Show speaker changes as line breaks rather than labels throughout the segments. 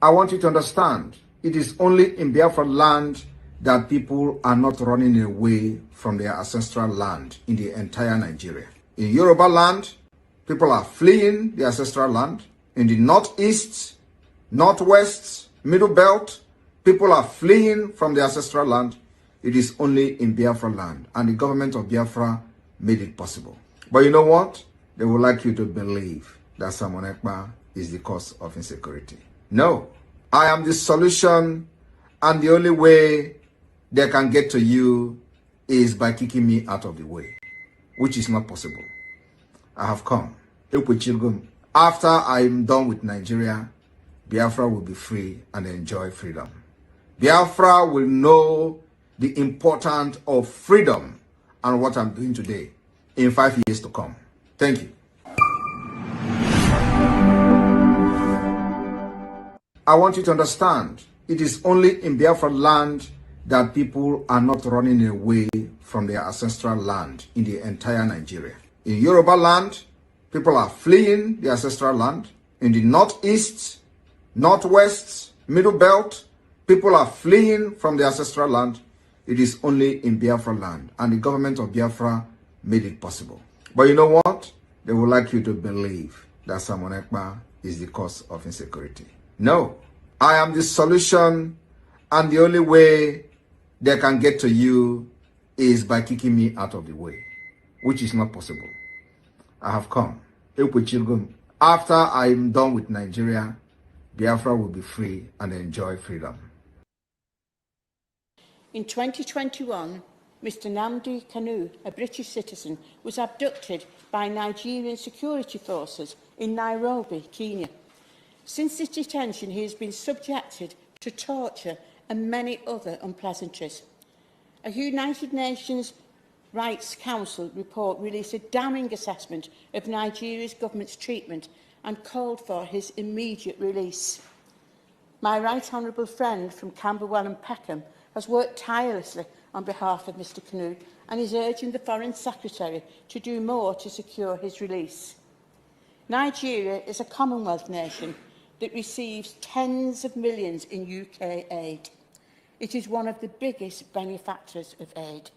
I want you to understand, it is only in Biafra land that people are not running away from their ancestral land in the entire Nigeria. In Yoruba land, people are fleeing the ancestral land. In the northeast, northwest, middle belt, people are fleeing from the ancestral land. It is only in Biafra land, and the government of Biafra made it possible. But you know what? They would like you to believe that Simon Ekpa is the cause of insecurity. No, I am the solution, and the only way they can get to you is by kicking me out of the way, which is not possible. I have come. After I'm done with Nigeria, Biafra will be free and enjoy freedom. Biafra will know the importance of freedom and what I'm doing today in 5 years to come. Thank you. I want you to understand, it is only in Biafra land that people are not running away from their ancestral land in the entire Nigeria. In Yoruba land, people are fleeing the ancestral land. In the northeast, northwest, middle belt, people are fleeing from the ancestral land. It is only in Biafra land, and the government of Biafra made it possible. But you know what? They would like you to believe that Simon Ekpa is the cause of insecurity. No, I am the solution, and the only way they can get to you is by kicking me out of the way, which is not possible. I have come. After I'm done with Nigeria, Biafra will be free and enjoy freedom.
In 2021, Mr. Nnamdi Kanu, a British citizen, was abducted by Nigerian security forces in Nairobi, Kenya. Since his detention, he has been subjected to torture and many other unpleasantries. A United Nations Rights Council report released a damning assessment of Nigeria's government's treatment and called for his immediate release. My right honourable friend from Camberwell and Peckham has worked tirelessly on behalf of Mr Kanu and is urging the Foreign Secretary to do more to secure his release. Nigeria is a Commonwealth nation that receives tens of millions in UK aid. It is one of the biggest benefactors of aid.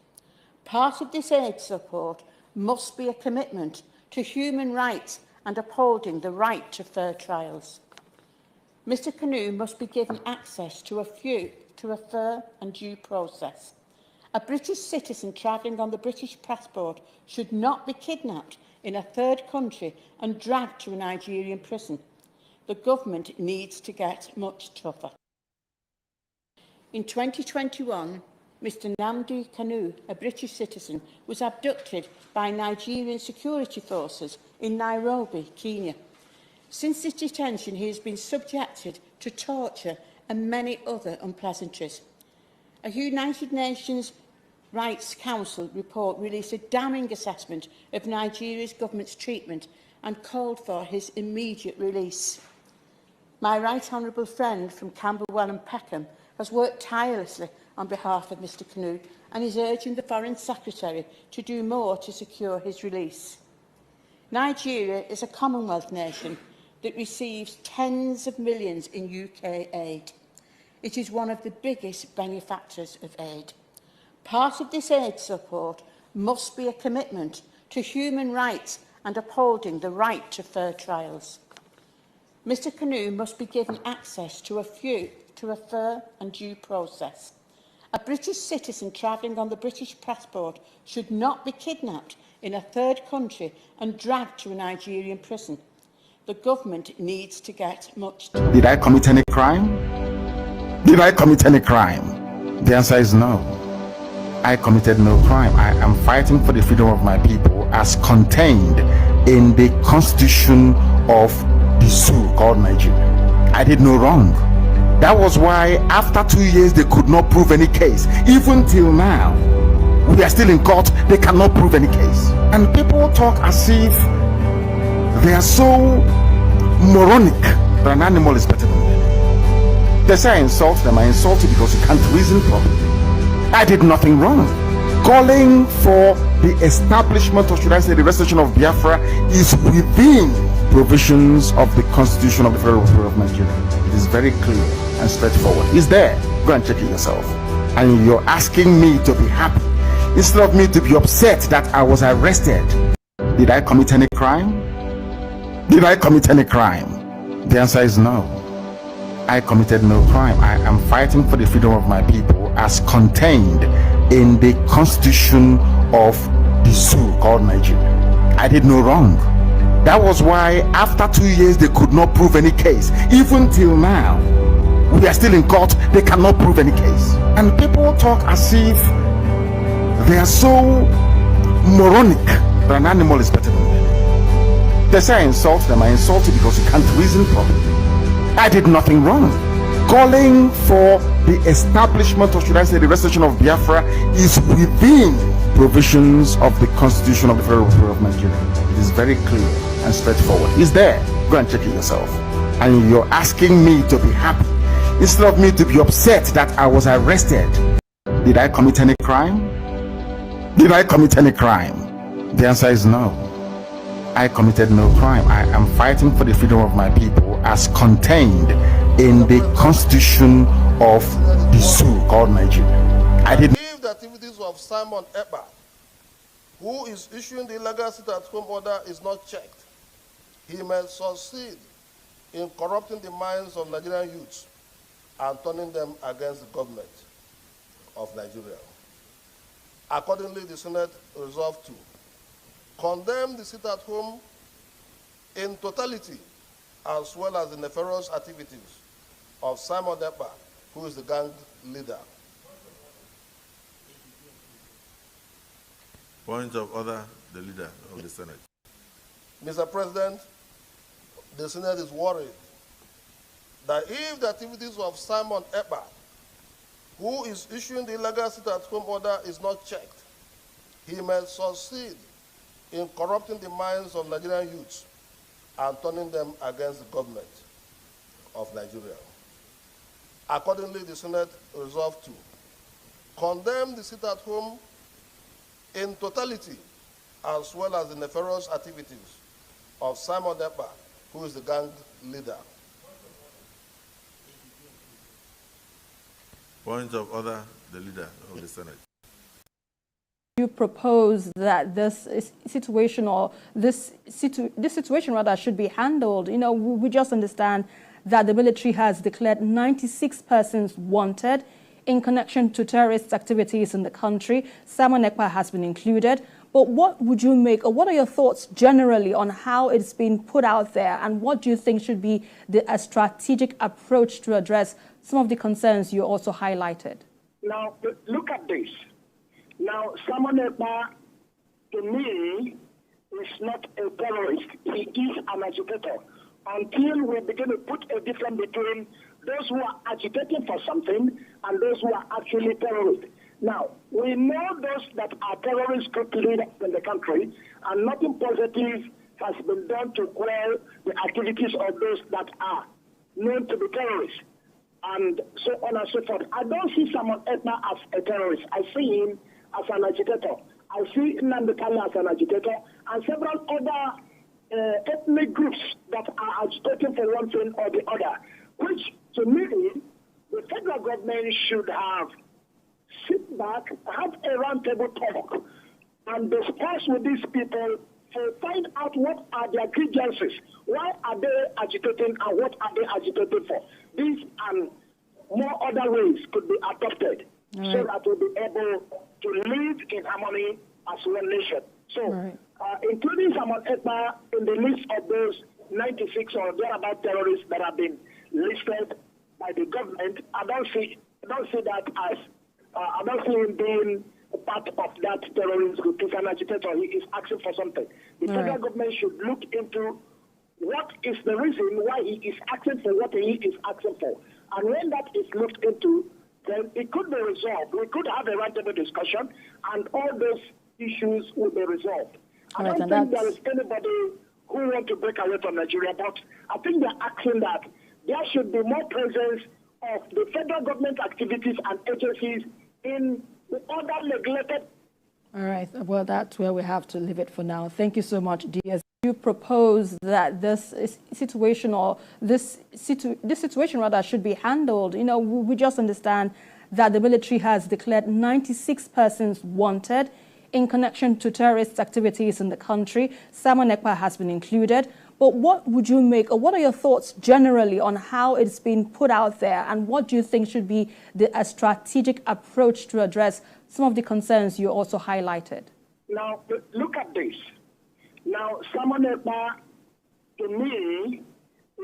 Part of this aid support must be a commitment to human rights and upholding the right to fair trials. Mr Kanu must be given access to a fair and due process. A British citizen travelling on the British passport should not be kidnapped in a third country and dragged to a Nigerian prison. The government needs to get much tougher. In 2021, Mr Nnamdi Kanu, a British citizen, was abducted by Nigerian security forces in Nairobi, Kenya. Since his detention, he has been subjected to torture and many other unpleasantries. A United Nations Rights Council report released a damning assessment of Nigeria's government's treatment and called for his immediate release. My right honourable friend from Camberwell and Peckham has worked tirelessly on behalf of Mr Kanu and is urging the Foreign Secretary to do more to secure his release. Nigeria is a Commonwealth nation that receives tens of millions in UK aid. It is one of the biggest benefactors of aid. Part of this aid support must be a commitment to human rights and upholding the right to fair trials. Mr Kanu must be given access to a fair and due process. A British citizen travelling on the British passport should not be kidnapped in a third country and dragged to a Nigerian prison. The government needs to get much tougher.
Did I commit any crime? Did I commit any crime? The answer is no. I committed no crime. I am fighting for the freedom of my people as contained in the constitution of the zoo called Nigeria. I did no wrong. That was why after 2 years they could not prove any case. Even till now, we are still in court, they cannot prove any case. And people talk as if they are so moronic that an animal is better than them. They say I insult them. I insult you because you can't reason properly. I did nothing wrong. Calling for the establishment, or should I say the restoration of Biafra, is within provisions of the Constitution of the Federal Republic of Nigeria. is very clear and straightforward. It's there. Go and check it yourself. And you're asking me to be happy instead of me to be upset that I was arrested. Did I commit any crime? Did I commit any crime? The answer is no. I committed no crime. I am fighting for the freedom of my people as contained in the constitution of the zoo called Nigeria. I did no wrong. That was why after 2 years they could not prove any case. Even till now, we are still in court, they cannot prove any case. And people talk as if they are so moronic that an animal is better than them. They say I insult them. I insult you because you can't reason properly. I did nothing wrong. Calling for the establishment, or should I say the restoration of Biafra, is within provisions of the Constitution of the Federal Republic of Nigeria. It is very clear and straightforward. It's there. Go and check it yourself. And you're asking me to be happy instead of me to be upset that I was arrested. Did I commit any crime? Did I commit any crime? The answer is no. I committed no crime. I am fighting for the freedom of my people as contained in the constitution of the zoo called Nigeria. I did.
If the activities of Simon Ekpa, who is issuing the illegal sit-at-home order, is not checked, he may succeed in corrupting the minds of Nigerian youths and turning them against the government of Nigeria. Accordingly, the Senate resolved to condemn the sit-at-home in totality, as well as the nefarious activities of Simon Ekpa, who is the gang leader.
Point of order, the leader of the Senate.
Mr. President, the Senate is worried that if the activities of Simon Ekpa, who is issuing the illegal sit-at-home order, is not checked, he may succeed in corrupting the minds of Nigerian youths and turning them against the government of Nigeria. Accordingly, the Senate resolved to condemn the sit-at-home in totality, as well as the nefarious activities of Simon Ekpa, who is the gang leader.
Point of order, the leader of the Senate.
You propose that this situation, or this situation rather, should be handled. You know, we just understand that the military has declared 96 persons wanted in connection to terrorist activities in the country. Simon Ekpa has been included. But what would you make, or what are your thoughts generally on how it's been put out there, and what do you think should be a strategic approach to address some of the concerns you also highlighted?
Now, look at this. Now, Simon Ekpa, to me, is not a terrorist. He is an agitator. Until we begin to put a difference between those who are agitating for something and those who are actually terrorists. Now, we know those that are terrorist group leaders in the country, and nothing positive has been done to quell the activities of those that are known to be terrorists, and so on and so forth. I don't see Simon Ekpa as a terrorist. I see him as an agitator. I see Nnamdi Kanu as an agitator, and several other ethnic groups that are agitating for one thing or the other, which, to me, the federal government should have sit back, have a roundtable talk, and discuss with these people to find out what are their grievances, why are they agitating, and what are they agitating for. These and more other ways could be adopted so that we'll be able to live in harmony as one nation. So, including Simon Ekpa in the list of those 96 or thereabout terrorists that have been listed by the government, I don't see that as I don't see him being a part of that terrorist group. He's an agitator. He is asking for something. The federal government should look into what is the reason why he is asking for what he is asking for. And when that is looked into, then it could be resolved. We could have a roundtable discussion, and all those issues will be resolved. I don't think there is anybody who wants to break away from Nigeria, but I think they're asking that there should be more presence of the federal government activities and agencies in the other neglected
All right. Well, that's where we have to leave it for now. Thank you so much, DS. You propose that this situation rather should be handled. We just understand that the military has declared 96 persons wanted in connection to terrorist activities in the country. Simon Ekpa has been included. But what would you make, or what are your thoughts generally on how it's been put out there, and what do you think should be a strategic approach to address some of the concerns you also highlighted?
Now, look at this. Now, Simon Ekpa, to me,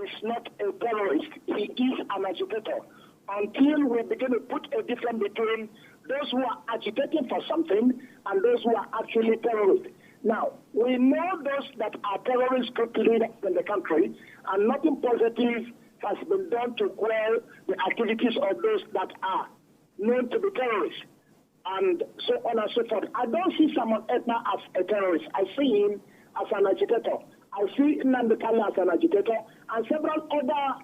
is not a terrorist. He is an agitator. Until we begin to put a difference between those who are agitating for something and those who are actually terrorists. Now, we know those that are terrorist group leaders in the country, and nothing positive has been done to quell the activities of those that are known to be terrorists, and so on and so forth. I don't see Simon Ekpa as a terrorist. I see him as an agitator. I see Nnamdi Kanu as an agitator, and several other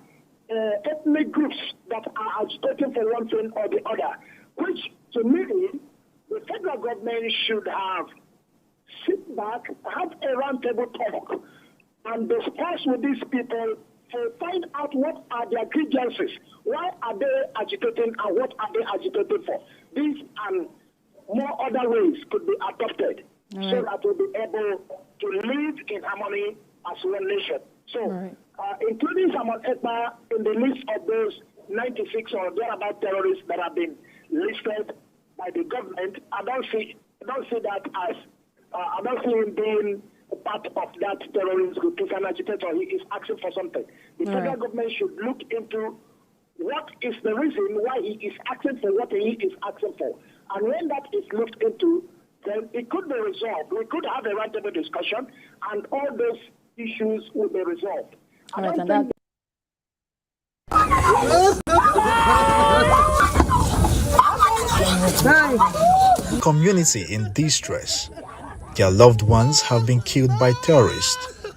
ethnic groups that are agitating for one thing or the other, which, to me, the federal government should have sit back, have a roundtable talk, and discuss with these people to find out what are their grievances, why are they agitating, and what are they agitating for. These and more other ways could be adopted so that we'll be able to live in harmony as one nation. So, including Simon Ekpa in the list of those 96 or thereabout terrorists that have been listed by the government, I don't see that as I don't see him being a part of that terrorist group. He's an agitator. He is asking for something. The federal government should look into what is the reason why he is asking for what he is asking for. And when that is looked into, then it could be resolved. We could have a roundtable discussion, and all those issues will be resolved.
Community in distress. Their loved ones have been killed by terrorists.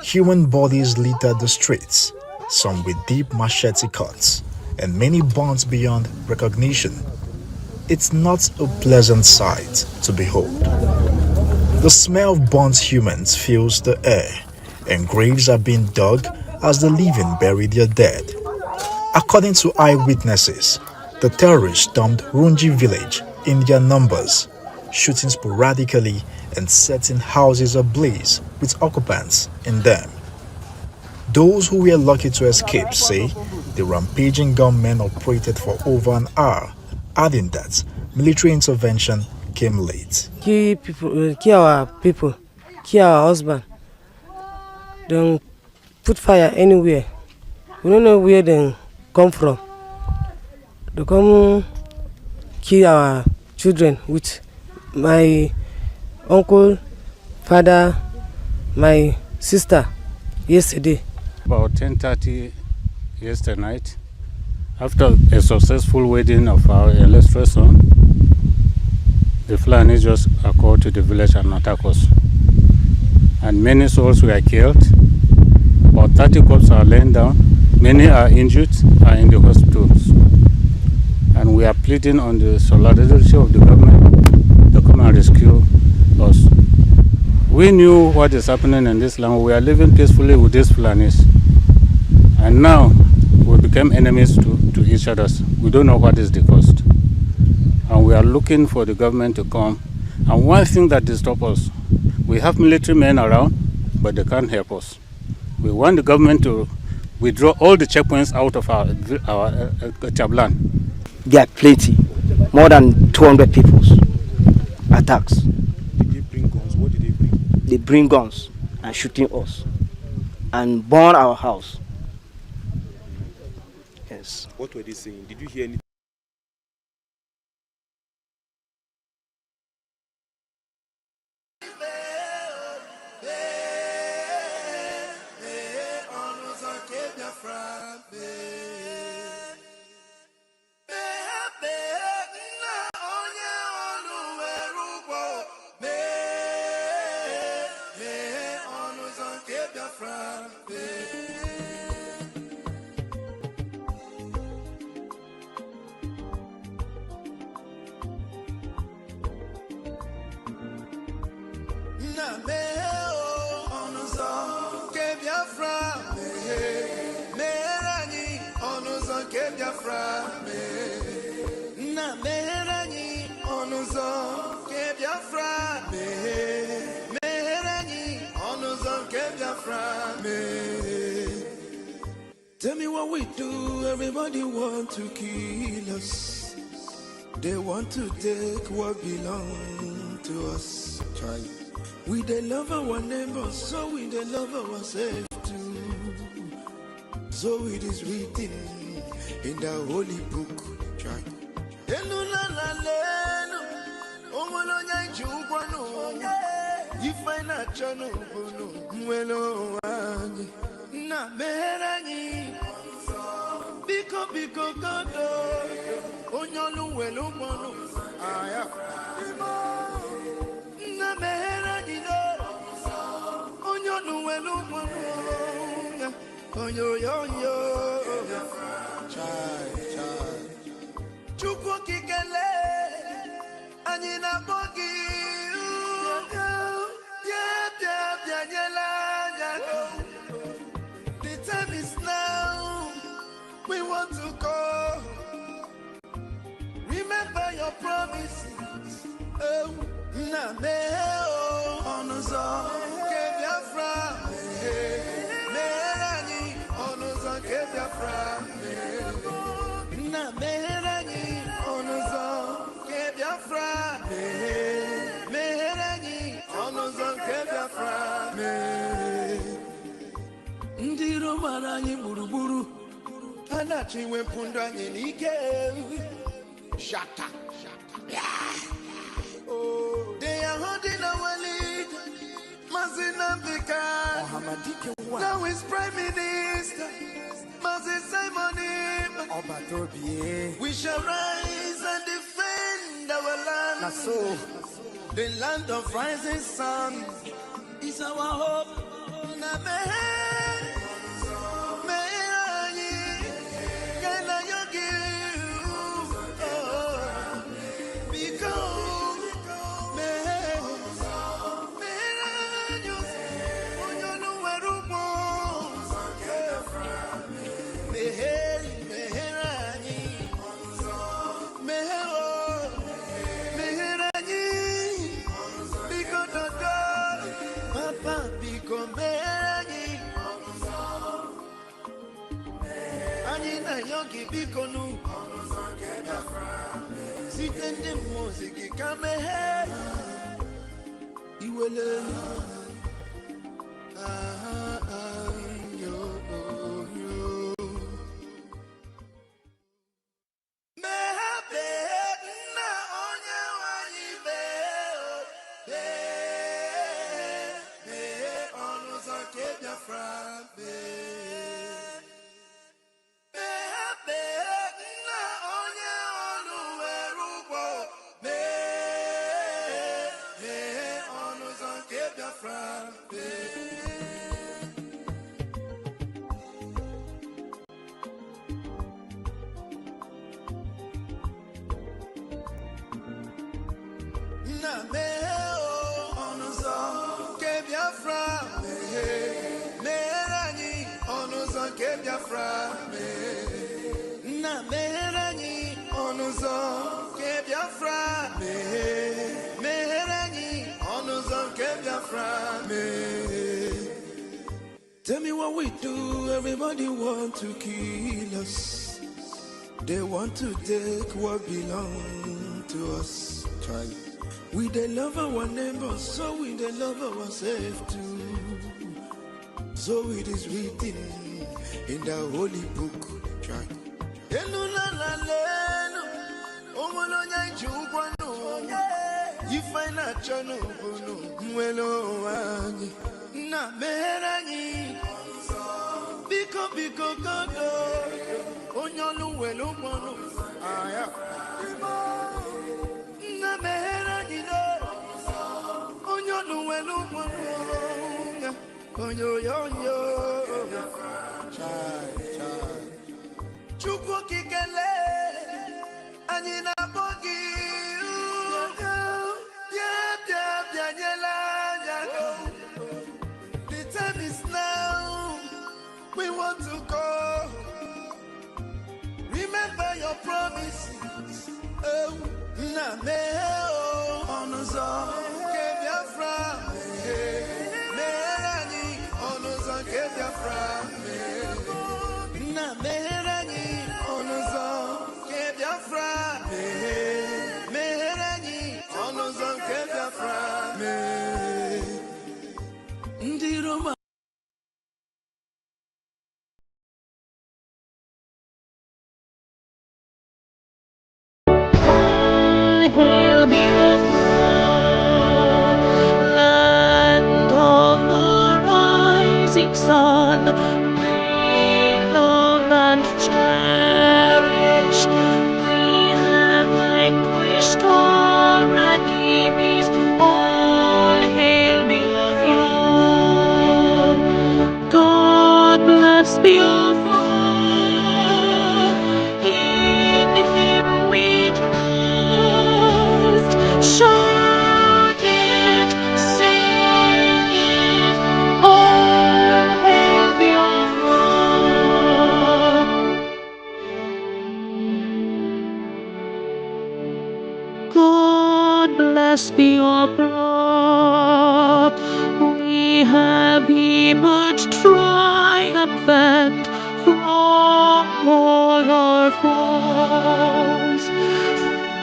Human bodies litter the streets, some with deep machete cuts, and many burnt beyond recognition. It's not a pleasant sight to behold. The smell of burnt humans fills the air, and graves are being dug as the living bury their dead. According to eyewitnesses, the terrorists stormed Runji village in their numbers, shooting sporadically and setting houses ablaze with occupants in them. Those who were lucky to escape say the rampaging gunmen operated for over an hour, adding that military intervention came late.
Kill our people, kill our husband. Don't put fire anywhere. We don't know where they come from. They come kill our children with my uncle, father, my sister yesterday.
About 10:30 yesterday night, after a successful wedding of our illustrious son, the Fulani just occurred to the village and attacked us. And many souls were killed. About 30 corpses are laying down. Many are injured, are in the hospitals. And we are pleading on the solidarity of the government to come and rescue us. We knew what is happening in this land. We are living peacefully with these Fulanis. And now we became enemies to each other. We don't know what is the cost. And we are looking for the government to come. And one thing that disturbs us, we have military men around, but they can't help us. We want the government to withdraw all the checkpoints out of our Chablan.
They are plenty, more than 200 people's attacks.
Did they bring guns? What did they bring?
They bring guns and shooting us and burn our house. Yes.
What were they saying? Did you hear anything?
Biafra me. Na meherani onuzo ke Biafra me. Meherani onuzo ke Biafra me. Tell me what we do, everybody want to kill us. They want to take what belongs to us. Try. We they love our neighbors, so we they love ourselves too. So it is written in the holy book. Try. If I not channel, na meherani biko kodo onyolu welu mono aya na meherani no onyolu welu mono yo chai chukwu kikele anyị na bogi bia nyela nyago. The time is now. We want to go. Remember your promises. Oh, na me oh, onuzo ke Biafra me. Meherani onuzo ke Biafra me. Na meherani onuzo ke Biafra me. Meherani onuzo ke Biafra me. Ndi romara anyị gburugburu anachi wepụndụ anyị n'ike. Shata. Oh, they are holding our lead. Mazinambika. Now is Prime Minister. Mazin Simonim. We shall rise and defend our land. The land of rising sun is our hope. Yogi Bikonu Sitende music kame iwele yo mehabe na onye wanyi be onuzo ke Biafra be. Biafra me. Na meherani onuzo ke Biafra me. Meherani onuzo ke Biafra me. Tell me what we do, everybody want to kill us. They want to take what belongs to us. Try. We they love our neighbors, so we they love ourselves too. So it is written in the holy book. Try. If I not channel, na meherani biko kodo onyolu welu mono aya na meherani no onyolu welu mono yo chai chukwu kikele anyị na bogi bia nyela nyago. The time is now. We want to go. Oh, na me oh, onuzo ke Biafra meherani onuzo ke Biafra na meherani onuzo ke Biafra meherani onuzo ke Biafra ndi Roma.
Hail Biafra, land of the rising sun, love and cherish. We have vanquished our enemies. All hail Biafra. God bless Biafra. In Him we trust. Shout it, sing it. All hail Biafra. God bless Biafra. We have emerged triumphant from all our foes.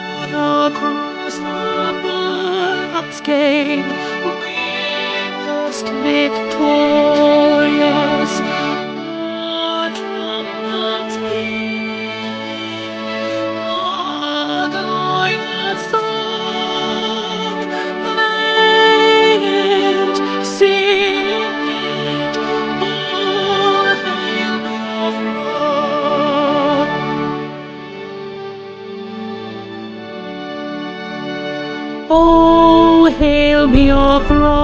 For the cross above gained, we must victorious. The trumpets Oh, hail Biafra,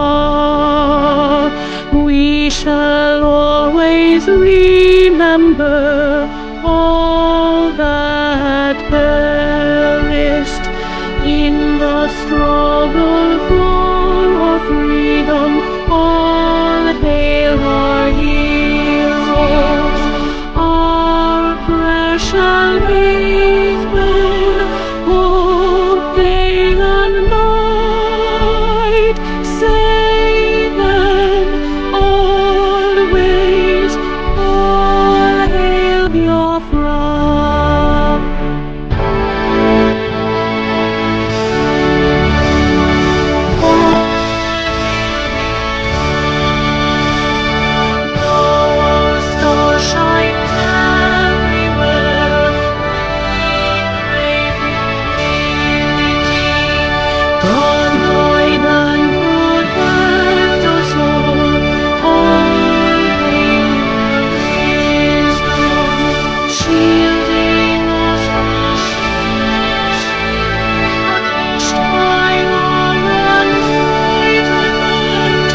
we shall always remember all that perished in the struggle for our freedom. All hail our heroes, our precious men, oh, day and night, say them always, all hail Biafra. Star shines everywhere. God guide and protect us all. All hail wisdom, shielding us from punished by love and enlightenment.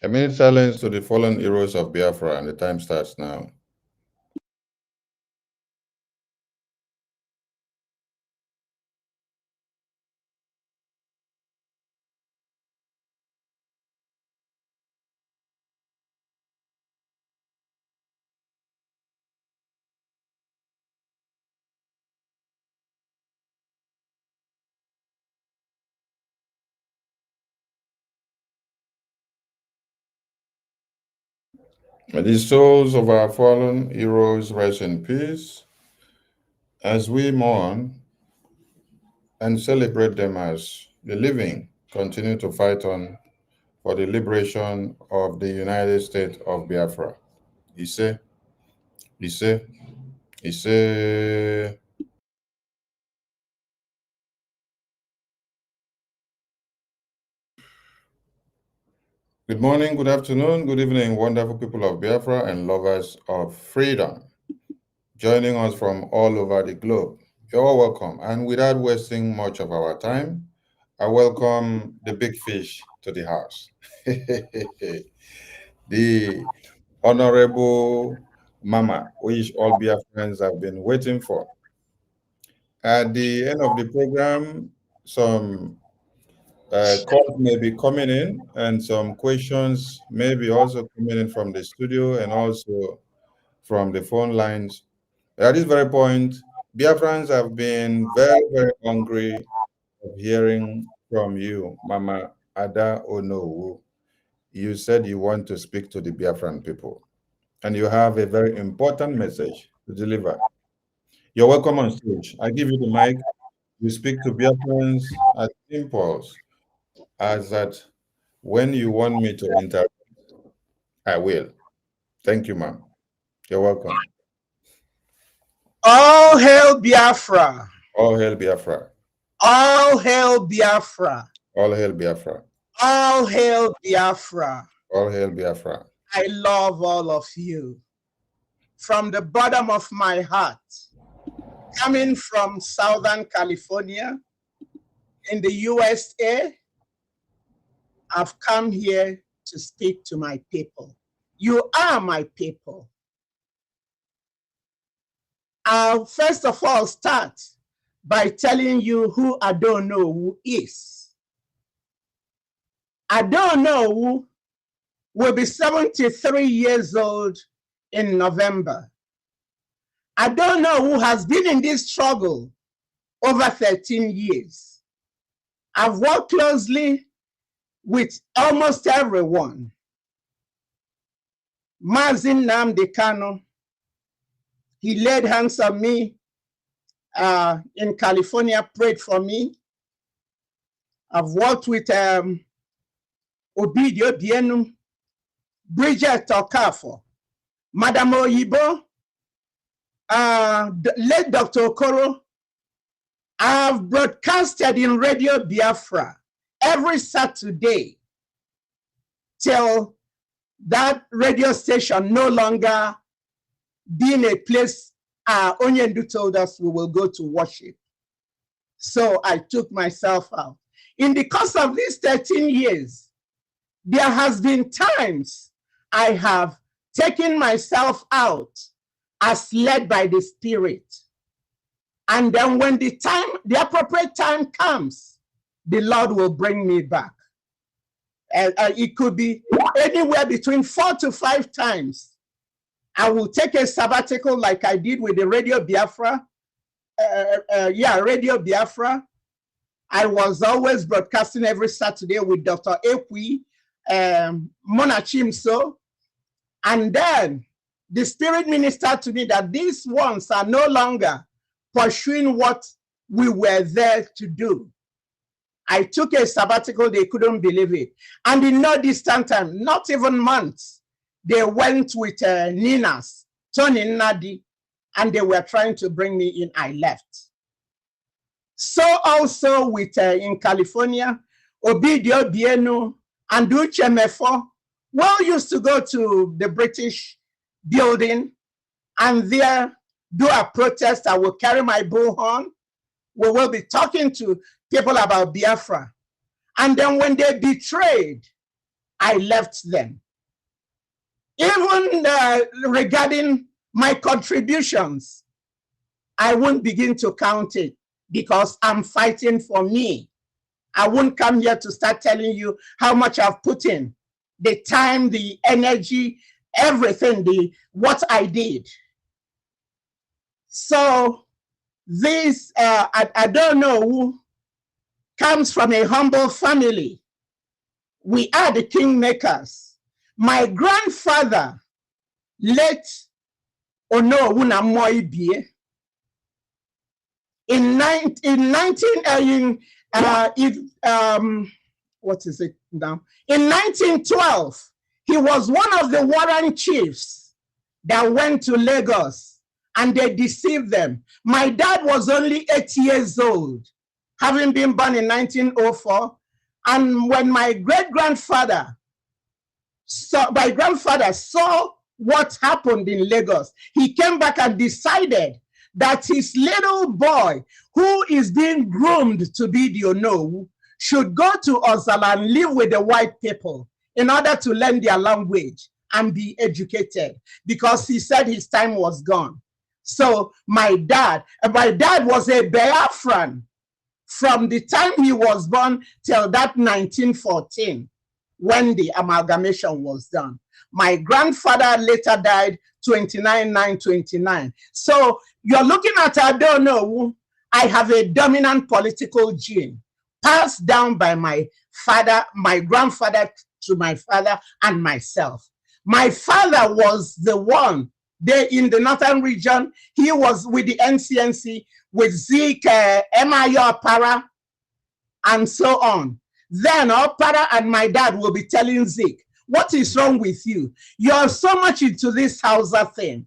A minute silence to the fallen heroes of Biafra, and the time starts now. May the souls of our fallen heroes rest in peace as we mourn and celebrate them as the living continue to fight on for the liberation of the United States of Biafra. Ise, Ise, Ise. Good morning, good afternoon, good evening, wonderful people of Biafra and lovers of freedom. Joining us from all over the globe. You're all welcome. And without wasting much of our time, I welcome the big fish to the house. The Honorable Mama, which all Biafrans have been waiting for. At the end of the program, some calls may be coming in and some questions may be also coming in from the studio and also from the phone lines. At this very point, Biafrans have been very, very hungry of hearing from you, Mama Ada Onuwu. You said you want to speak to the Biafran people and you have a very important message to deliver. You're welcome on stage. I give you the mic. You speak to Biafrans as impulse as that when you want me to interrupt, I will. Thank you, ma'am. You're welcome.
All hail Biafra.
All hail Biafra.
All hail Biafra.
All hail Biafra.
All hail Biafra.
All hail Biafra.
I love all of you. From the bottom of my heart, coming from Southern California in the USA, I've come here to speak to my people. You are my people. I'll first of all start by telling you who Onuwu is. Onuwu will be 73 years old in November. Onuwu has been in this struggle over 13 years. I've worked closely with almost everyone. Mazin Nnamdi Kanu, he laid hands on me in California, prayed for me. I've worked with Obidio Bienu, Bridget Okafo, Madam Oyibo, late Dr. Okoro. I've broadcasted in Radio Biafra every Saturday till that radio station no longer being a place Onyendu told us we will go to worship. So I took myself out. In the course of these 13 years, there has been times I have taken myself out as led by the Spirit. And then when the appropriate time comes, the Lord will bring me back. It could be anywhere between 4 to 5 times. I will take a sabbatical like I did with the Radio Biafra. Radio Biafra. I was always broadcasting every Saturday with Dr. Ekpa, Monachimso. And then the Spirit ministered to me that these ones are no longer pursuing what we were there to do. I took a sabbatical, they couldn't believe it. And in no distant time, not even months, they went with Nina's, Tony Nadi, and they were trying to bring me in. I left. So also with, in California, Obidio Bienu and Uche Mefo, we used to go to the British building and there do a protest. I will carry my bullhorn. We will be talking to people about Biafra. And then when they betrayed, I left them. Even regarding my contributions, I won't begin to count it because I'm fighting for me. I won't come here to start telling you how much I've put in, the time, the energy, everything, what I did. So this, I don't know who comes from a humble family. We are the kingmakers. My grandfather, late Onuwu Namoibie, what is it now? In 1912, he was one of the warrant chiefs that went to Lagos and they deceived them. My dad was only 8 years old, having been born in 1904. And when my great-grandfather saw what happened in Lagos, he came back and decided that his little boy, who is being groomed to be the Onuwu, should go to Ozala and live with the white people in order to learn their language and be educated, because he said his time was gone. So my dad was a Biafran from the time he was born till that 1914, when the amalgamation was done. My grandfather later died 29/9/29. So you're looking at, I don't know, I have a dominant political gene passed down by my father, my grandfather to my father and myself. My father was the one there in the northern region. He was with the NCNC, with Zeke, Emayo Para, and so on. Then Opara and my dad will be telling Zeke, what is wrong with you? You're so much into this Hausa thing.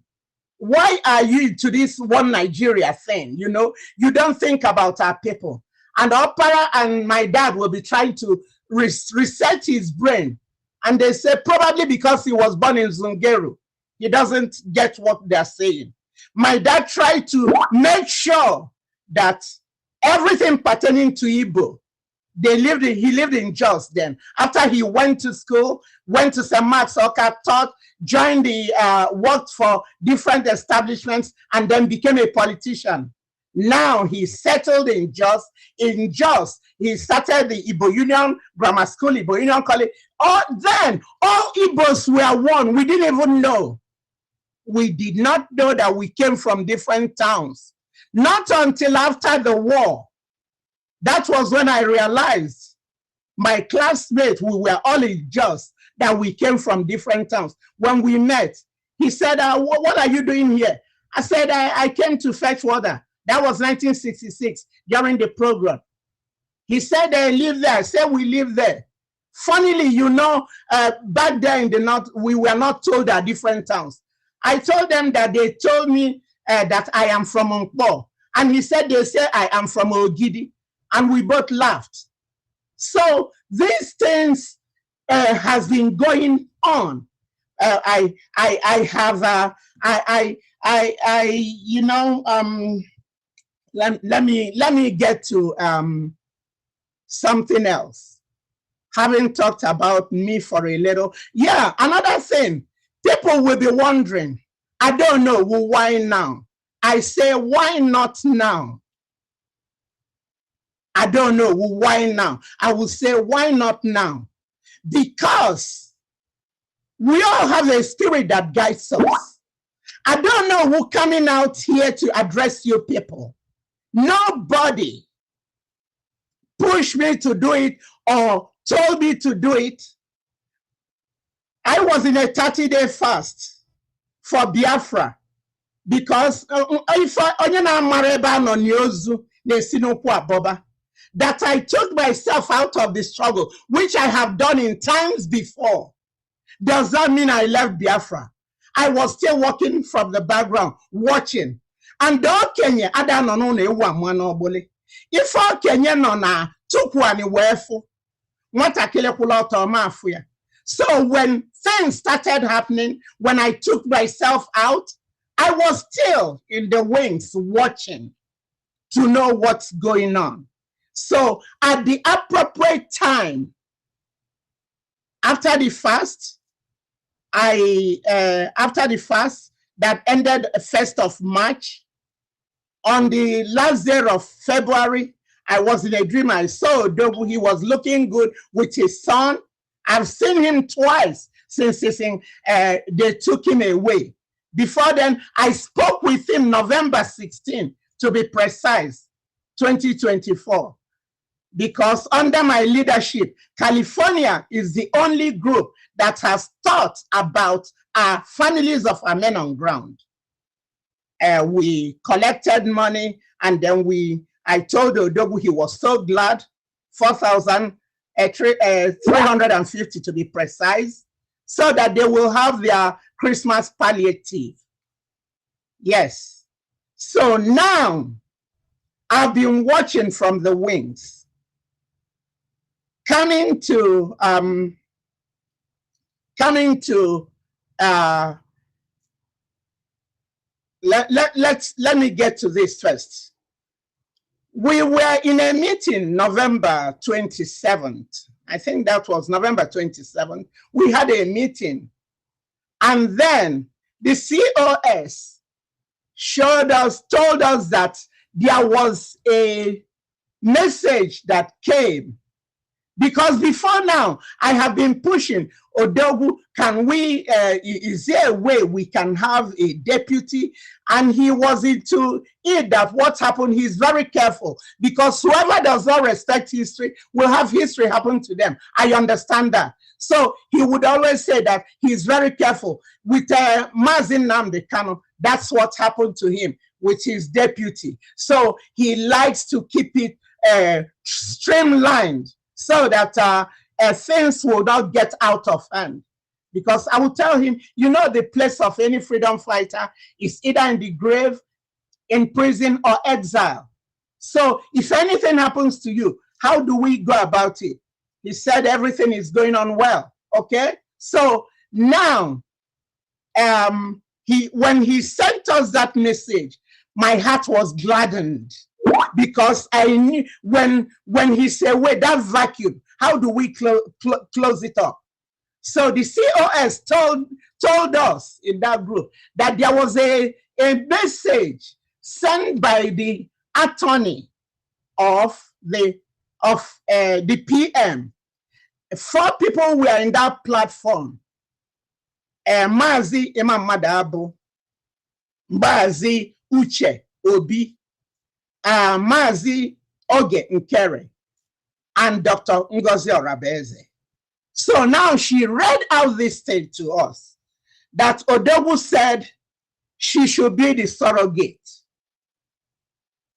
Why are you into this one Nigeria thing? You know, you don't think about our people. And Opara and my dad will be trying to reset his brain. And they say probably because he was born in Zungeru, he doesn't get what they're saying. My dad tried to make sure that everything pertaining to Igbo, he lived in Jos then. After he went to school, went to St. Mark's, Oka, taught, joined worked for different establishments, and then became a politician. Now he settled in Jos. In Jos, he started the Igbo Union Grammar School, Igbo Union College. Then all Igbos were one. We didn't even know. We did not know that we came from different towns. Not until after the war. That was when I realized, my classmates, we were all in Jos, that we came from different towns. When we met, he said, what are you doing here? I said, I came to fetch water. That was 1966, during the program. He said, I live there. I said, we live there. Funnily, you know, back there in the north, we were not told our different towns. I told them that they told me that I am from Nkpo. And he said, they say I am from Ogidi. And we both laughed. So these things has been going on. You know, let me get to something else. Having talked about me for a little, yeah, another thing, people will be wondering, I don't know, well, why now? I say, why not now? I don't know, well, why now? I will say, why not now? Because we all have a spirit that guides us. I don't know who coming out here to address you people. Nobody pushed me to do it or told me to do it. I was in a 30-day fast for Biafra because that I took myself out of the struggle, which I have done in times before. Does that mean I left Biafra? I was still working from the background, watching. And Kenya, I don't know if Kenya no na tukwani wefu, so when things started happening, when I took myself out, I was still in the wings watching to know what's going on. So at the appropriate time, after the fast, after the fast that ended 1st of March, on the last day of February, I was in a dream. I saw Odogu. He was looking good with his son. I've seen him twice since they took him away. Before then, I spoke with him November 16, to be precise, 2024. Because under my leadership, California is the only group that has thought about our families of our men on ground. We collected money, and then I told Odogu he was so glad, 4,350 to be precise, so that they will have their Christmas palliative. Yes. So now I've been watching from the wings. Let me get to this first. We were in a meeting November 27th. I think that was November 27th. We had a meeting. And then the COS told us that there was a message that came. Because before now, I have been pushing, Odogu, can we, is there a way we can have a deputy? And he was into it that what happened, he's very careful, because whoever does not respect history will have history happen to them. I understand that. So he would always say that he's very careful. With Mazin Nnamdi Kanu, that's what happened to him with his deputy. So he likes to keep it streamlined, so that things will not get out of hand. Because I will tell him, you know, the place of any freedom fighter is either in the grave, in prison, or exile. So if anything happens to you, how do we go about it? He said everything is going on well, okay? So now, when he sent us that message, my heart was gladdened. Because I knew when he said, wait, that vacuum, how do we close it up? So the COS told us in that group that there was a message sent by the attorney of the PM. 4 people were in that platform. Mazi Imam Madabo, Mazi Uche Obi, Mazi Oge Nkere, and Dr. Ngozi Orabeze. So now she read out this thing to us, that Odogu said she should be the surrogate.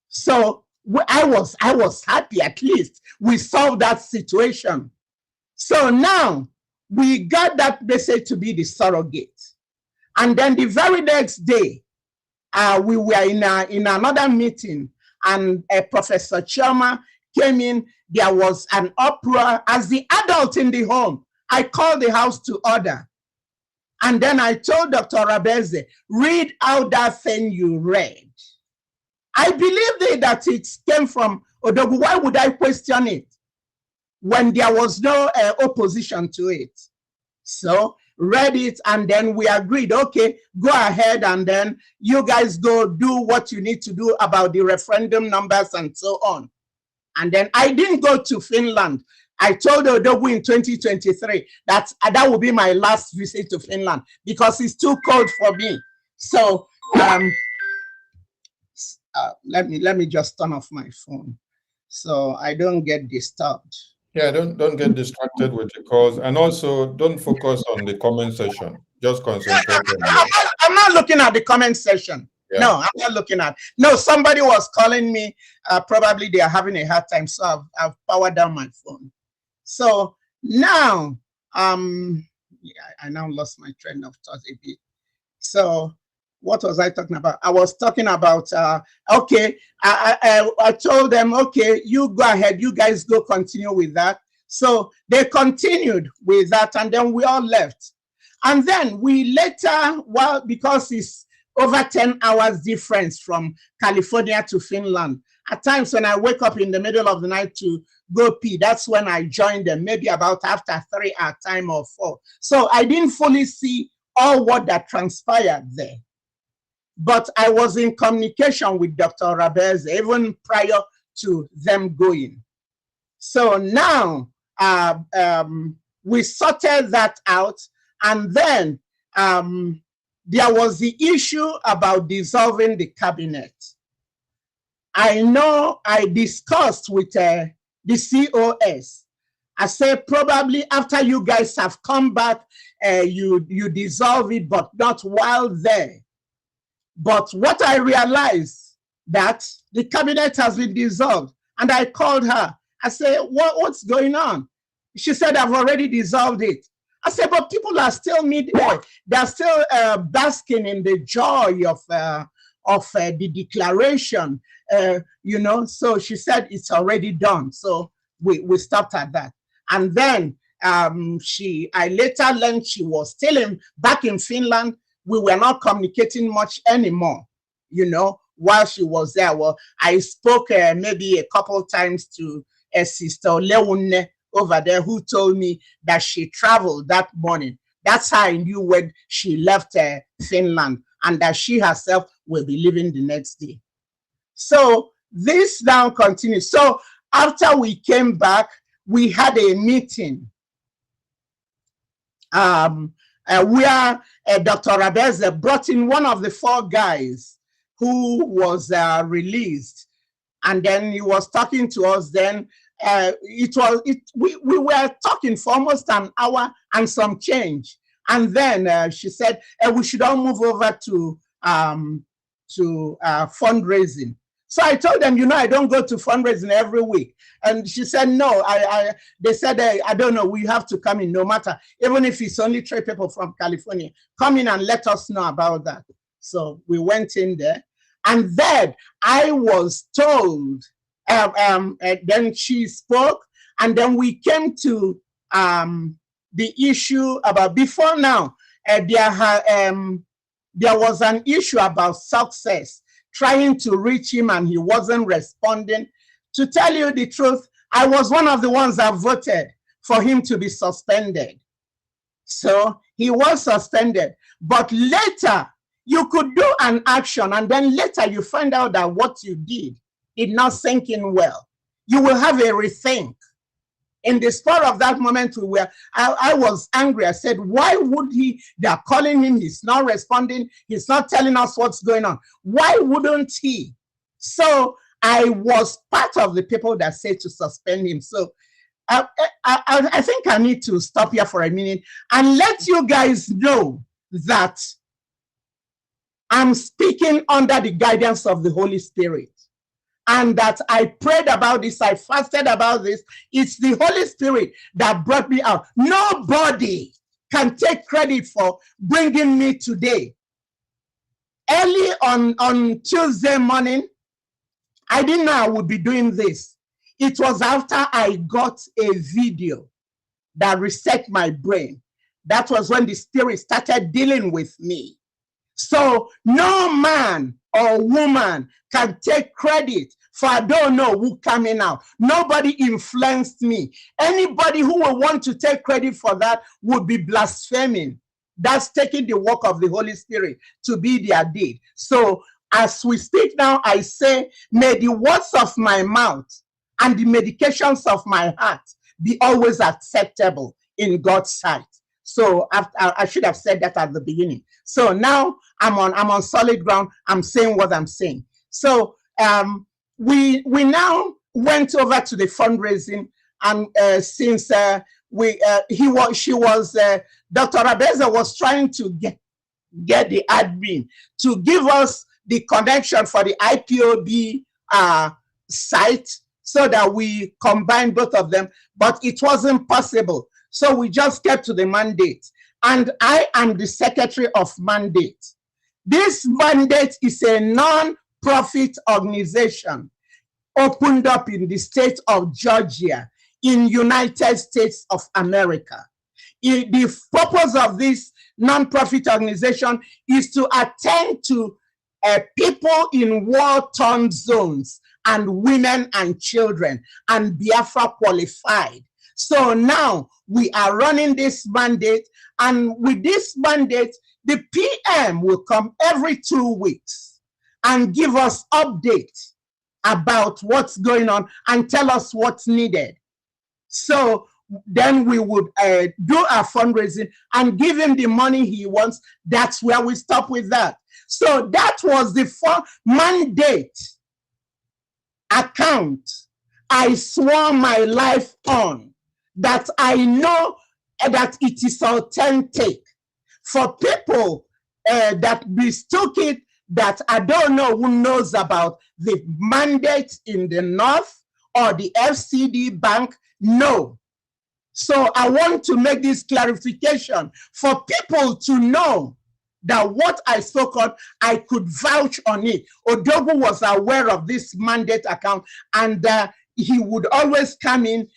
So I was happy, at least we solved that situation. So now we got that message to be the surrogate. And then the very next day, we were in another meeting, and Professor Choma came in. There was an uproar. As the adult in the home, I called the house to order. And then I told Dr. Rabeze, read out that thing you read. I believed that it came from Odogu. Why would I question it when there was no opposition to it? So read it, and then we agreed, okay, go ahead, and then you guys go do what you need to do about the referendum numbers and so on. And then I didn't go to Finland. I told Odogu in 2023 that that will be my last visit to Finland because it's too cold for me. So let me just turn off my phone so I don't get disturbed.
Yeah, don't get distracted with the calls, and also don't focus on the comment section. Just concentrate on
I'm not looking at the comment section. Yeah. No, I'm not looking at. No, somebody was calling me. Probably they are having a hard time, so I've powered down my phone. So now, yeah, I now lost my train of thought a bit. So what was I talking about? I was talking about, okay, I told them, okay, you go ahead, you guys go continue with that. So they continued with that, and then we all left. And then we later, well, because it's over 10 hours difference from California to Finland, at times when I wake up in the middle of the night to go pee, that's when I joined them, maybe about after 3 hour time or 4. So I didn't fully see all what that transpired there. But I was in communication with Dr. Rabez even prior to them going. So now we sorted that out, and then there was the issue about dissolving the cabinet. I know I discussed with the COS. I said probably after you guys have come back, you dissolve it, but not while there. But what I realized that the cabinet has been dissolved, and I called her. I said, what's going on? She said, I've already dissolved it. I said, but people are still there. They're still basking in the joy of the declaration, you know. So she said it's already done. So we stopped at that. And then I later learned she was still back in Finland. We were not communicating much anymore, you know, while she was there. Well, I spoke maybe a couple times to a sister Leone over there, who told me that she traveled that morning. That's how I knew when she left Finland, and that she herself will be leaving the next day. So this now continues. So after we came back, we had a meeting where Dr. Rabeze brought in one of the 4 guys who was released, and then he was talking to us. Then we were talking for almost an hour and some change, and then she said we should all move over to fundraising. So I told them, you know, I don't go to fundraising every week. And she said, no, they said, I don't know, we have to come in no matter, even if it's only 3 people from California, come in and let us know about that. So we went in there, and then I was told, then she spoke, and then we came to the issue about, before now, there was an issue about success, trying to reach him and he wasn't responding. To tell you the truth, I was one of the ones that voted for him to be suspended. So he was suspended. But later, you could do an action and then later you find out that what you did not sink in well. You will have a rethink. In the spur of that moment, I was angry. I said, why would he? They're calling him. He's not responding. He's not telling us what's going on. Why wouldn't he? So I was part of the people that said to suspend him. So I think I need to stop here for a minute and let you guys know that I'm speaking under the guidance of the Holy Spirit. And that I prayed about this, I fasted about this. It's the Holy Spirit that brought me out. Nobody can take credit for bringing me today. Early on Tuesday morning, I didn't know I would be doing this. It was after I got a video that reset my brain. That was when the Spirit started dealing with me. So no man or woman can take credit for I don't know who coming out. Nobody influenced me. Anybody who will want to take credit for that would be blaspheming. That's taking the work of the Holy Spirit to be their deed. So as we speak now, I say, may the words of my mouth and the medications of my heart be always acceptable in God's sight. So I should have said that at the beginning. So now I'm on solid ground. I'm saying what I'm saying. So we now went over to the fundraising, and since Dr. Rabeze was trying to get the admin to give us the connection for the IPOB site so that we combine both of them, but it wasn't possible. So we just kept to the mandate. And I am the secretary of mandate. This mandate is a non-profit organization opened up in the state of Georgia in United States of America. The purpose of this non-profit organization is to attend to people in war-torn zones and women and children, and Biafra qualified. So now we are running this mandate, and with this mandate, the PM will come every 2 weeks and give us updates about what's going on and tell us what's needed. So then we would do our fundraising and give him the money he wants. That's where we stop with that. So that was the mandate account I swore my life on, that I know that it is authentic. For people that mistook it, that I don't know who knows about the mandate in the North or the FCD Bank, no. So I want to make this clarification for people to know that what I spoke on, I could vouch on it. Odogu was aware of this mandate account, and he would always come in.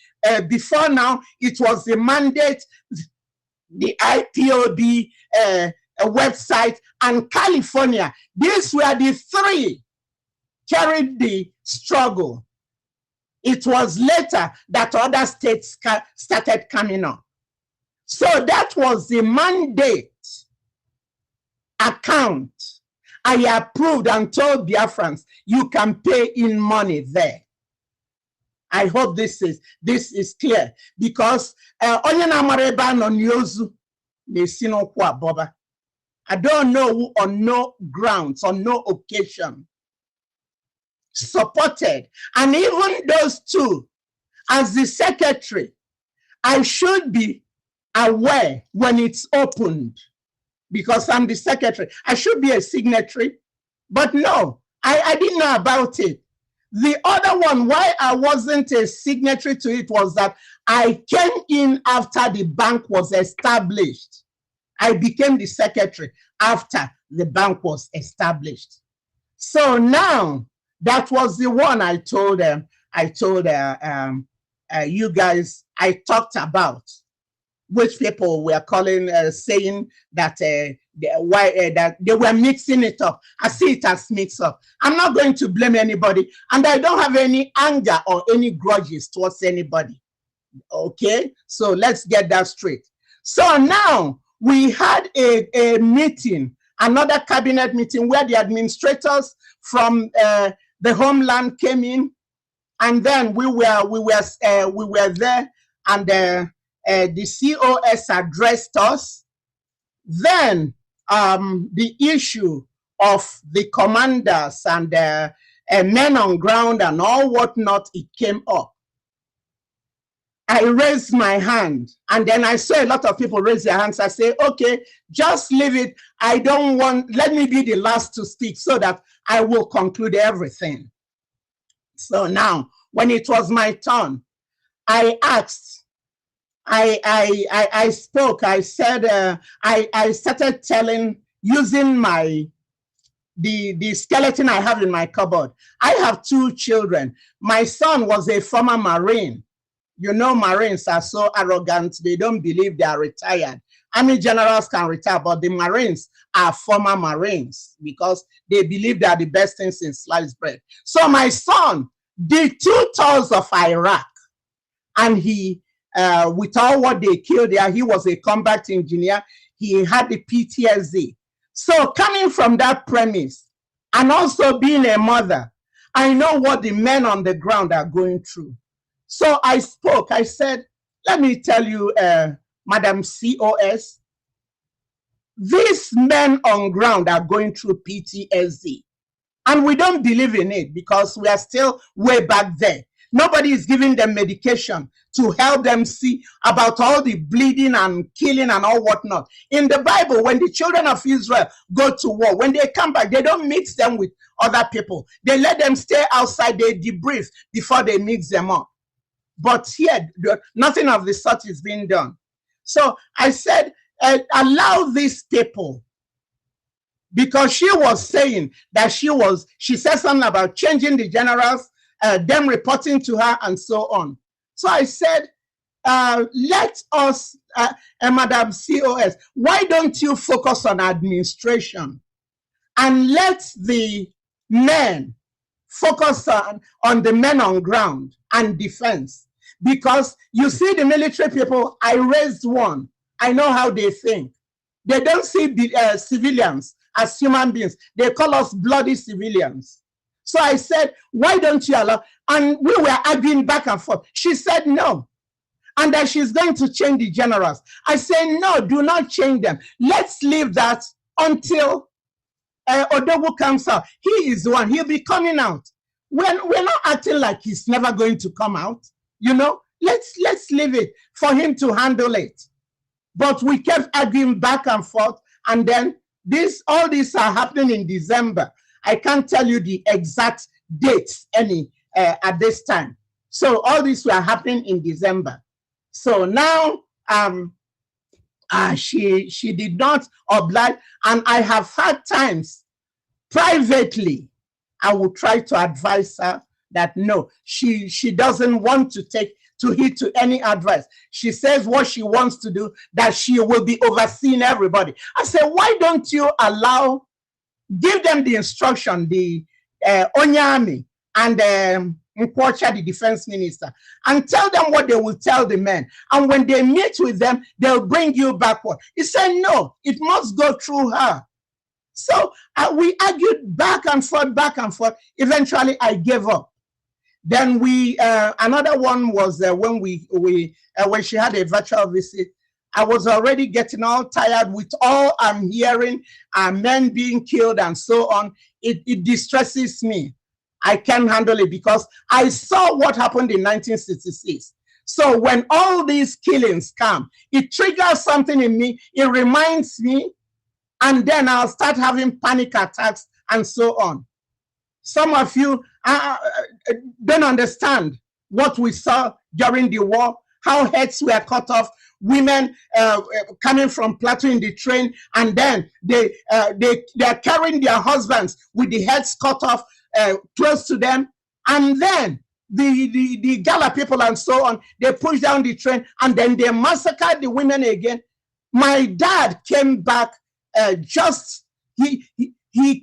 Before now, it was the mandate, the IPOB website, and California. These were the three carried the struggle. It was later that other states started coming up. So that was the mandate account. I approved and told Biafrans, you can pay in money there. I hope this is clear, because onye na-amara ebe a nọ n'ozu na-esi n'ụkwụ abọba. I don't know who on no grounds, on no occasion, supported. And even those two, as the secretary, I should be aware when it's opened, because I'm the secretary. I should be a signatory, but no, I didn't know about it. The other one, why I wasn't a signatory to it, was that I came in after the bank was established. I became the secretary after the bank was established. So now that was the one I told you guys I talked about, which people were calling, saying that that they were mixing it up. I see it as mix up. I'm not going to blame anybody, and I don't have any anger or any grudges towards anybody. Okay, so let's get that straight. So now we had a meeting, another cabinet meeting, where the administrators from the homeland came in, and then we were there, and the COS addressed us. Then the issue of the commanders and men on ground and all whatnot, it came up. I raised my hand, and then I saw a lot of people raise their hands. I say, okay, just leave it. I don't want, let me be the last to speak so that I will conclude everything. So now, when it was my turn, I asked, I spoke, I said, I started telling, using the skeleton I have in my cupboard. I have two children. My son was a former Marine. You know, Marines are so arrogant, they don't believe they are retired. Army generals can retire, but the Marines are former Marines because they believe they are the best thing since sliced bread. So my son did 2 tours of Iraq, and he, with all what they killed there, he was a combat engineer. He had the PTSD. So coming from that premise, and also being a mother, I know what the men on the ground are going through. So I spoke, I said, let me tell you, Madam COS, these men on ground are going through PTSD. And we don't believe in it because we are still way back there. Nobody is giving them medication to help them see about all the bleeding and killing and all whatnot. In the Bible, when the children of Israel go to war, when they come back, they don't mix them with other people. They let them stay outside, they debrief before they mix them up. But here, nothing of the sort is being done. So I said, allow these people, because she was saying that she said something about changing the generals, them reporting to her and so on. So I said, let us, Madam COS, why don't you focus on administration and let the men focus on the men on ground and defense? Because you see the military people, I raised one. I know how they think. They don't see the civilians as human beings. They call us bloody civilians. So I said, why don't you allow? And we were arguing back and forth. She said no. And that she's going to change the generals. I said, no, do not change them. Let's leave that until Onuwu comes out. He is the one. He'll be coming out. We're not acting like he's never going to come out. You know, let's leave it for him to handle it. But we kept arguing back and forth, and then all these are happening in December. I can't tell you the exact dates at this time. So all these were happening in December. So now she did not oblige, and I have had times privately I will try to advise her that no, she doesn't want to heed to any advice. She says what she wants to do, that she will be overseeing everybody. I said, why don't you give them the instruction, the Onyami and Nkwocha, the defense minister, and tell them what they will tell the men. And when they meet with them, they'll bring you backward. He said, no, it must go through her. So we argued back and forth, back and forth. Eventually, I gave up. Then another one was when when she had a virtual visit. I was already getting all tired with all I'm hearing, men being killed and so on. It distresses me. I can't handle it because I saw what happened in 1966. So when all these killings come, it triggers something in me. It reminds me, and then I'll start having panic attacks and so on. Some of you don't understand what we saw during the war, how heads were cut off, women coming from Plateau in the train, and then they're carrying their husbands with the heads cut off close to them, and then the Gala people and so on, they push down the train, and then they massacred the women again. My dad came back he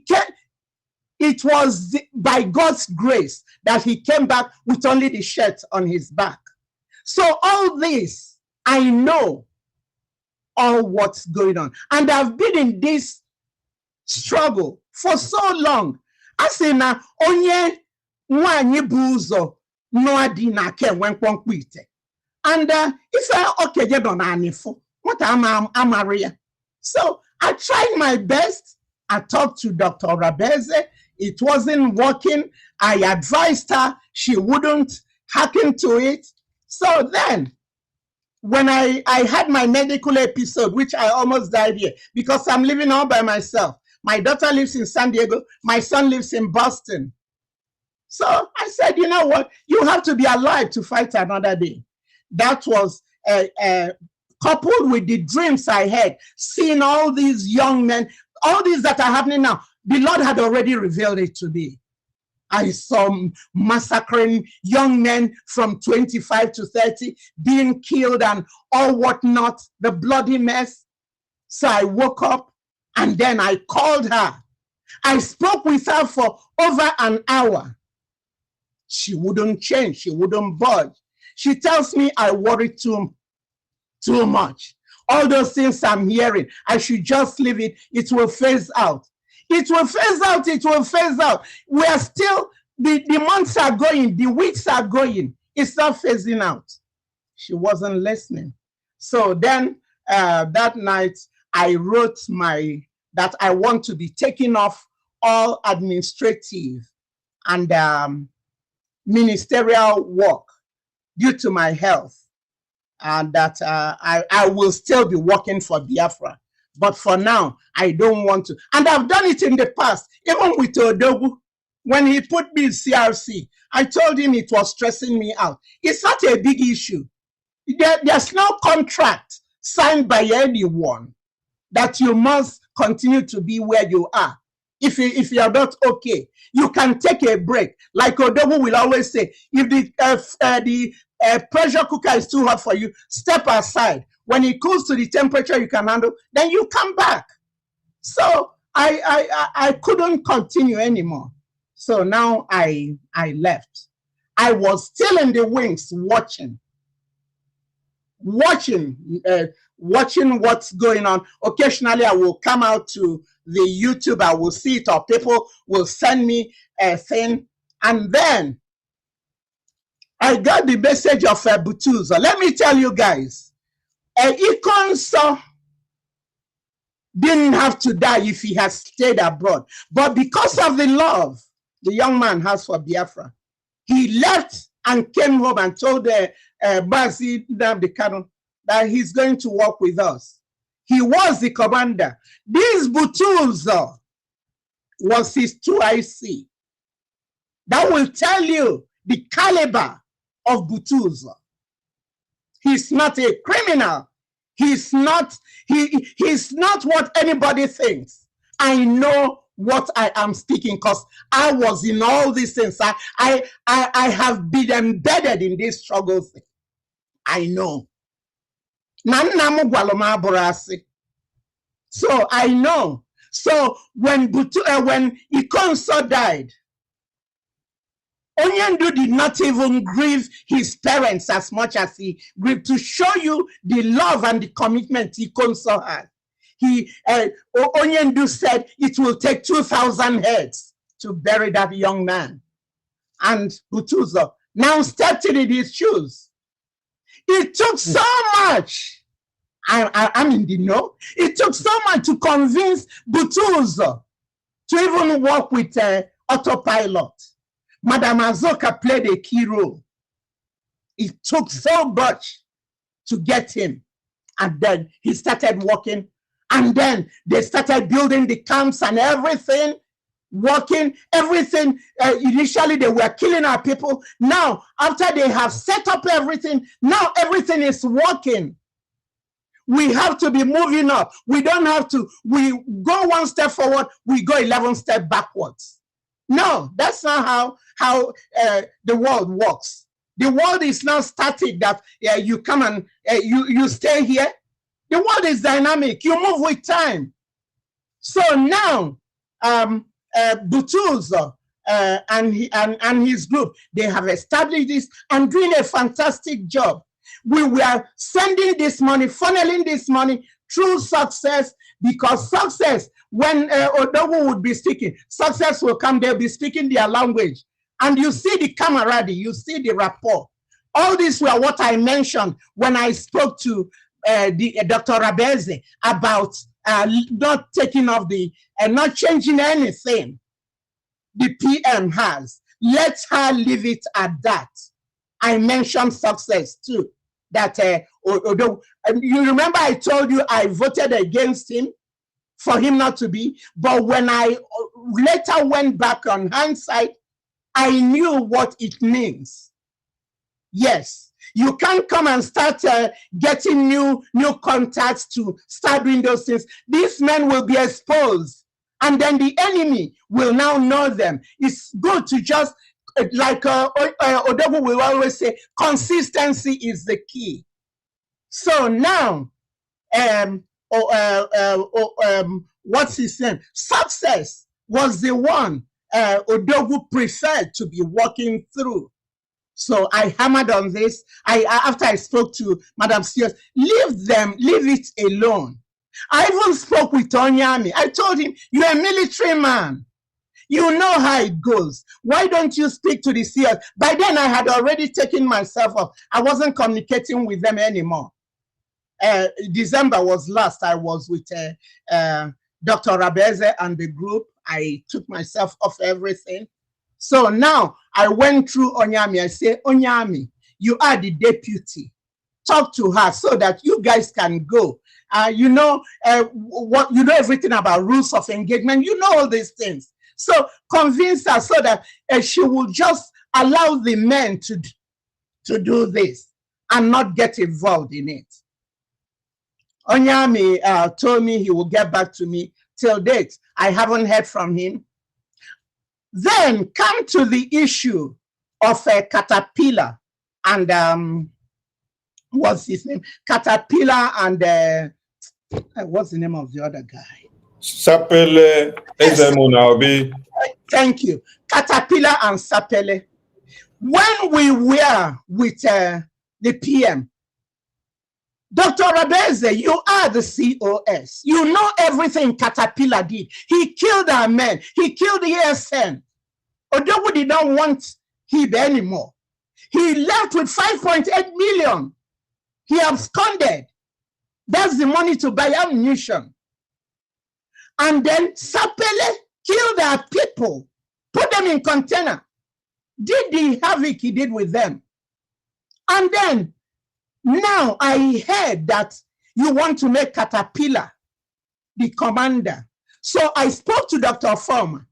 came. It was by God's grace that he came back with only the shirt on his back. So all this, I know all what's going on. And I've been in this struggle for so long. I say na onye nwanyi buzo no adi na ke wenkwonkpite. And if I okay je don anifo, what am Maria? So I tried my best. I talked to Dr. Rabeze. It wasn't working. I advised her. She wouldn't hearken to it. So then, when I had my medical episode, which I almost died here, because I'm living all by myself. My daughter lives in San Diego. My son lives in Boston. So I said, you know what? You have to be alive to fight another day. That was coupled with the dreams I had, seeing all these young men, all these that are happening now. The Lord had already revealed it to me. I saw massacring young men from 25 to 30 being killed and all whatnot, the bloody mess. So I woke up and then I called her. I spoke with her for over an hour. She wouldn't change. She wouldn't budge. She tells me I worry too much. All those things I'm hearing, I should just leave it. It will phase out. It will phase out. It will phase out. We are still, the months are going, the weeks are going. It's not phasing out. She wasn't listening. So then that night, I wrote that I want to be taking off all administrative and ministerial work due to my health, and that I will still be working for Biafra. But for now, I don't want to. And I've done it in the past, even with Odogu. When he put me in CRC, I told him it was stressing me out. It's not a big issue. There's no contract signed by anyone that you must continue to be where you are. If you're not okay, you can take a break. Like Odogu will always say, if the pressure cooker is too hot for you, step aside. When it cools to the temperature you can handle, then you come back. So I couldn't continue anymore. So now I left. I was still in the wings watching what's going on. Occasionally I will come out to the YouTube, I will see it, or people will send me a thing. And then I got the message of Butuzo. Let me tell you guys, Ikonso didn't have to die if he had stayed abroad. But because of the love the young man has for Biafra, he left and came home and told Bazi Nnamdi that he's going to work with us. He was the commander. This Butuzo was his 2IC. That will tell you the caliber of Butuzo. He's not a criminal. He's not what anybody thinks. I know what I am speaking because I was in all these things. I have been embedded in this struggle thing. I know. So I know. So when Ikonso died, Onyendu did not even grieve his parents as much as he grieved, to show you the love and the commitment Ikonso had. Onyendu said it will take 2,000 heads to bury that young man. And Butuzo now stepped in his shoes. It took so much. I'm in the know. It took so much to convince Butuzo to even work with autopilot. Madam Azoka played a key role. It took so much to get him. And then he started working. And then they started building the camps and everything, working, everything. Initially, they were killing our people. Now, after they have set up everything, now everything is working. We have to be moving up. We don't have to, we go one step forward, we go 11 steps backwards. No, that's not how the world works. The world is now static that you come and you stay here. The world is dynamic. You move with time. So now, Butuzo and his group, they have established this and doing a fantastic job. We were sending this money, funneling this money through Success, because Success, when Onuwu would be speaking, Success will come, they'll be speaking their language. And you see the camaraderie, you see the rapport. All these were what I mentioned when I spoke to Dr. Rabeze about not taking off not changing anything the PM has. Let her leave it at that. I mentioned Success too. That you remember I told you I voted against him for him not to be, but when I later went back on hindsight, I knew what it means. Yes, you can't come and start getting new contacts to start doing those things. These men will be exposed, and then the enemy will now know them. It's good to just, like Odogu will always say, consistency is the key. So now, what's his name? Success was the one Odogu preferred to be working through. So I hammered on this. After I spoke to Madam Sears, leave it alone. I even spoke with Onyami. I told him, you're a military man. You know how it goes. Why don't you speak to the Sears? By then, I had already taken myself off. I wasn't communicating with them anymore. December was last. I was with Dr. Rabeze and the group. I took myself off everything. So now I went through Onyami. I say, Onyami, you are the deputy. Talk to her so that you guys can go. You know everything about rules of engagement. You know all these things. So convince her so that she will just allow the men to do this and not get involved in it. Onyami told me he will get back to me. Till date, I haven't heard from him. Then come to the issue of Caterpillar and what's his name? Caterpillar and what's the name of the other guy?
Sapele Ezemunaobi.
Thank you. Caterpillar and Sapele. When we were with the PM, Dr. Rabeze, you are the COS. You know everything Caterpillar did. He killed our men. He killed the ASN. Odogu did not want him anymore. He left with 5.8 million. He absconded. That's the money to buy ammunition. And then Sapele killed our people, put them in container, did the havoc he did with them. And then now I heard that you want to make Caterpillar the commander. So I spoke to Dr. Former.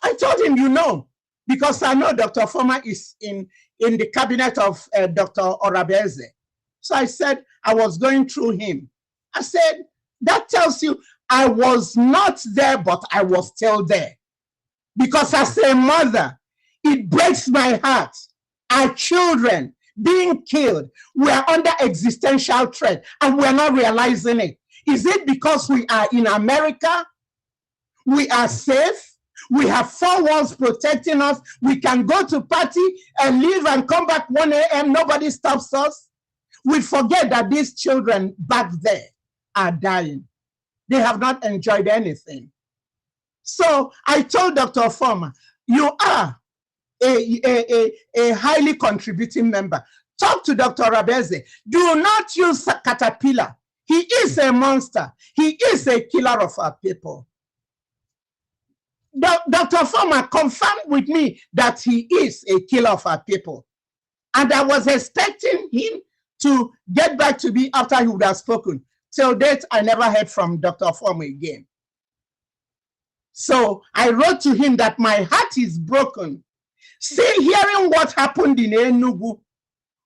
I told him, you know, because I know Dr. Former is in the cabinet of Dr. Orabeze. So I said, I was going through him. I said, that tells you I was not there, but I was still there. Because as a mother, it breaks my heart. Our children being killed, we are under existential threat and we're not realizing it. Is it because we are in America? We are safe. We have 4 walls protecting us. We can go to party and leave and come back 1 a.m. Nobody stops us. We forget that these children back there are dying. They have not enjoyed anything. So I told Dr. Former, you are a highly contributing member. Talk to Dr. Rabeze. Do not use Caterpillar. He is a monster. He is a killer of our people. Dr. Former confirmed with me that he is a killer of our people. And I was expecting him to get back to me after he would have spoken. Till date, I never heard from Dr. Former again. So I wrote to him that my heart is broken. Still hearing what happened in Enugu,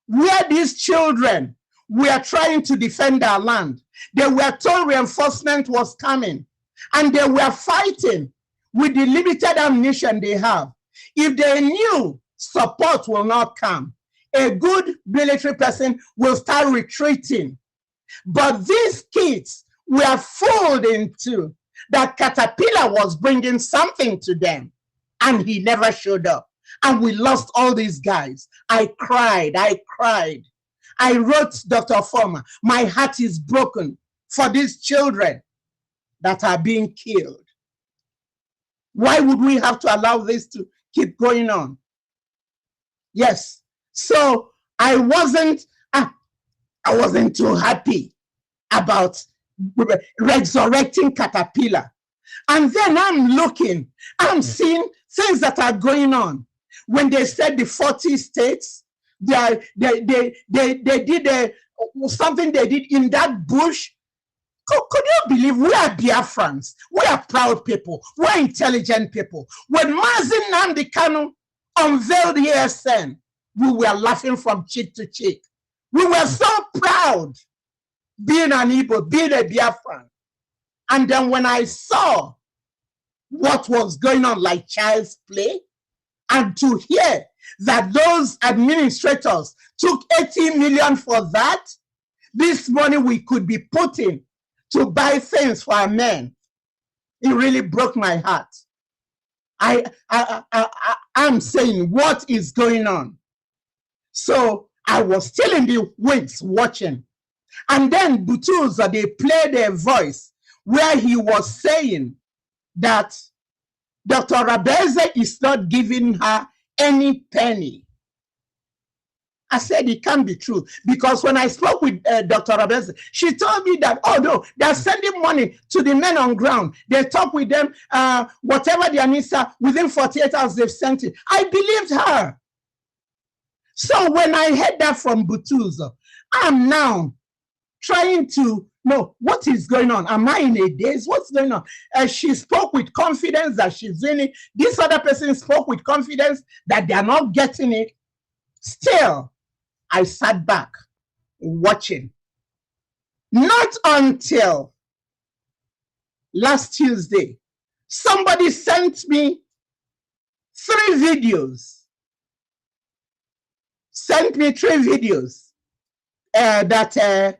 where these children were trying to defend their land. They were told reinforcement was coming, and they were fighting with the limited ammunition they have. If they knew support will not come, a good military person will start retreating. But these kids were fooled into that Caterpillar was bringing something to them, and he never showed up. And we lost all these guys. I cried. I wrote Dr. Former, my heart is broken for these children that are being killed. Why would we have to allow this to keep going on? Yes. So I wasn't too happy about resurrecting Caterpillar. And then I'm seeing things that are going on. When they said the 40 states, they did something they did in that bush. Could you believe we are Biafrans? We are proud people. We're intelligent people. When Mazin Nnamdi Kanu unveiled the ASN, we were laughing from cheek to cheek. We were so proud being an Igbo, being a Biafran. And then when I saw what was going on like child's play, and to hear that those administrators took 80 million for that, this money we could be putting to buy things for our men, it really broke my heart. I'm saying, what is going on? So I was still in the wings watching. And then Butuza, they played a voice where he was saying that Dr. Rabeze is not giving her any penny. I said it can't be true, because when I spoke with Dr. Rabeze, she told me that, oh no, they're sending money to the men on ground. They talk with them, whatever their needs are, within 48 hours they've sent it. I believed her. So when I heard that from Butuza, I'm now trying to know what is going on. Am I in a daze? What's going on? She spoke with confidence that she's doing it. This other person spoke with confidence that they are not getting it. Still, I sat back watching. Not until last Tuesday, somebody sent me 3 videos. Sent me 3 videos that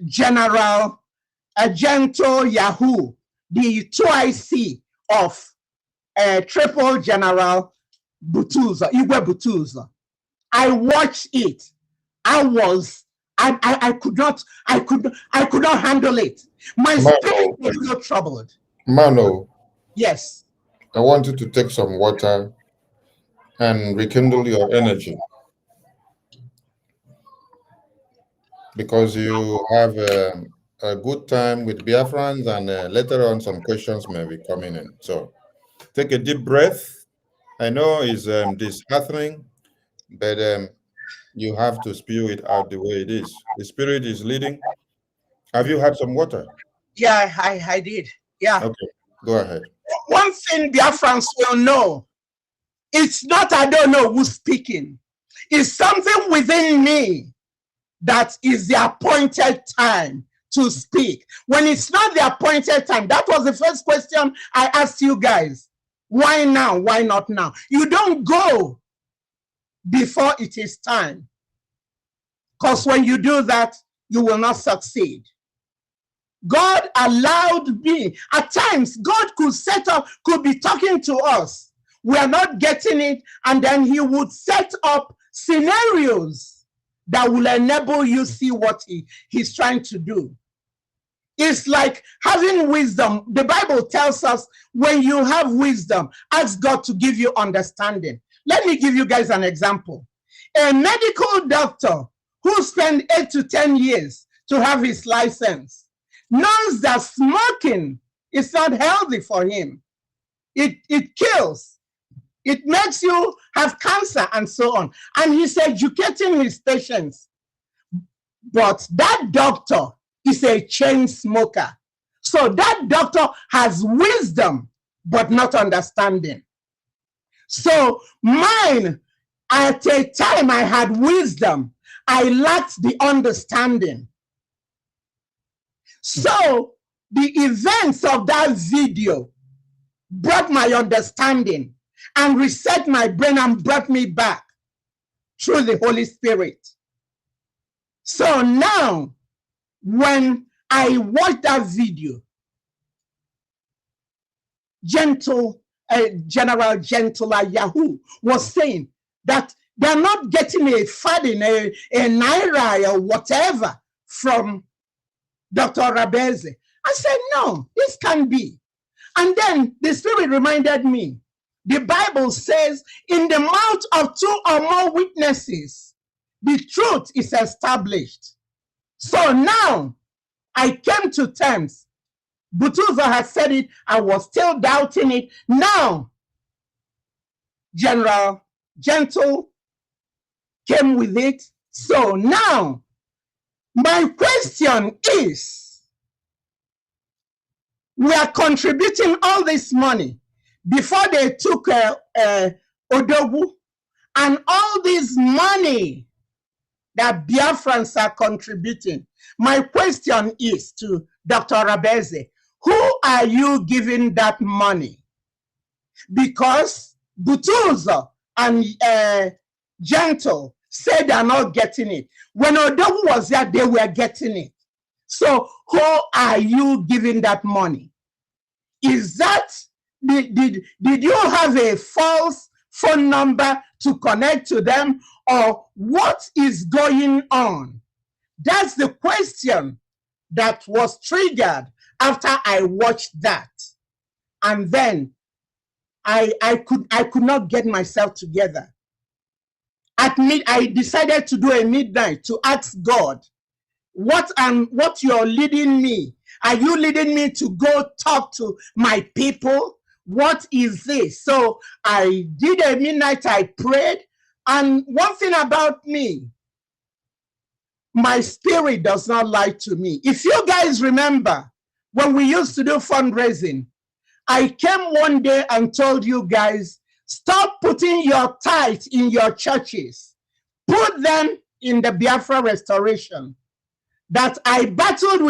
General Agento Yahoo, the 2IC of Triple General Butuza, Igwe Butuza. I watched it. I could not handle it. My spirit was so troubled.
Mano.
Yes.
I want you to take some water and rekindle your energy, because you have a good time with Biafrans, and later on some questions may be coming in. So take a deep breath. I know it's disheartening, but you have to spew it out the way it is. The spirit is leading. Have you had some water?
Yeah, I did. Yeah.
Okay, go ahead.
One thing Biafrans will know, it's not I don't know who's speaking. It's something within me that is the appointed time to speak. When it's not the appointed time, that was the first question I asked you guys. Why now? Why not now? You don't go before it is time. Because when you do that, you will not succeed. God allowed me. At times, God could be talking to us. We are not getting it, and then he would set up scenarios that will enable you see what he's trying to do. It's like having wisdom. The Bible tells us when you have wisdom, ask God to give you understanding. Let me give you guys an example. A medical doctor who spent 8 to 10 years to have his license knows that smoking is not healthy for him. It kills. It makes you have cancer and so on. And he's educating his patients. But that doctor is a chain smoker. So that doctor has wisdom, but not understanding. So mine, at a time I had wisdom, I lacked the understanding. So the events of that video brought my understanding and reset my brain and brought me back through the Holy Spirit. So now, when I watch that video, General Gentler Yahoo was saying that they're not getting a funding, a naira or whatever from Dr. Rabeze. I said, no, this can't be. And then the Spirit reminded me, the Bible says, in the mouth of 2 or more witnesses, the truth is established. So now I came to terms. Butuzo has said it. I was still doubting it. Now, General Gentle came with it. So now, my question is, we are contributing all this money before they took Odogu, and all this money that Biafrans are contributing. My question is to Dr. Rabeze, who are you giving that money? Because Butuzo and Gentle said they're not getting it. When Odogu was there, they were getting it. So who are you giving that money? Is that, did you have a false phone number to connect to them, or what is going on? That's the question that was triggered after I watched that. And then I could not get myself together. I decided to do a midnight to ask God, what you're leading me? Are you leading me to go talk to my people? What is this? So I did a midnight, I prayed. And one thing about me, my spirit does not lie to me. If you guys remember, when we used to do fundraising, I came one day and told you guys, stop putting your tithes in your churches. Put them in the Biafra restoration. That I wrestled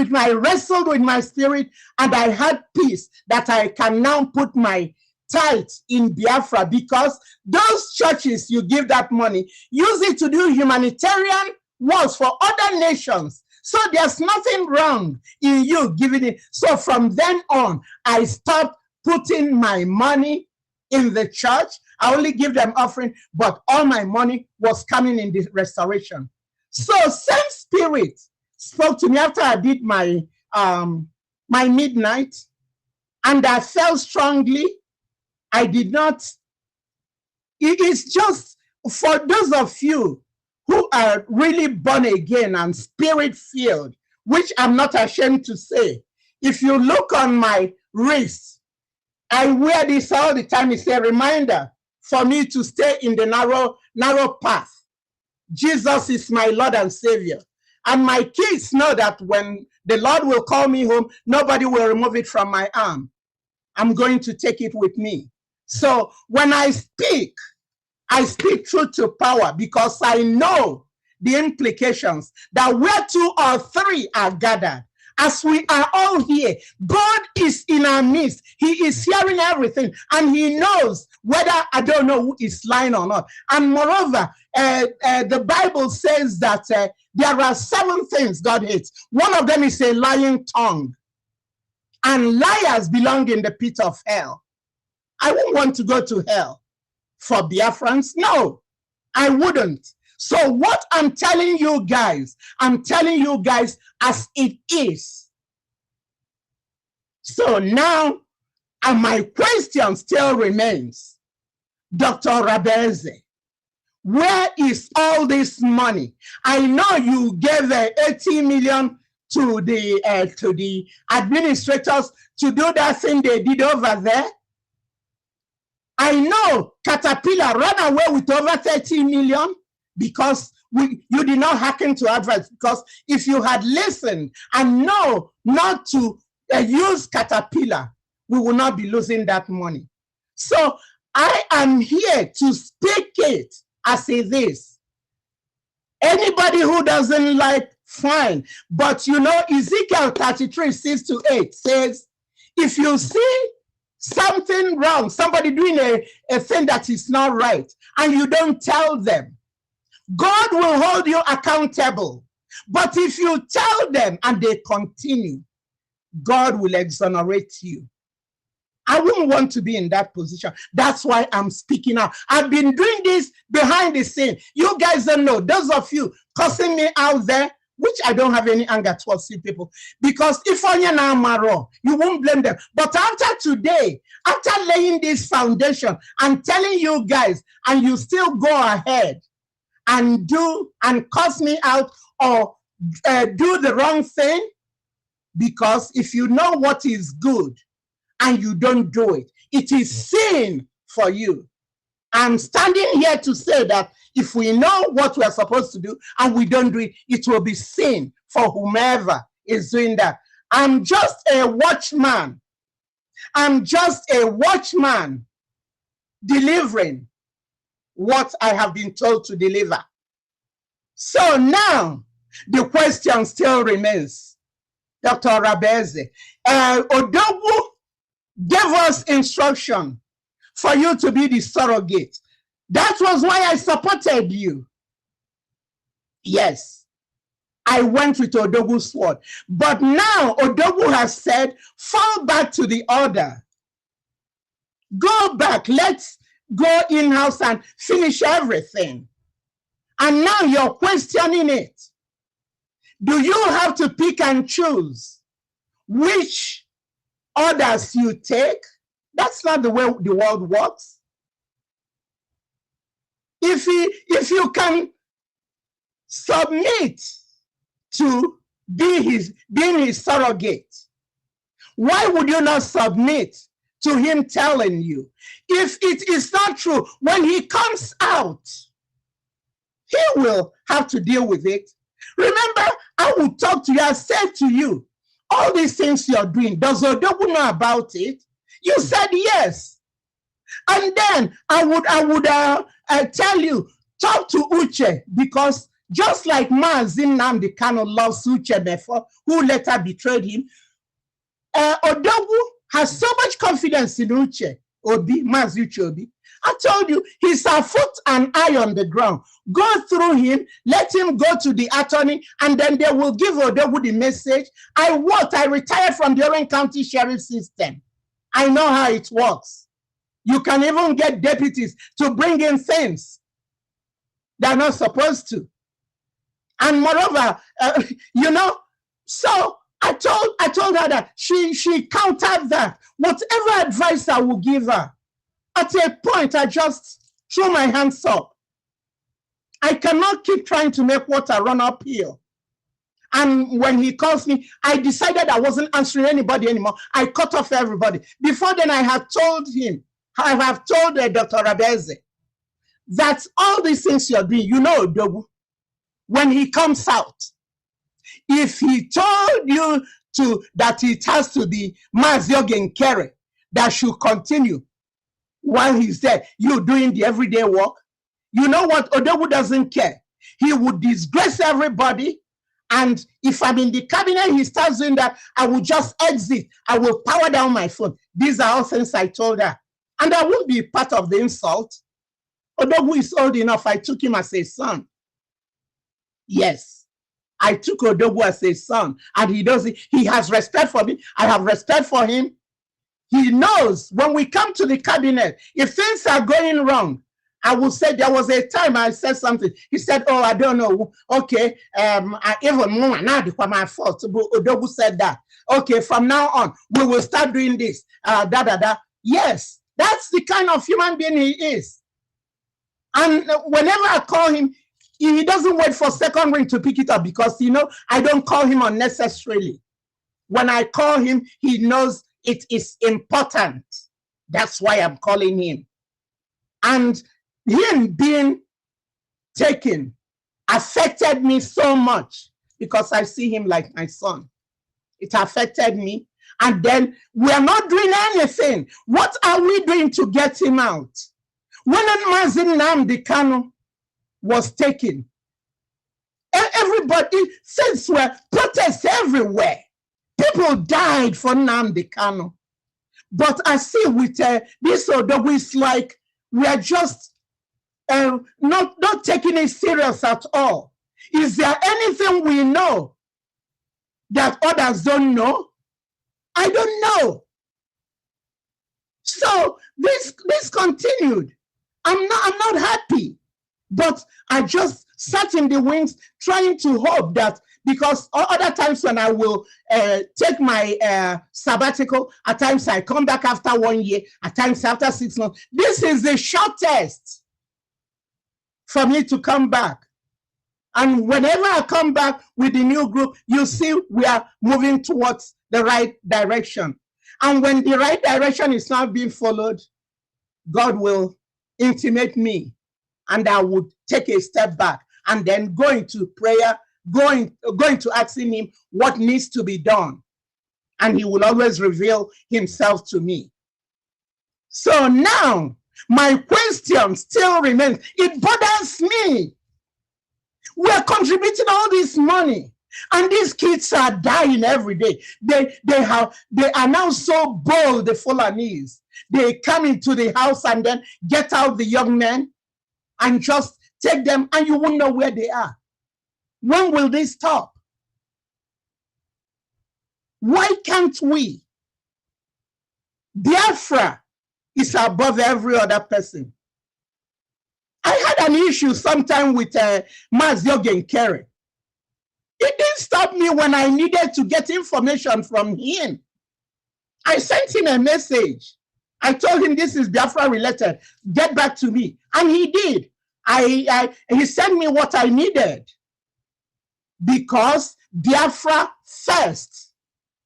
with my spirit, and I had peace that I can now put my tithes in Biafra, because those churches you give that money, use it to do humanitarian works for other nations. So there's nothing wrong in you giving it. So from then on, I stopped putting my money in the church. I only give them offering, but all my money was coming in the restoration. So same spirit spoke to me after I did my my midnight, and I felt strongly. I did not. It is just for those of you who are really born again and spirit filled, which I'm not ashamed to say. If you look on my wrist, I wear this all the time. It's a reminder for me to stay in the narrow path. Jesus is my Lord and Savior. And my kids know that when the Lord will call me home, nobody will remove it from my arm. I'm going to take it with me. So when I speak truth to power, because I know the implications that where 2 or 3 are gathered, as we are all here, God is in our midst. He is hearing everything, and he knows whether, I don't know, who is lying or not. And moreover, the Bible says that there are 7 things God hates. One of them is a lying tongue. And liars belong in the pit of hell. I won't want to go to hell for Biafrans. No, I wouldn't. So what I'm telling you guys as it is. So now, and my question still remains, Dr. Rabeze, where is all this money? I know you gave 80 million to the administrators to do that thing they did over there. I know Caterpillar ran away with over 30 million because you did not hearken to advice. Because if you had listened and know not to use Caterpillar, we will not be losing that money. So I am here to speak it as it is. Anybody who doesn't like, fine. But you know, Ezekiel 33, 6-8 says, if you see something wrong, somebody doing a thing that is not right, and you don't tell them, God will hold you accountable. But if you tell them and they continue, God will exonerate you. I wouldn't want to be in that position. That's why I'm speaking out. I've been doing this behind the scene. You guys don't know. Those of you cussing me out there, which I don't have any anger towards you people, because if I'm wrong, you won't blame them. But after today, after laying this foundation and telling you guys, and you still go ahead and do and cuss me out or do the wrong thing, because if you know what is good and you don't do it, it is sin for you. I'm standing here to say that if we know what we're supposed to do and we don't do it, it will be sin for whomever is doing that. I'm just a watchman. I'm just a watchman delivering what I have been told to deliver. So now the question still remains, Dr. Rabeze. Odogu gave us instruction for you to be the surrogate. That was why I supported you. Yes, I went with Odogu's sword. But now Odogu has said, fall back to the order. Go back. Let's go in-house and finish everything. And now you're questioning it. Do you have to pick and choose which orders you take? That's not the way the world works. If you can submit to being his surrogate, why would you not submit to him telling you? If it is not true, when he comes out, he will have to deal with it. Remember, I will talk to you. I said to you, all these things you're doing, does Odogu know about it? You said yes. And then I would tell you, talk to Uche, because just like Maazị Nnamdi Kanu loves Uche Mefo, who later betrayed him, Odogu has so much confidence in Uche Obi, Maazị Uche Obi. I told you, he's a foot and eye on the ground. Go through him, let him go to the attorney, and then they will give Odogu the message. I retired from the Orange County Sheriff System. I know how it works. You can even get deputies to bring in things they're not supposed to. And moreover, you know, so I told her that she countered that. Whatever advice I will give her, at a point, I just threw my hands up. I cannot keep trying to make water run uphill. And when he calls me, I decided I wasn't answering anybody anymore. I cut off everybody. Before then, I had told him, I have told Dr. Rabeze, that all these things you're doing, you know, Odogu, when he comes out, if he told you that it has to be Maazị Ogenkere that should continue while he's there, you doing the everyday work, you know what? Odogu doesn't care. He would disgrace everybody. And if I'm in the cabinet, he starts doing that, I will just exit. I will power down my phone. These are all things I told her. And I won't be part of the insult. Odogu is old enough. I took him as a son. Yes, I took Odogu as a son. And he has respect for me. I have respect for him. He knows when we come to the cabinet, if things are going wrong, I will say there was a time I said something. He said, "Oh, I don't know. Okay, I even more now because my fault." Odogu said that. Okay, from now on, we will start doing this. Yes, that's the kind of human being he is. And whenever I call him, he doesn't wait for second ring to pick it up because, you know, I don't call him unnecessarily. When I call him, he knows it is important. That's why I'm calling him. And him being taken affected me so much because I see him like my son. It affected me. And then we're not doing anything. What are we doing to get him out? When Nnamdi Kanu was taken, everybody, since were protests everywhere. People died for Nnamdi Kanu. But I see with this Odogu, it's like we are just not taking it serious at all. Is there anything we know that others don't know? I don't know. So this continued. I'm not happy, but I just sat in the wings trying to hope that, because other times when I will take my sabbatical, at times I come back after 1 year, at times after 6 months. This is the shortest for me to come back. And whenever I come back with the new group, you see we are moving towards the right direction. And when the right direction is not being followed, God will intimate me and I would take a step back and then go into prayer, going to asking him what needs to be done. And he will always reveal himself to me. So now my question still remains. It bothers me. We're contributing all this money and these kids are dying every day. They are now so bold, the Fulanese. They come into the house and then get out the young men and just take them, and you won't know where they are. When will this stop? Why can't we? Biafra is above every other person. I had an issue sometime with Maziogen Kerry. It didn't stop me when I needed to get information from him. I sent him a message. I told him this is Biafra related. Get back to me. And he did. He sent me what I needed. Because Biafra first,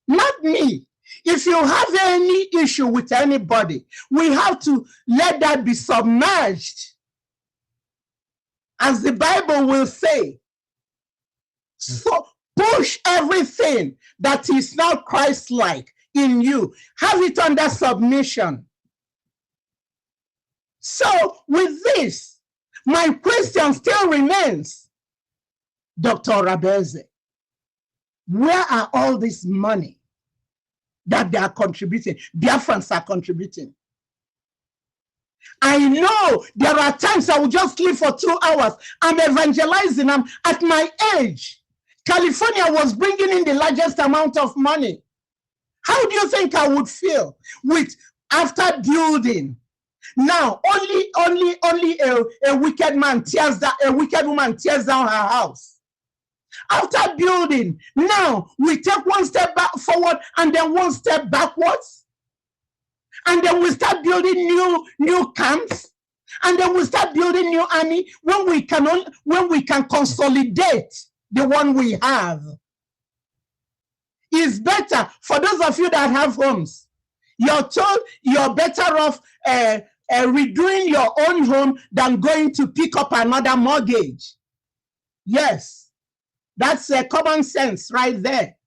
not me. If you have any issue with anybody, we have to let that be submerged. As the Bible will say, so push everything that is not Christ-like in you. Have it under submission. So with this, my question still remains, Dr. Rabeze, where are all this money that they are contributing? Biafrans are contributing. I know there are times I will just sleep for 2 hours. I'm evangelizing. I'm at my age. California was bringing in the largest amount of money. How do you think I would feel with after building? Now only a wicked man tears down, a wicked woman tears down her house. After building, now we take one step back forward and then one step backwards. And then we start building new camps, and then we start building new army when we can consolidate the one we have. It's better for those of you that have homes. You're told you're better off redoing your own home than going to pick up another mortgage. Yes, that's common sense right there.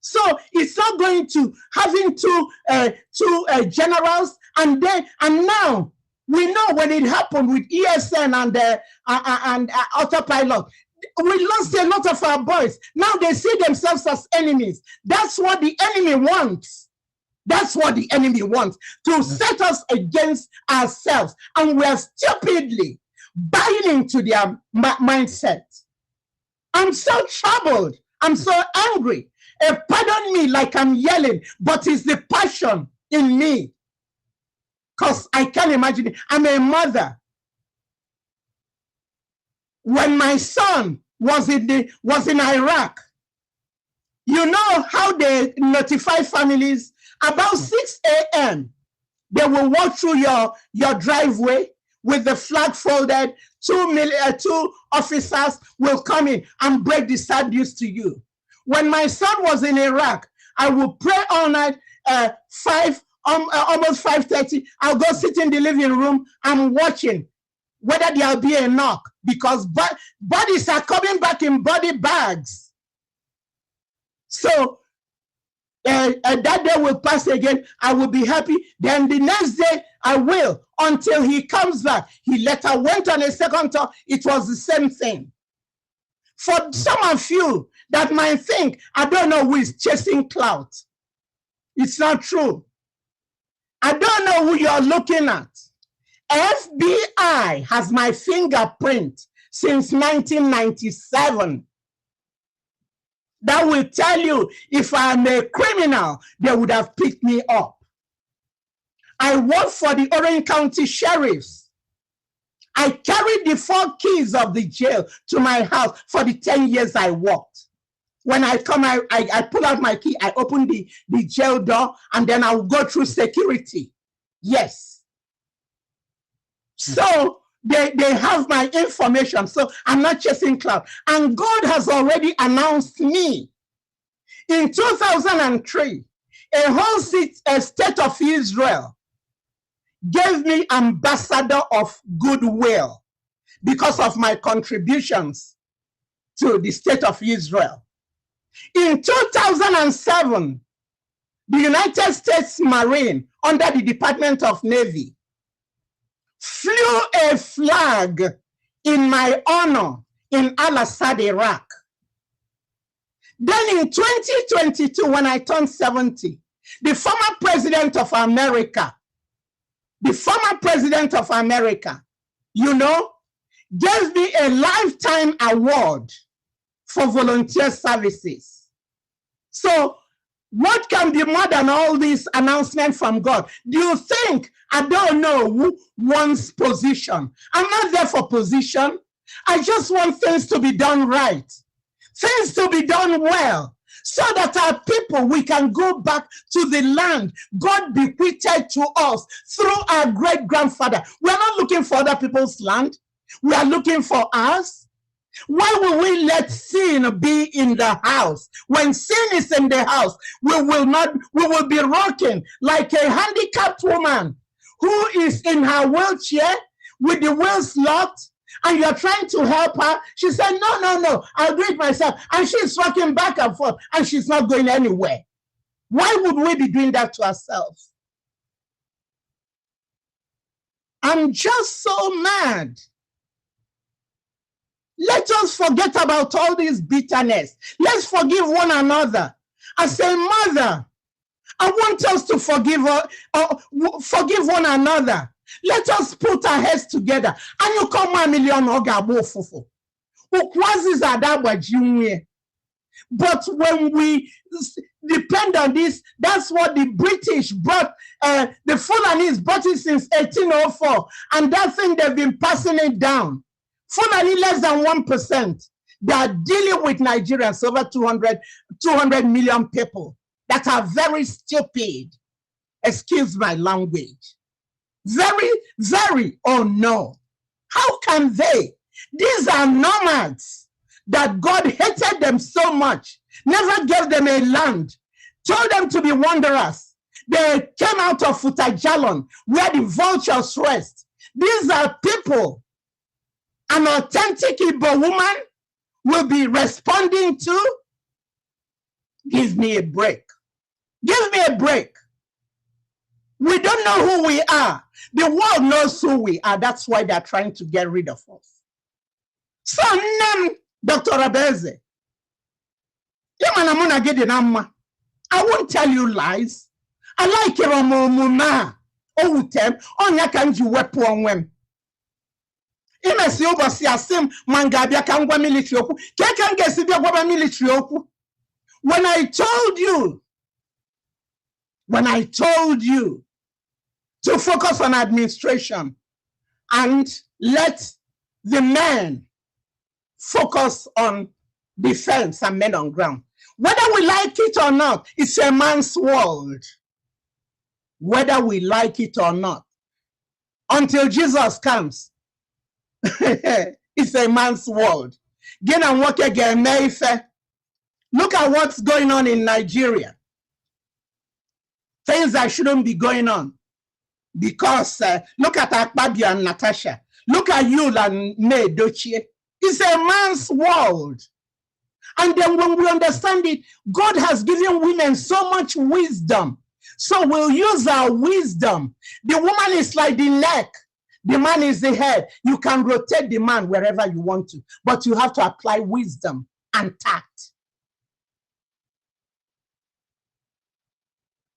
So it's not going to having two generals, and now we know when it happened with ESN and autopilot, we lost a lot of our boys. Now they see themselves as enemies. That's what the enemy wants. That's what the enemy wants, to set us against ourselves, and we are stupidly buying into their mindset. I'm so troubled. I'm so angry. Pardon me like I'm yelling, but it's the passion in me. Because I can't imagine it. I'm a mother. when my son was in Iraq, you know how they notify families about 6 a.m. They will walk through your driveway with the flag folded. Two officers will come in and break the sad news to you. When my son was in Iraq, I would pray all night, almost 5:30. I'll go sit in the living room. I'm watching whether there'll be a knock, because bodies are coming back in body bags. So that day will pass again. I will be happy. Then the next day, I will, until he comes back. He later went on a second tour. It was the same thing. For some of you that might think, I don't know who is chasing clout. It's not true. I don't know who you're looking at. FBI has my fingerprint since 1997. That will tell you if I'm a criminal, they would have picked me up. I work for the Orange County Sheriffs. I carried the 4 keys of the jail to my house for the 10 years I worked. When I come, I pull out my key, I open the jail door, and then I'll go through security. Yes. So they have my information. So I'm not chasing clout. And God has already announced me. In 2003, a whole state of Israel gave me ambassador of goodwill because of my contributions to the state of Israel. In 2007, the United States Marine under the Department of Navy flew a flag in my honor in Al-Assad, Iraq. Then in 2022, when I turned 70, the former president of America, you know, gave me a lifetime award for volunteer services. So what can be more than all these announcements from God? Do you think I don't know who wants position? I'm not there for position. I just want things to be done right, things to be done well, so that our people, we can go back to the land God bequeathed to us through our great-grandfather. We're not looking for other people's land. We are looking for ours. Why will we let sin be in the house? When sin is in the house, we will be rocking like a handicapped woman who is in her wheelchair with the wheels locked, and you're trying to help her. She said, no, I'll do it myself. And she's rocking back and forth, and she's not going anywhere. Why would we be doing that to ourselves? I'm just so mad. Let us forget about all this bitterness. Let's forgive one another. I say, Mother, I want us to forgive one another. Let us put our heads together. And you come 1 million ogabo fufu. But when we depend on this, that's what the British brought, the Fulanis brought it since 1804. And that thing, they've been passing it down. Fulani less than 1%. They are dealing with Nigerians, over 200 million people that are very stupid. Excuse my language. Very, very, oh no. How can they? These are nomads that God hated them so much, never gave them a land, told them to be wanderers. They came out of Futajalon, where the vultures rest. These are people an authentic Igbo woman will be responding to. Give me a break. Give me a break. We don't know who we are. The world knows who we are. That's why they're trying to get rid of us. So, name Dr. Abeze. I won't tell you lies. I like your mumuna. Oh, them. Onya kanji wepo wem. Imesi obosi asim mangabia kangwa military oku. Kekan gesi bia gwa military oku. When I told you to focus on administration and let the men focus on defense and men on ground. Whether we like it or not, it's a man's world. Whether we like it or not. Until Jesus comes, it's a man's world. Look at what's going on in Nigeria. Things that shouldn't be going on. Because look at Ekpa and Natasha. Look at you and May Dochie. It's a man's world. And then when we understand it, God has given women so much wisdom. So we'll use our wisdom. The woman is like the neck. The man is the head. You can rotate the man wherever you want to, but you have to apply wisdom and tact.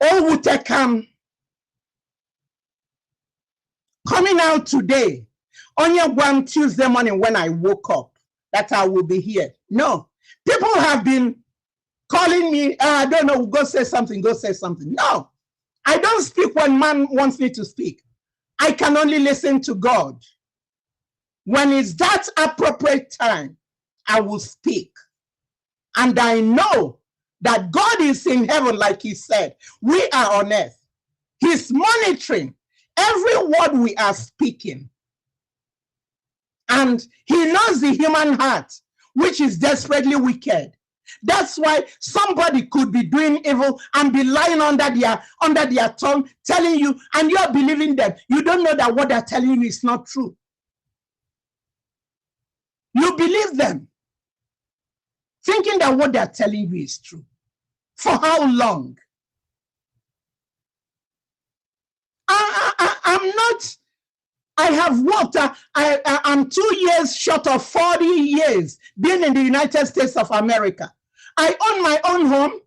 Oh, Wutekam. Coming out today, on your one Tuesday morning when I woke up, that I will be here. No, people have been calling me, I don't know, go say something, go say something. No, I don't speak when man wants me to speak. I can only listen to God. When it's that appropriate time, I will speak. And I know that God is in heaven, like he said. We are on earth. He's monitoring every word we are speaking. And he knows the human heart, which is desperately wicked. That's why somebody could be doing evil and be lying under their tongue, telling you, and you're believing them. You don't know that what they're telling you is not true. You believe them, thinking that what they're telling you is true. For how long? I have worked, I'm 2 years short of 40 years being in the United States of America. I own my own home.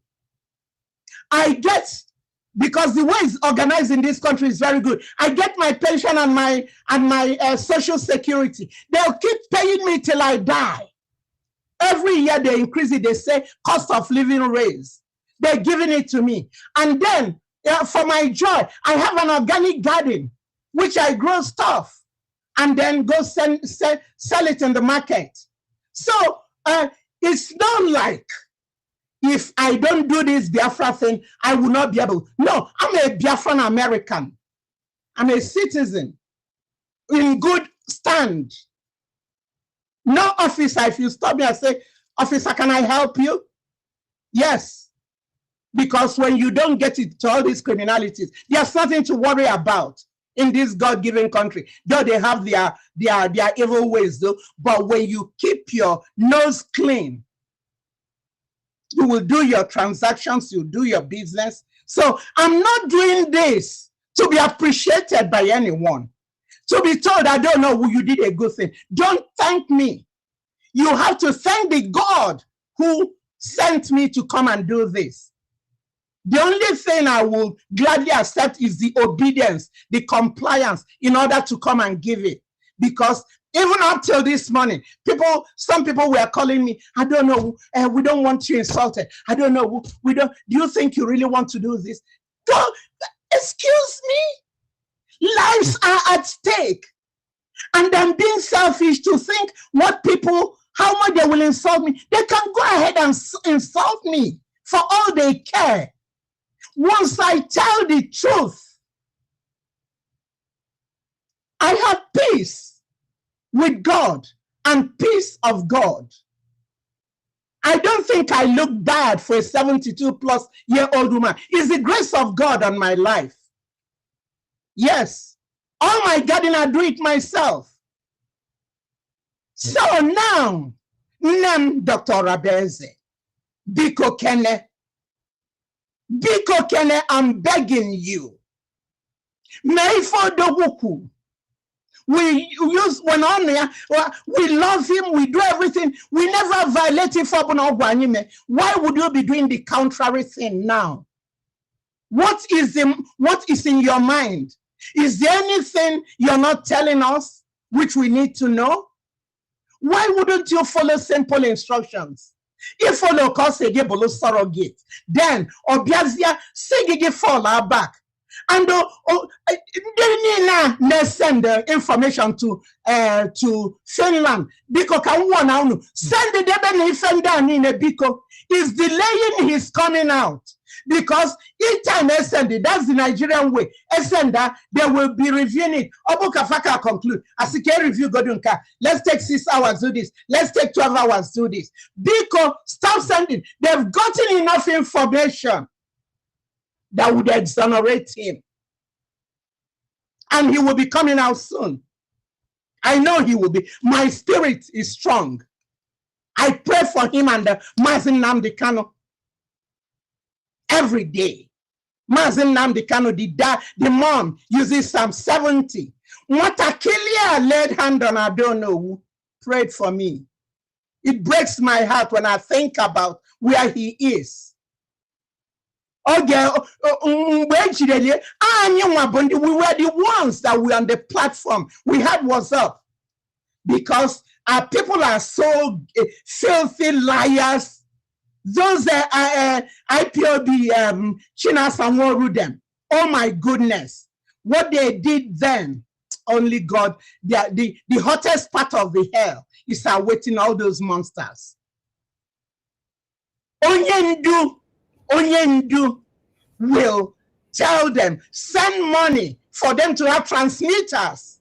I get, because the way it's organized in this country is very good. I get my pension and my social security. They'll keep paying me till I die. Every year they increase it. They say cost of living raise. They're giving it to me. And then for my joy, I have an organic garden, which I grow stuff and then go sell it in the market. So it's not like if I don't do this Biafra thing, I will not be able. No, I'm a Biafran American. I'm a citizen in good stand. No officer, if you stop me and say, officer, can I help you? Yes. Because when you don't get it to all these criminalities, there's nothing to worry about in this God-given country. Though they have their evil ways, though. But when you keep your nose clean, you will do your transactions, you do your business. So I'm not doing this to be appreciated by anyone. To be told, I don't know, you did a good thing. Don't thank me. You have to thank the God who sent me to come and do this. The only thing I will gladly accept is the obedience, the compliance in order to come and give it. Because even up till this morning, some people were calling me, I don't know, we don't want you insulted. I don't know, do you think you really want to do this? Go, excuse me? Lives are at stake. And I'm being selfish to think how much they will insult me. They can go ahead and insult me for all they care. Once I tell the truth, I have peace with God and peace of God. I don't think I look bad for a 72-plus-year-old woman. It's the grace of God on my life. Yes, all my garden, I do it myself. So now, Dr. Rabeze, Biko Kene, I'm begging you. Meifo Doguku. We use when on there, we love him, we do everything, we never violate him for Bunogwanime. Why would you be doing the contrary thing now? What is in your mind? Is there anything you're not telling us which we need to know? Why wouldn't you follow simple instructions? If follow cause a below surrogate, then Obiazia Sigigi fall our back. And they send the information to Finland. Biko can one now send the debeni Finland in a Biko is delaying his coming out. Because each time they send it, that's the Nigerian way. They send that, they will be reviewing it. Obukafaka conclude. As a care review, Godunka, let's take 6 hours, do this. Let's take 12 hours, do this. Because stop sending. They've gotten enough information that would exonerate him. And he will be coming out soon. I know he will be. My spirit is strong. I pray for him and Mazin Nnamdi Kanu every day. Mazin Nnamdi Kanu, the mom uses Psalm 70. Watakilia laid hand on Onuwu, prayed for me. It breaks my heart when I think about where he is. Okay, we were the ones that were on the platform. We had WhatsApp because our people are so filthy liars. Those IPOB China Sanworu them. Oh my goodness, what they did then, only God. The hottest part of the hell is awaiting all those monsters. Onyendu will tell them, send money for them to have transmitters.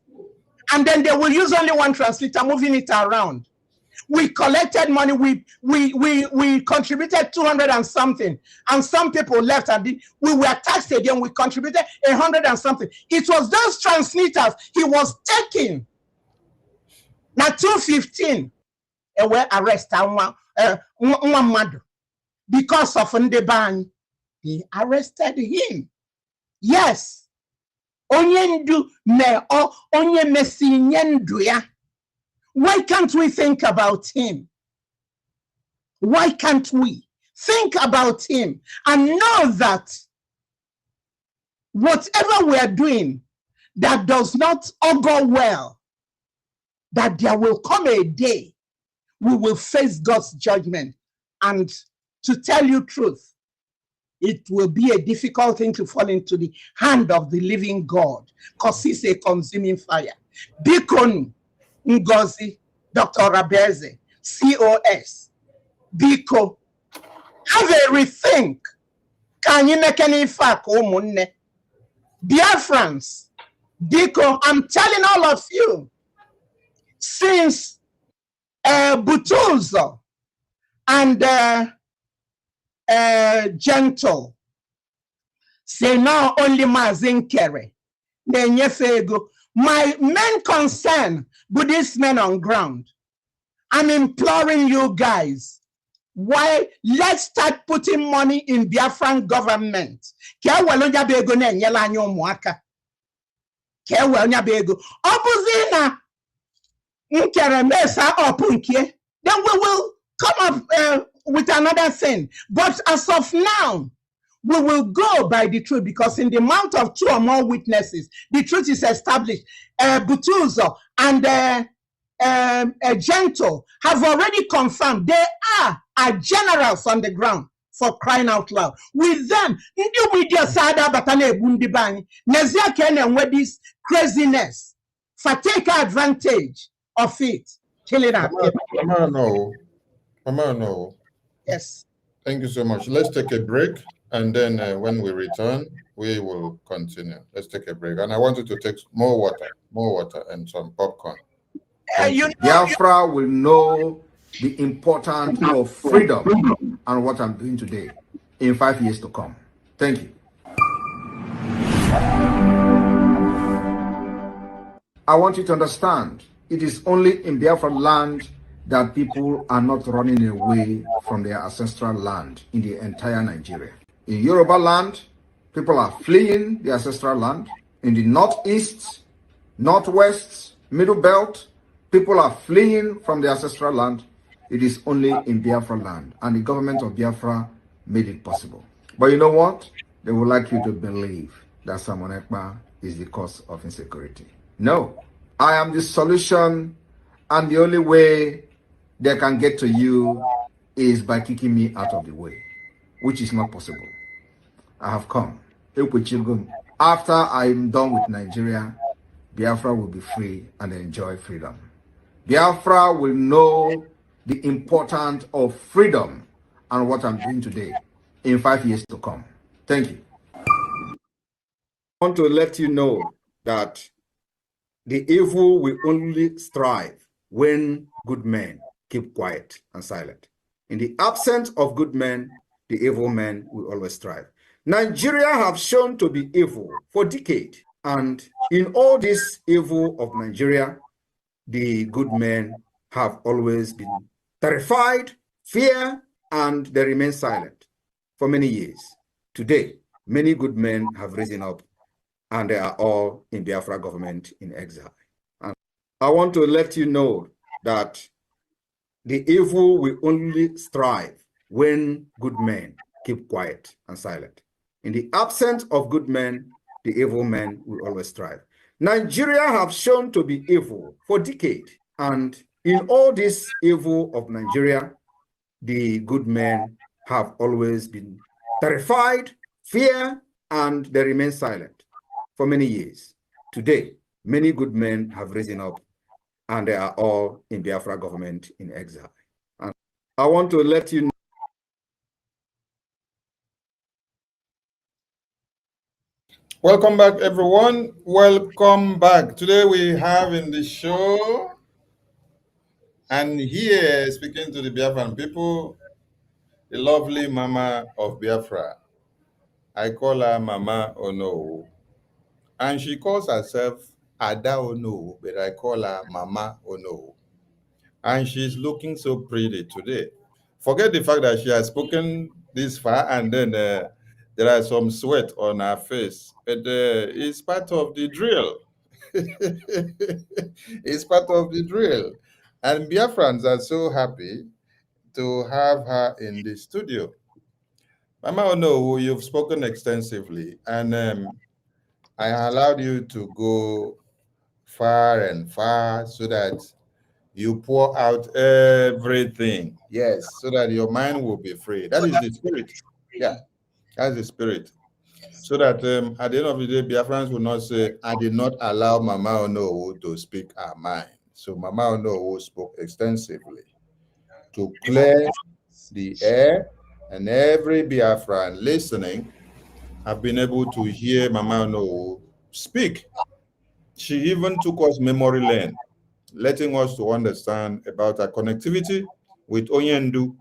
And then they will use only one transmitter, moving it around. We collected money, we contributed 200 and something, and some people left, and we were taxed again, we contributed 100 and something. It was those transmitters he was taking. Now 215, were arrested, because of Ndeban, they arrested him. Yes. Onyendu me o onye mesinyendu ya. Why can't we think about him? Why can't we think about him and know that whatever we are doing that does not augur well, that there will come a day we will face God's judgment. And to tell you truth, it will be a difficult thing to fall into the hand of the living God because he's a consuming fire. Bikonu, Ngozi, Dr. Rabeze, COS, Biko, have a rethink. Can you make any fact? Biafrans, Biko, I'm telling all of you, since Butuzo and Gentle say now only Mazin Kere. My main concern, Buddhist men on ground, I'm imploring you guys, why let's start putting money in Biafran government. Then we will come up with another thing. But as of now, we will go by the truth, because in the mouth of 2 or more witnesses, the truth is established. Butuzo and Gentle have already confirmed they are generals on the ground, for crying out loud. With them, this craziness, for take advantage of it, killing our people.
Mama,
yes.
Thank you so much. Let's take a break, and then when we return, we will continue. Let's take a break. And I want you to take more water, and some popcorn.
Biafra will know the importance of freedom and what I'm doing today in 5 years to come. Thank you. I want you to understand, it is only in Biafra land that people are not running away from their ancestral land in the entire Nigeria. In Yoruba land, people are fleeing the ancestral land. In the northeast, northwest, middle belt, people are fleeing from the ancestral land. It is only in Biafra land, and the government of Biafra made it possible. But you know what? They would like you to believe that Simon Ekpa is the cause of insecurity. No, I am the solution, and the only way they can get to you is by kicking me out of the way, which is not possible. I have come. After I'm done with Nigeria, Biafra will be free and enjoy freedom. Biafra will know the importance of freedom and what I'm doing today in 5 years to come. Thank you. I want to let you know that the evil will only strive when good men keep quiet and silent. In the absence of good men, the evil men will always strive. Nigeria have shown to be evil for decades, and in all this evil of Nigeria, the good men have always been terrified, fear, and they remain silent for many years. Today, many good men have risen up, and they are all in Biafra government in exile. And I want to let you know that the evil will only strive when good men keep quiet and silent. In the absence of good men, the evil men will always strive. Nigeria have shown to be evil for decades, and in all this evil of Nigeria, the good men have always been terrified, fear, and they remain silent for many years. Today, many good men have risen up, and they are all in Biafra government in exile. And I want to let you know.
Welcome back, everyone. Welcome back. Today we have in the show, and here speaking to the Biafran people, the lovely Mama of Biafra. I call her Mama Onuwu, and she calls herself Ada Onuwu, but I call her Mama Onuwu. And she's looking so pretty today. Forget the fact that she has spoken this far, and then there are some sweat on her face, but it's part of the drill. It's part of the drill. And Biafrans are so happy to have her in the studio. Mama Onuwu, you've spoken extensively, and I allowed you to go far and far so that you pour out everything. Yes, so that your mind will be free. That is the spirit. Yeah, that's the spirit. So that at the end of the day, Biafrans will not say, I did not allow Mama Onuwu to speak her mind. So Mama Onuwu spoke extensively to clear the air, and every Biafran listening have been able to hear Mama Onuwu speak. She even took us memory lane, letting us to understand about our connectivity with Onyendu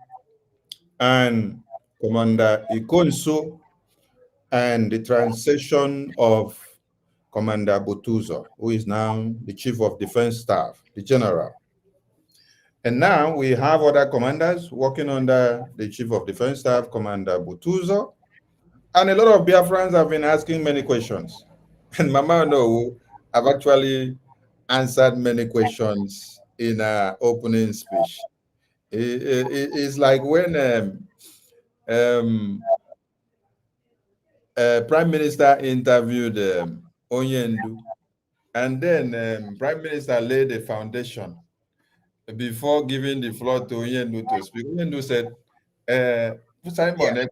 and Commander Ikonso, and the transition of Commander Butuzo, who is now the Chief of Defense Staff, the General. And now we have other commanders working under the Chief of Defense Staff, Commander Butuzo. And a lot of Biafrans have been asking many questions. And Mama Onuwu have actually answered many questions in her opening speech. It's like when Prime Minister interviewed Onyendu, and then Prime Minister laid a foundation before giving the floor to Onyendu to speak. Onyendu said, Simon,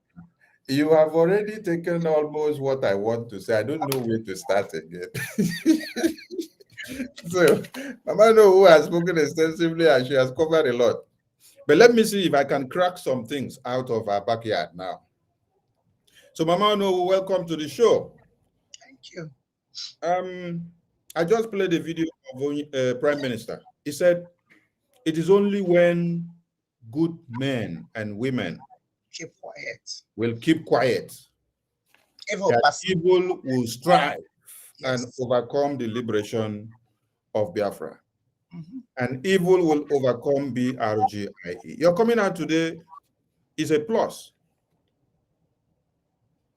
you have already taken almost what I want to say. I don't know where to start again. So, Mama Onuwu has spoken extensively and she has covered a lot. But let me see if I can crack some things out of our backyard now. So, Mama Onuwu, welcome to the show.
Thank you.
I just played a video of Prime Minister. He said, it is only when good men and women
keep quiet,
will keep quiet,
evil
that evil will strive and overcome the liberation of Biafra. And evil will overcome BRGIE. Your coming out today is a plus.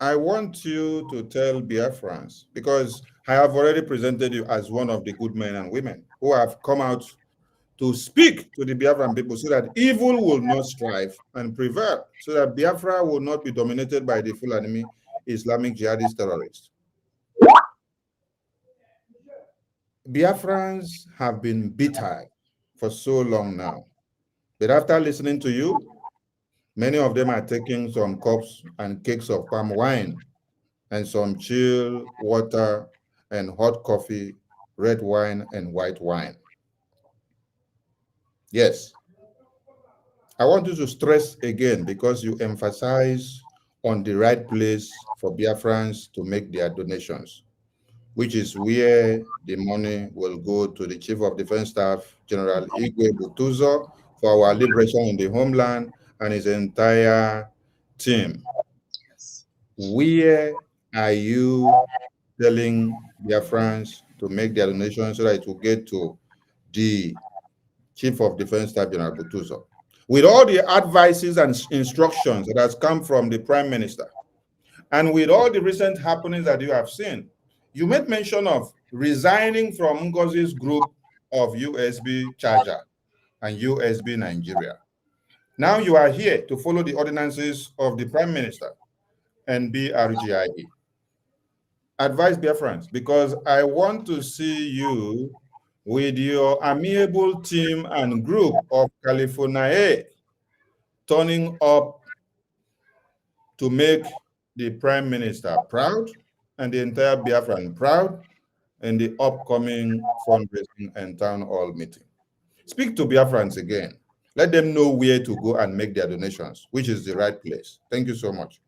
I want you to tell Biafrans, because I have already presented you as one of the good men and women who have come out to speak to the Biafran people so that evil will not strive and prevail, so that Biafra will not be dominated by the full enemy Islamic jihadist terrorists. Biafrans have been bitter for so long now, but after listening to you, many of them are taking some cups and cakes of palm wine and some chill water and hot coffee, red wine and white wine. Yes, I want you to stress again because you emphasize on the right place for Biafrans to make their donations, which is where the money will go to the Chief of Defense Staff, General Igwe Butuzo, for our liberation in the homeland and his entire team. Where are you telling Biafrans to make their donations so that it will get to the Chief of Defense Staff, General Butuzo? With all the advices and instructions that has come from the Prime Minister, and with all the recent happenings that you have seen, you made mention of resigning from Ngozi's group of USB Charger and USB Nigeria. Now you are here to follow the ordinances of the Prime Minister and BRGIE. Advise Biafrans, because I want to see you with your amiable team and group of California turning up to make the Prime Minister proud and the entire Biafran proud in the upcoming fundraising and town hall meeting. Speak to Biafrans again. Let them know where to go and make their donations, which is the right place. Thank you so much.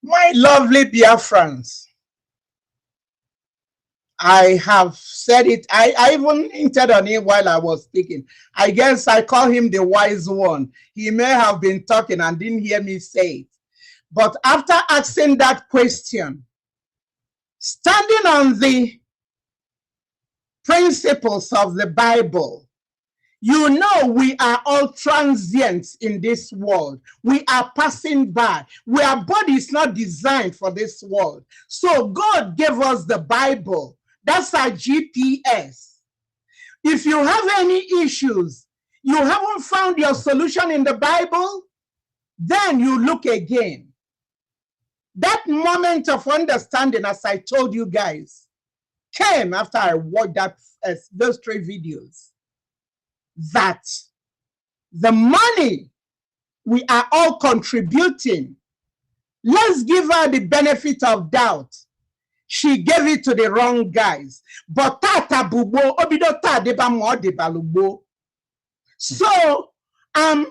My lovely Biafrans, I have said it. I even hinted on it while I was speaking. I guess I call him the wise one. He may have been talking and didn't hear me say it. But after asking that question, standing on the principles of the Bible, you know we are all transients in this world. We are passing by. Our body is not designed for this world. So God gave us the Bible. That's our GPS. If you have any issues, you haven't found your solution in the Bible, then you look again. That moment of understanding, as I told you guys, came after I watched those 3 videos. That the money we are all contributing, let's give her the benefit of doubt. She gave it to the wrong guys. But tata bubo obidota deba mo deba lubo. So I'm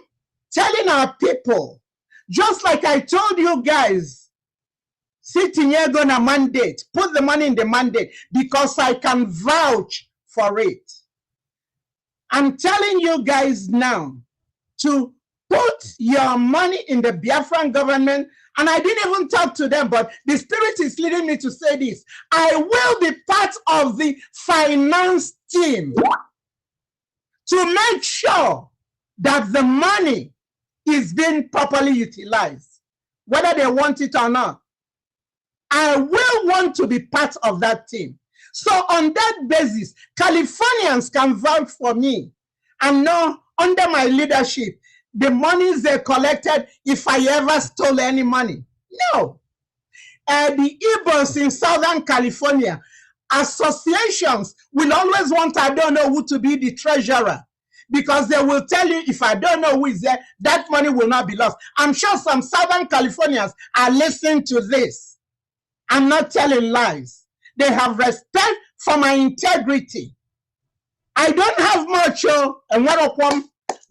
telling our people, just like I told you guys, sitting here gonna mandate, put the money in the mandate because I can vouch for it. I'm telling you guys now to put your money in the Biafran government. And I didn't even talk to them, but the Spirit is leading me to say this. I will be part of the finance team to make sure that the money is being properly utilized, whether they want it or not. I will want to be part of that team. So on that basis, Californians can vouch for me and know under my leadership, the monies they collected, if I ever stole any money. No. The Igbos in Southern California, associations will always want I don't know who to be the treasurer, because they will tell you if I don't know who is there, that money will not be lost. I'm sure some Southern Californians are listening to this. I'm not telling lies. They have respect for my integrity. I don't have much,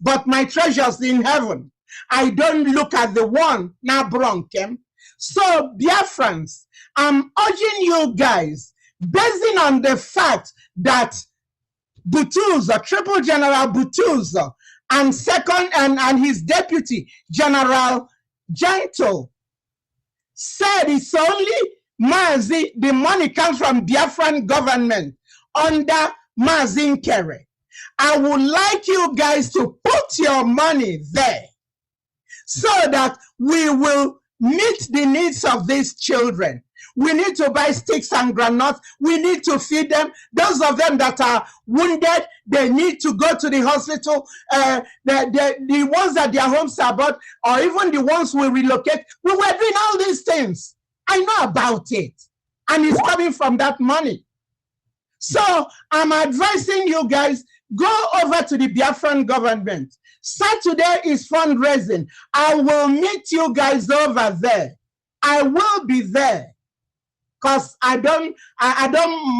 but my treasures in heaven. I don't look at the one now bronkem. So Biafrans, I'm urging you guys, basing on the fact that Butuzo, Triple General Butuzo, and second and his deputy, General Gentle, said it's only Mazi, the money comes from Biafran government under Mazin Kere. I would like you guys to put your money there so that we will meet the needs of these children. We need to buy sticks and granules. We need to feed them. Those of them that are wounded, they need to go to the hospital. The ones that their homes are bought, or even the ones we relocate, we were doing all these things. I know about it. And it's coming from that money. So I'm advising you guys, go over to the Biafran government. Saturday is fundraising. I will meet you guys over there. I will be there because I don't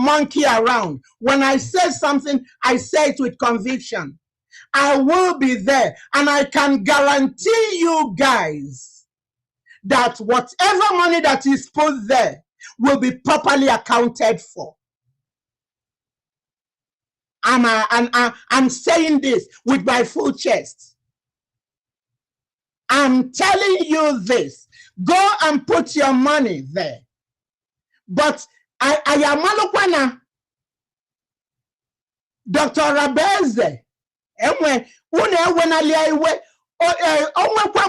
monkey around. When I say something, I say it with conviction. I will be there, and I can guarantee you guys that whatever money that is put there will be properly accounted for. I'm saying this with my full chest. I'm telling you this. Go and put your money there. But I am Malukwana, Dr. Rabeze,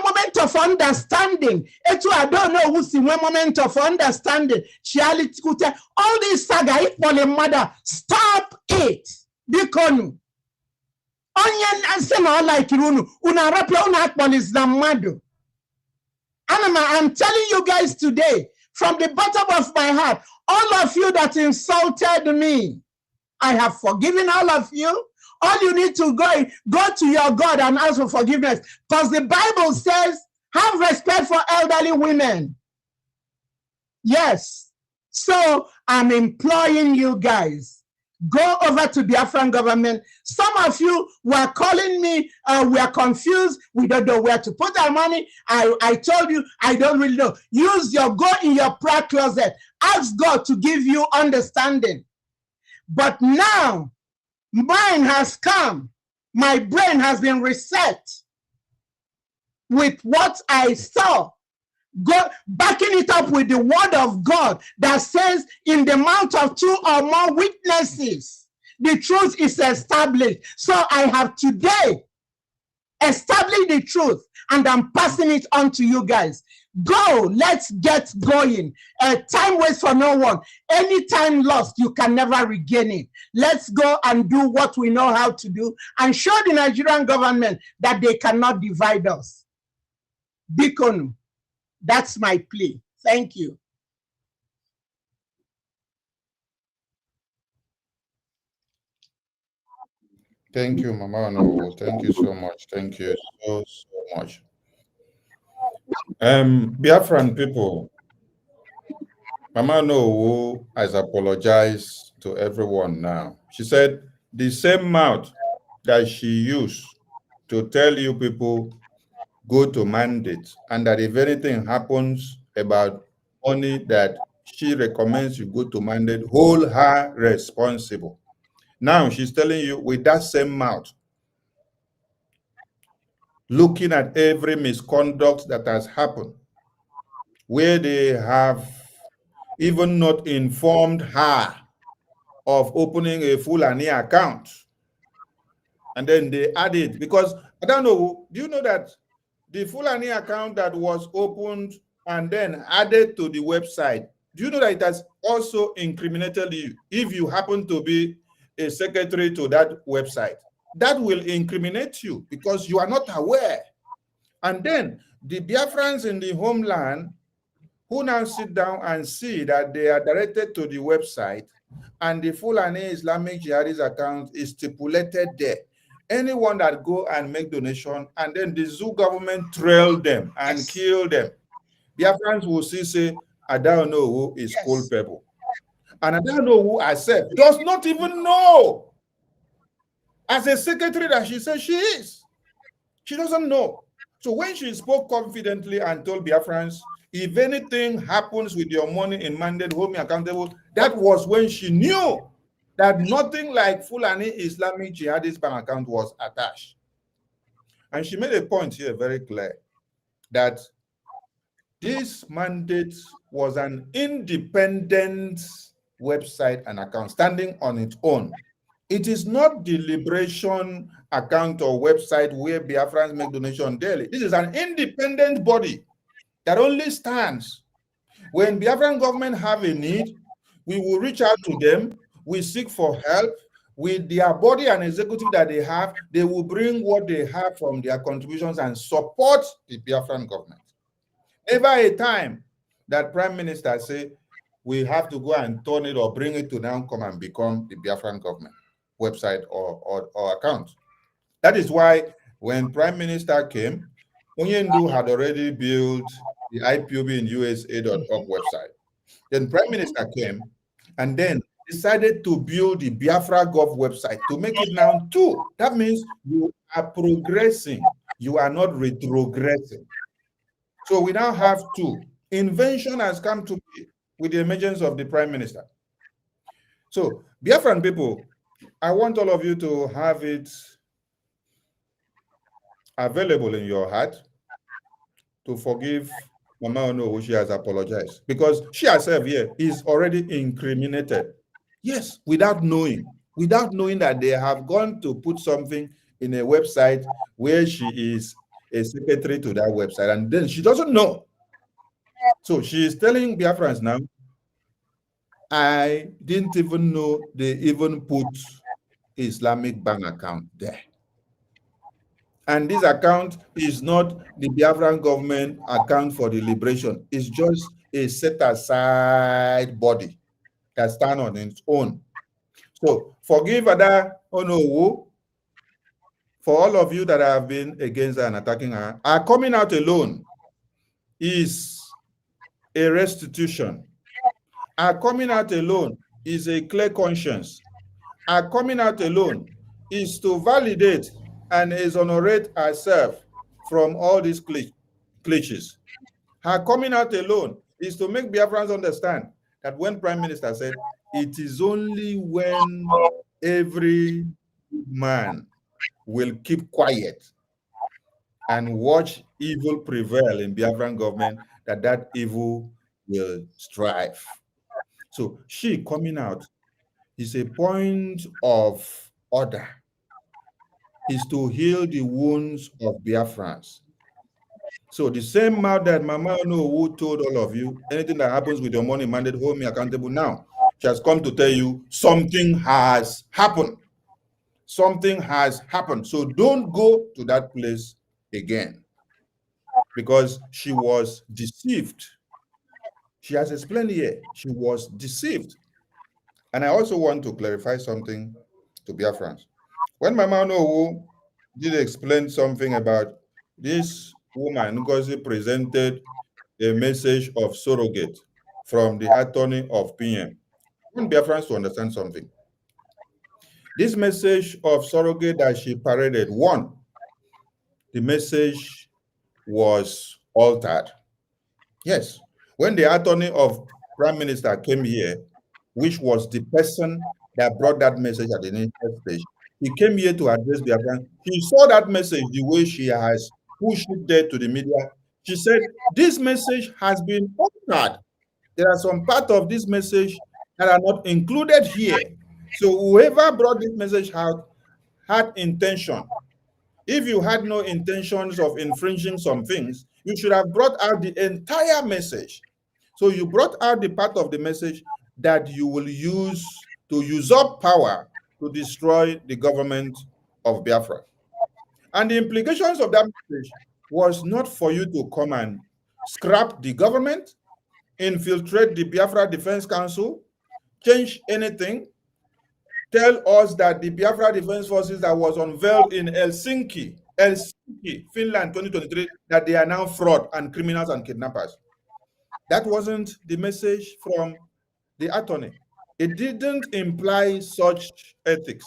moment of understanding. I don't know who's in one moment of understanding. All this saga, mother, stop it. Bikonu. Onion and sema like Irunu. Unarapia unakmonis na madu. I'm telling you guys today, from the bottom of my heart, all of you that insulted me, I have forgiven all of you. All you need to go to your God and ask for forgiveness. Because the Bible says, have respect for elderly women. Yes. So I'm imploring you guys, go over to Biafran government. Some of you were calling me, we are confused. We don't know where to put our money. I told you, I don't really know. Go in your prayer closet. Ask God to give you understanding. But now, mine has come. My brain has been reset with what I saw. Go backing it up with the word of God that says, in the mouth of 2 or more witnesses, the truth is established. So I have today established the truth, and I'm passing it on to you guys. Go, let's get going. Time waits for no one. Any time lost, you can never regain it. Let's go and do what we know how to do and show the Nigerian government that they cannot divide us. Bikonu. That's my plea. Thank you.
Thank you, Mama Onuwu. Thank you so much. Thank you so much. Biafran people, Mama Onuwu has apologized to everyone now. She said the same mouth that she used to tell you people go to mandate, and that if anything happens about money that she recommends you go to mandate, hold her responsible. Now she's telling you with that same mouth, looking at every misconduct that has happened, where they have even not informed her of opening a Fulani account. And then they added, because I don't know, do you know that the Fulani account that was opened and then added to the website, do you know that it has also incriminated you if you happen to be a secretary to that website? That will incriminate you because you are not aware. And then the Biafrans in the homeland who now sit down and see that they are directed to the website and the Fulani Islamic Jihadist account is stipulated there. Anyone that go and make donation and then the zoo government trail them and kill them, Biafrans will say, I don't know who is culpable. And I don't know who accept, does not even know. As a secretary that she says she is. She doesn't know. So when she spoke confidently and told Biafrans, if anything happens with your money in mandate, hold me accountable, that was when she knew that nothing like Fulani Islamic Jihadist bank account was attached. And she made a point here very clear that this mandate was an independent website and account standing on its own. It is not the Liberation account or website where Biafrans make donation daily. This is an independent body that only stands. When Biafran government have a need, we will reach out to them, we seek for help. With their body and executive that they have, they will bring what they have from their contributions and support the Biafran government. Never a time that Prime Minister say, we have to go and turn it or bring it to now come and become the Biafran government website or account. That is why when Prime Minister came, Onyendu had already built the IPOBinusa.org website. Then Prime Minister came and then decided to build the Biafra Gov website to make it now two. That means you are progressing. You are not retrogressing. So we now have two. Invention has come to be with the emergence of the Prime Minister. So Biafran people, I want all of you to have it available in your heart to forgive Mama Onuwu. She has apologized because she herself here is already incriminated. Yes, without knowing that they have gone to put something in a website where she is a secretary to that website, and then she doesn't know. So she is telling Biafrans now, I didn't even know they even put Islamic bank account there. And this account is not the Biafran government account for the liberation. It's just a set-aside body that stands on its own. So forgive Ada Onuwu for all of you that have been against her and attacking her. Our coming out alone is a restitution. Our coming out alone is a clear conscience. Our coming out alone is to validate and exonerate ourselves from all these glitches. Her coming out alone is to make Biafrans understand that when Prime Minister said, it is only when every man will keep quiet and watch evil prevail in Biafran government, that evil will strive. So she coming out is a point of order, is to heal the wounds of Biafrans. So the same mouth that Mama Onuwu told all of you, anything that happens with your money mandate, hold me accountable now. She has come to tell you something has happened. Something has happened. So don't go to that place again, because she was deceived. She has explained here, she was deceived. And I also want to clarify something to Biafrans. When Mama Onuwu did explain something about this woman, Ngozi presented a message of surrogate from the attorney of PM. I want Biafrans to understand something. This message of surrogate that she paraded, one, the message was altered. Yes, when the attorney of Prime Minister came here, which was the person that brought that message at the initial stage, he came here to address Biafran. He saw that message the way she has pushed it there to the media. She said, this message has been altered. There are some parts of this message that are not included here. So whoever brought this message out had intention. If you had no intentions of infringing some things, you should have brought out the entire message. So you brought out the part of the message that you will use to usurp power to destroy the government of Biafra. And the implications of that message was not for you to come and scrap the government, infiltrate the Biafra Defense Council, change anything, tell us that the Biafra Defense Forces that was unveiled in Helsinki, Finland 2023, that they are now fraud and criminals and kidnappers. That wasn't the message from the attorney. It didn't imply such ethics.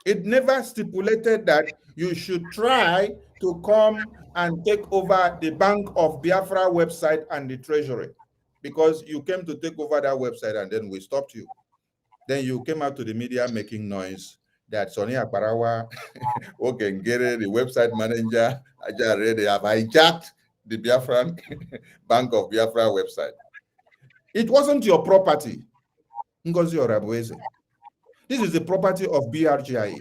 It never stipulated that you should try to come and take over the Bank of Biafra website and the treasury, because you came to take over that website and then we stopped you. Then you came out to the media making noise that Sonny Akparawa, Okengere, the website manager, they have hijacked the Biafran Bank of Biafra website. It wasn't your property, Ngozi Orabueze. This is the property of BRGIA.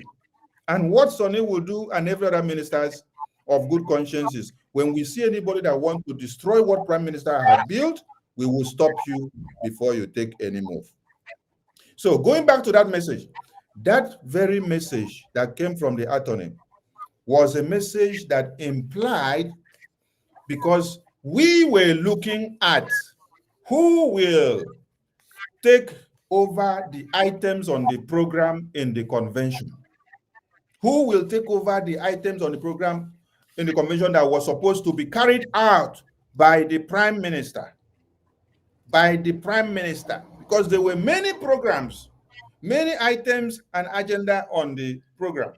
And what Sonny will do, and every other ministers of good conscience, is when we see anybody that wants to destroy what Prime Minister had built, we will stop you before you take any move. So going back to that message, that very message that came from the attorney was a message that implied, because we were looking at who will take over the items on the program in the convention. Who will take over the items on the program in the convention that was supposed to be carried out by the Prime Minister. By the Prime Minister. Because there were many programs, many items and agenda on the program.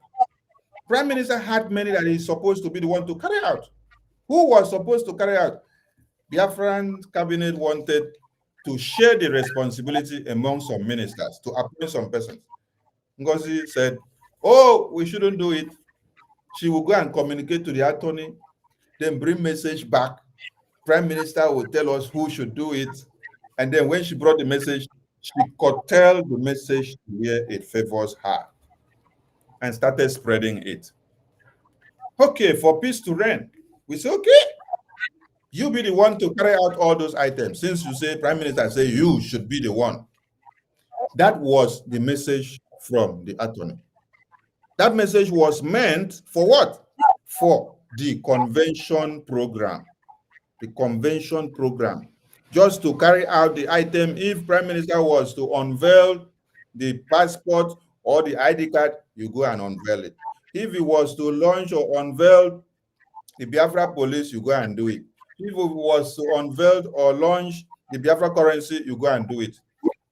Prime Minister had many that he's supposed to be the one to carry out. Who was supposed to carry out? Biafran cabinet wanted to share the responsibility among some ministers, to appoint some persons. Ngozi said, oh, we shouldn't do it. She will go and communicate to the attorney, then bring message back. Prime Minister will tell us who should do it. And then when she brought the message, she curtailed the message to where it favors her and started spreading it. Okay, for peace to reign, we say, okay, you be the one to carry out all those items. Since you say, Prime Minister say you should be the one. That was the message from the attorney. That message was meant for what? For the convention program. The convention program. Just to carry out the item, if Prime Minister was to unveil the passport or the ID card, you go and unveil it. If he was to launch or unveil the Biafra police, you go and do it. If it was to unveil or launch the Biafra currency, you go and do it.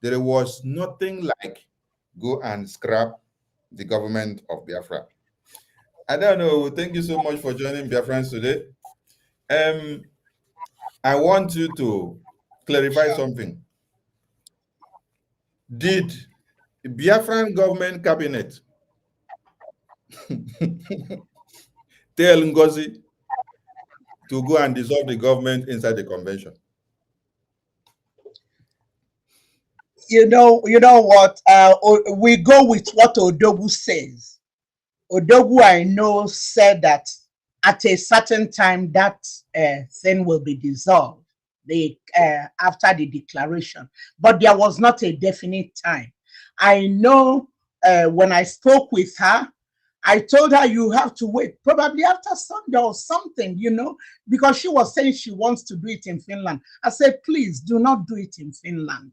There was nothing like go and scrap the government of Biafra. I don't know. Thank you so much for joining Biafrans today. I want you to clarify something. Did the Biafran government cabinet tell Ngozi to go and dissolve the government inside the convention?
You know what? We go with what Odogu says. Odogu, I know, said that at a certain time that thing will be dissolved after the declaration, but there was not a definite time. I know when I spoke with her, I told her you have to wait, probably after Sunday or something, you know, because she was saying she wants to do it in Finland. I said, please do not do it in Finland.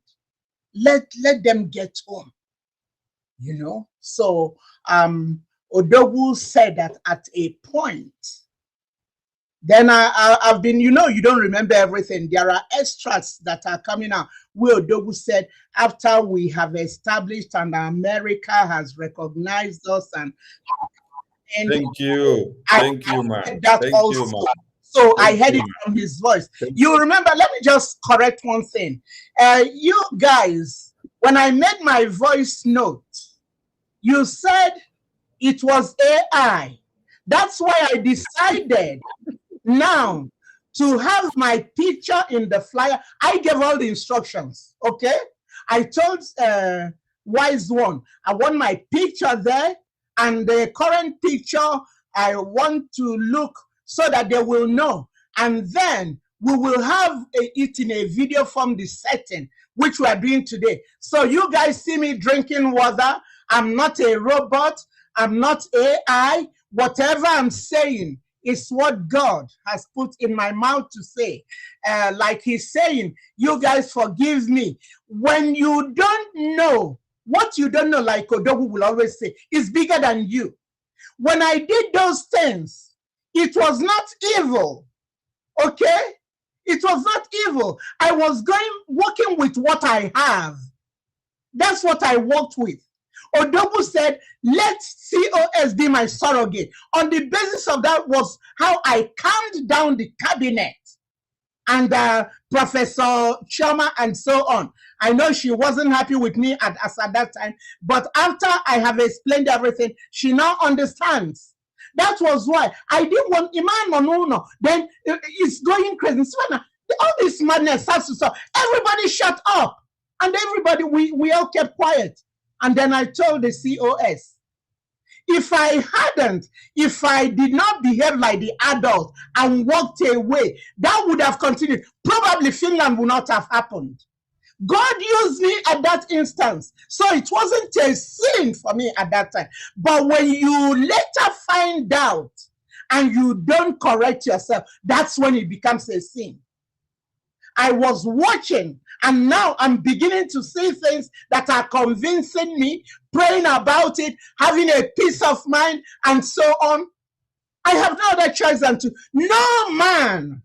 Let them get home, you know. So Odogu said that at a point. Then I've been, you know, you don't remember everything. There are extracts that are coming out where Odogu said, after we have established and America has recognized us and
thank you, man.
That
thank
also.
you, man.
So I heard it from his voice. You remember, let me just correct one thing. You guys, when I made my voice note, you said it was AI. That's why I decided now to have my picture in the flyer. I gave all the instructions, okay? I told Wise One, I want my picture there, and the current picture, I want to look so that they will know. And then we will have it in a video from the setting, which we are doing today. So you guys see me drinking water. I'm not a robot. I'm not AI. Whatever I'm saying is what God has put in my mouth to say. Like he's saying, you guys forgive me. When you don't know, what you don't know, like Odogu will always say, is bigger than you. When I did those things, it was not evil, okay? It was not evil. I was working with what I have. That's what I worked with. Odogu said, let COS be my surrogate. On the basis of that was how I calmed down the cabinet and Professor Choma and so on. I know she wasn't happy with me at that time, but after I have explained everything, she now understands. That was why I didn't want Iman Onuwu. Then it's going crazy. All this madness has to stop. Everybody shut up. And everybody, we all kept quiet. And then I told the COS, if I did not behave like the adult and walked away, that would have continued. Probably Finland would not have happened. God used me at that instance. So it wasn't a sin for me at that time. But when you later find out and you don't correct yourself, that's when it becomes a sin. I was watching, and now I'm beginning to see things that are convincing me, praying about it, having a peace of mind, and so on. I have no other choice than to. No man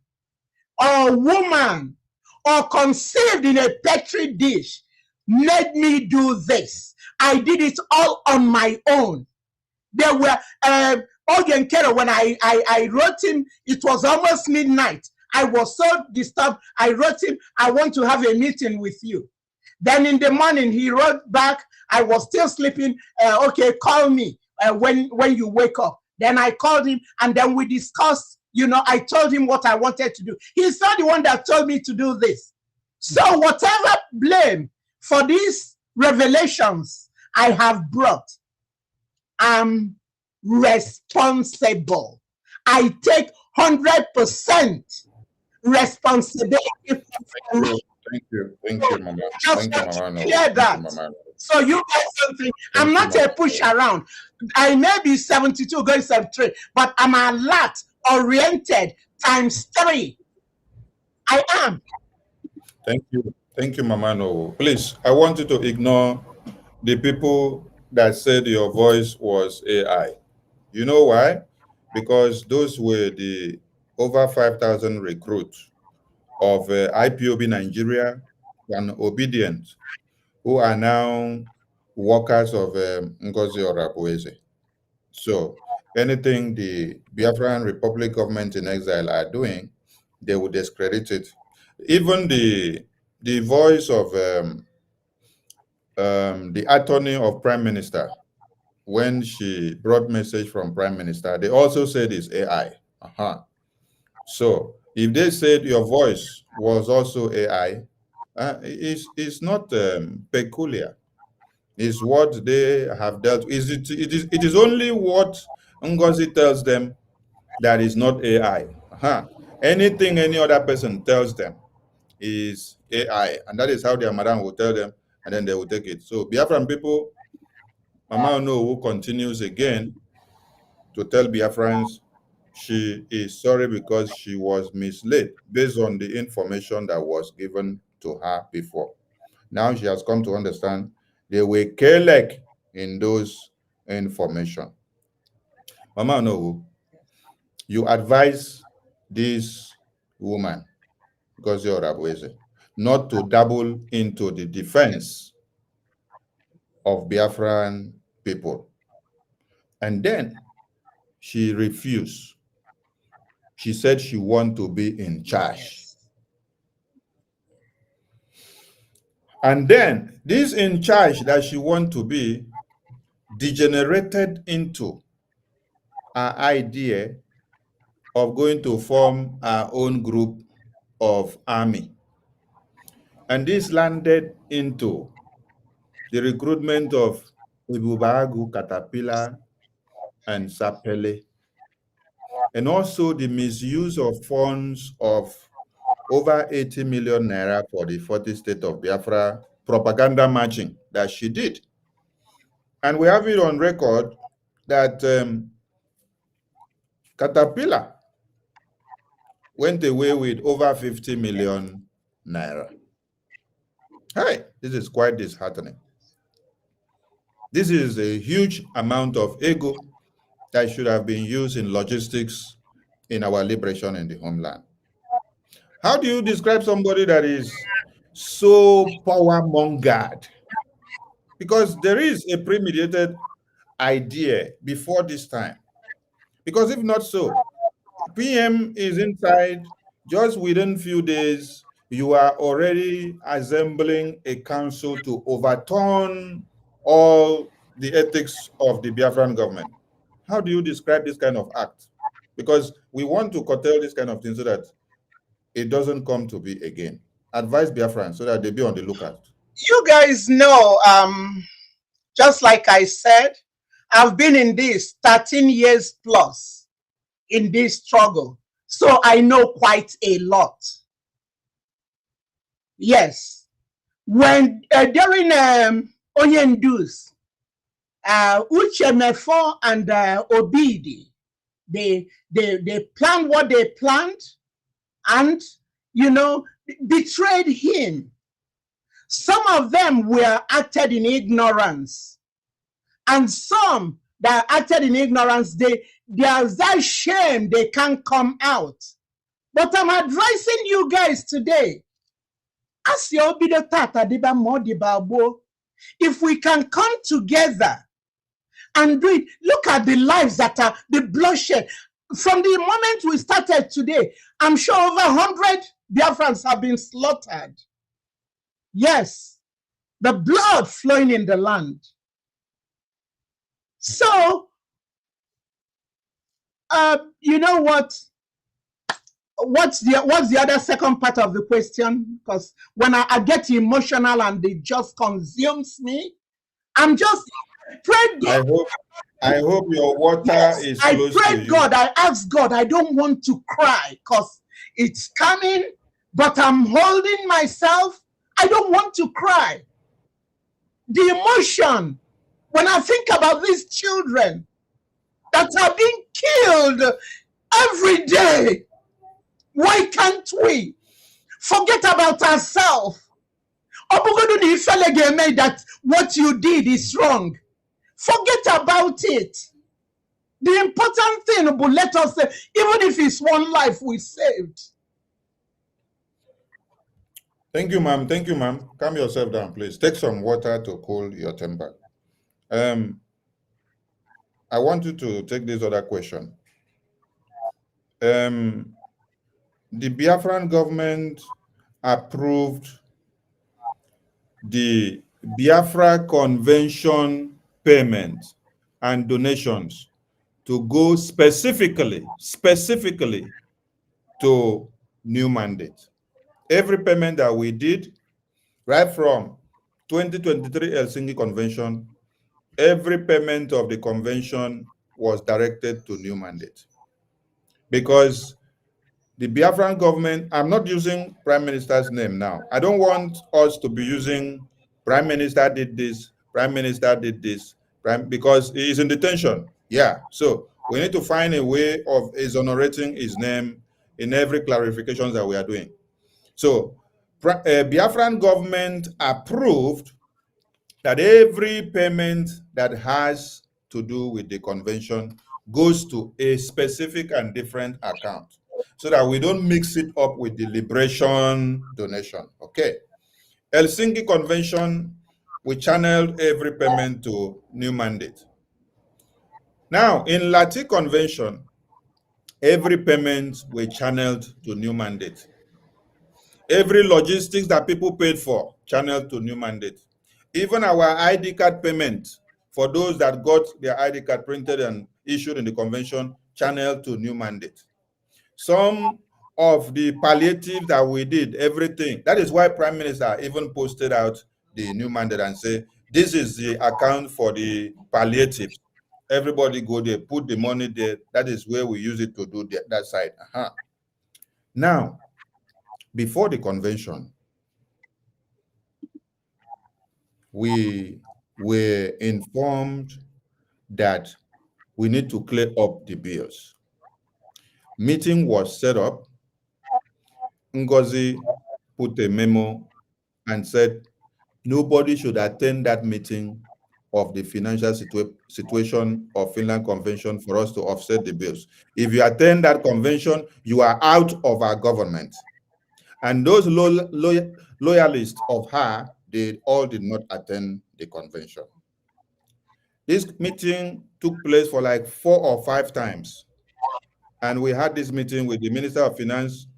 or woman or conceived in a petri dish made me do this. I did it all on my own. There were Ogen Kero, when I wrote him, it was almost midnight. I was so disturbed. I wrote him, I want to have a meeting with you. Then in the morning, he wrote back, I was still sleeping. Okay, call me when you wake up. Then I called him, and then we discussed, you know, I told him what I wanted to do. He's not the one that told me to do this. So whatever blame for these revelations I have brought, I'm responsible. I take 100% responsibility for it.
Thank you, Mama.
Just
Thank you,
to
Mama.
clear that. So you guys don't think I'm not a push around. I may be 72 going 73, but I'm alert, oriented, times 3. I am.
Thank you, Mama. No, please, I want you to ignore the people that said your voice was AI. You know why? Because those were the over 5,000 recruits of IPOB Nigeria and Obedient, who are now workers of Ngozi Orabueze. So anything the Biafran Republic government in exile are doing, they will discredit it. Even the voice of the attorney of Prime Minister, when she brought message from Prime Minister, they also said it's AI. So if they said your voice was also AI, it's not peculiar. It's what they have dealt. It is only what Ngozi tells them that is not AI. Anything any other person tells them is AI, and that is how their madam will tell them, and then they will take it. So Biafran people, Mama Onuwu continues again to tell Biafrans she is sorry because she was misled based on the information that was given to her before. Now she has come to understand they were careless in those information. Mama Onuwu, you advise this woman, Ngozi Orabueze, not to dabble into the defense of Biafran people. And then she refused. She said she wants to be in charge. And then this in charge that she wants to be degenerated into her idea of going to form our own group of army. And this landed into the recruitment of Ibubagu, Caterpillar, and Sapele, and also the misuse of funds of over 80 million naira for the 40th state of Biafra propaganda marching that she did. And we have it on record that Caterpillar went away with over 50 million naira. Hey, this is quite disheartening. This is a huge amount of ego that should have been used in logistics in our liberation in the homeland. How do you describe somebody that is so power-mongered? Because there is a premeditated idea before this time. Because if not so, PM is inside, just within few days, you are already assembling a council to overturn all the ethics of the Biafran government. How do you describe this kind of act? Because we want to curtail this kind of thing so that it doesn't come to be again. Advise Biafrans so that they be on the lookout.
You guys know, just like I said, I've been in this 13 years plus in this struggle. So I know quite a lot. Yes. When during Onyendu's, Uchemefo and Obidi, they planned what they planned and, you know, betrayed him. Some of them were acted in ignorance. And some that acted in ignorance, there's that shame they can't come out. But I'm advising you guys today, as your bido tata diba mo diba bo, if we can come together and do it, look at the lives that are the bloodshed. From the moment we started today, I'm sure over 100 Biafrans have been slaughtered. Yes, the blood flowing in the land. So, you know what? What's the other second part of the question? Because when I get emotional and it just consumes me, I'm just pray.
I hope your water is close to
I pray
you.
God, I ask God, I don't want to cry because it's coming, but I'm holding myself. I don't want to cry. The emotion, when I think about these children that are being killed every day, why can't we forget about ourselves? That what you did is wrong. Forget about it. The important thing, but let us say, even if it's one life we saved.
Thank you, ma'am. Thank you, ma'am. Calm yourself down, please. Take some water to cool your temper. I want you to take this other question. The Biafran government approved the Biafra Convention payment and donations to go specifically to new mandate. Every payment that we did, right from 2023 Helsinki Convention, every payment of the convention was directed to new mandate. Because the Biafran government, I'm not using Prime Minister's name now. I don't want us to be using Prime Minister did this, Prime Minister did this, because he is in detention. Yeah, so we need to find a way of exonerating his name in every clarification that we are doing. So Biafran government approved that every payment that has to do with the convention goes to a specific and different account so that we don't mix it up with the liberation donation. Okay. Helsinki Convention, we channeled every payment to new mandate. Now, in Lati Convention, every payment we channeled to new mandate. Every logistics that people paid for, channeled to new mandate. Even our ID card payment for those that got their ID card printed and issued in the convention, channeled to new mandate. Some of the palliative that we did, everything. That is why Prime Minister even posted out the new mandate and say, this is the account for the palliative. Everybody go there, put the money there. That is where we use it to do that side. Now, before the convention, we were informed that we need to clear up the bills. Meeting was set up. Ngozi put a memo and said nobody should attend that meeting of the financial situation of Finland Convention for us to offset the bills. If you attend that convention, you are out of our government. And those loyalists of her, they all did not attend the convention. This meeting took place for like 4 or 5 times. And we had this meeting with the Minister of Finance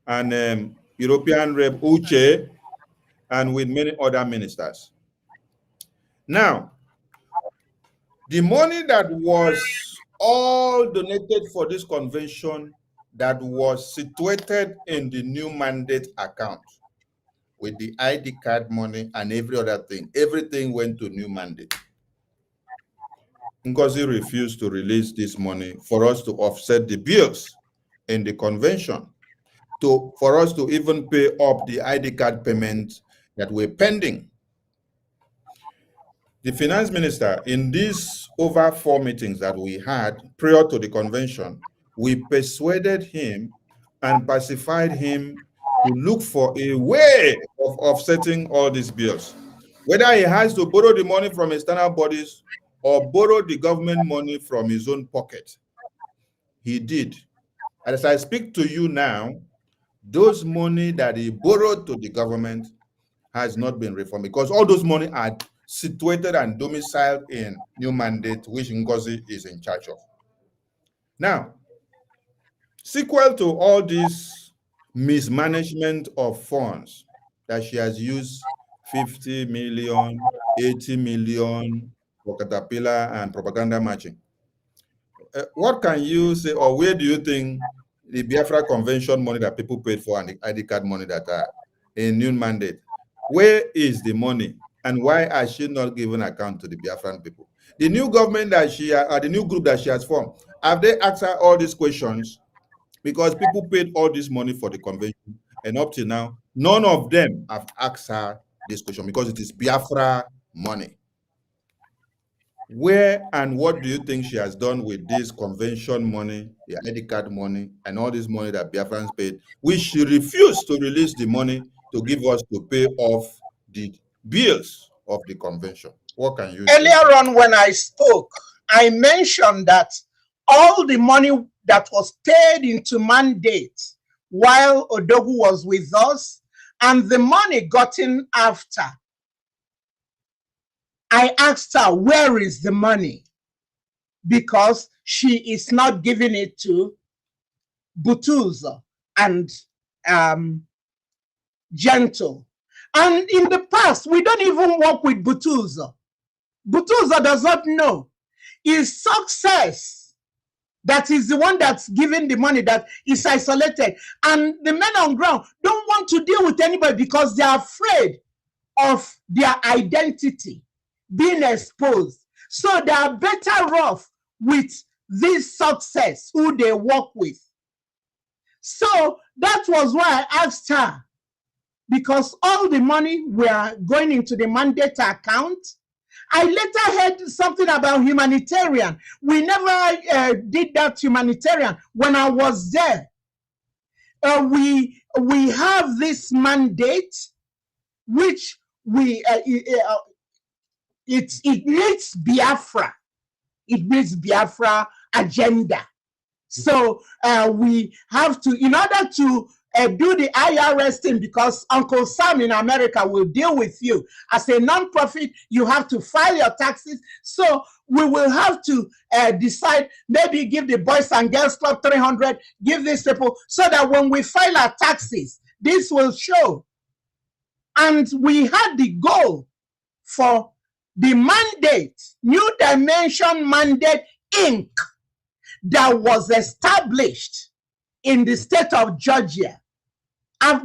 and European Rep Uche and with many other ministers. Now, the money that was all donated for this convention that was situated in the new mandate account with the ID card money and every other thing, everything went to new mandate. Ngozi refused to release this money for us to offset the bills in the convention, for us to even pay up the ID card payments that were pending. The finance minister, in these over 4 meetings that we had prior to the convention, we persuaded him and pacified him to look for a way of offsetting all these bills. Whether he has to borrow the money from external bodies or borrow the government money from his own pocket. He did. And as I speak to you now, those money that he borrowed to the government has not been reformed because all those money are situated and domiciled in New Mandate, which Ngozi is in charge of. Now, sequel to all this mismanagement of funds that she has used 50 million, 80 million for Caterpillar and propaganda matching. What can you say, or where do you think the Biafra convention money that people paid for and the ID card money that are in New Mandate, where is the money and why are she not giving account to the Biafran people? The new government that she, the new group that she has formed, have they asked her all these questions? Because people paid all this money for the convention, and up to now, none of them have asked her this question because it is Biafra money. Where and what do you think she has done with this convention money, the ID card money, and all this money that Biafrans paid, which she refused to release the money to give us to pay off the bills of the convention? What can you say?
Earlier on when I spoke, I mentioned that all the money that was paid into mandate while Odogu was with us and the money gotten after, I asked her, where is the money? Because she is not giving it to Butuzo and Gentle. And in the past, we don't even work with Butuzo. Butuzo does not know. It's Success that is the one that's giving the money that is isolated. And the men on ground don't want to deal with anybody because they are afraid of their identity being exposed. So they are better off with this Success who they work with. So that was why I asked her, because all the money were going into the mandate account. I later heard something about humanitarian. We never did that humanitarian when I was there. We have this mandate, which it needs Biafra. It needs Biafra agenda. So we have to, in order to do the IRS thing, because Uncle Sam in America will deal with you. As a non-profit, you have to file your taxes. So we will have to decide, maybe give the Boys and Girls Club 300, give these people, so that when we file our taxes, this will show. And we had the goal for the mandate, New Dimension Mandate, Inc., that was established in the state of Georgia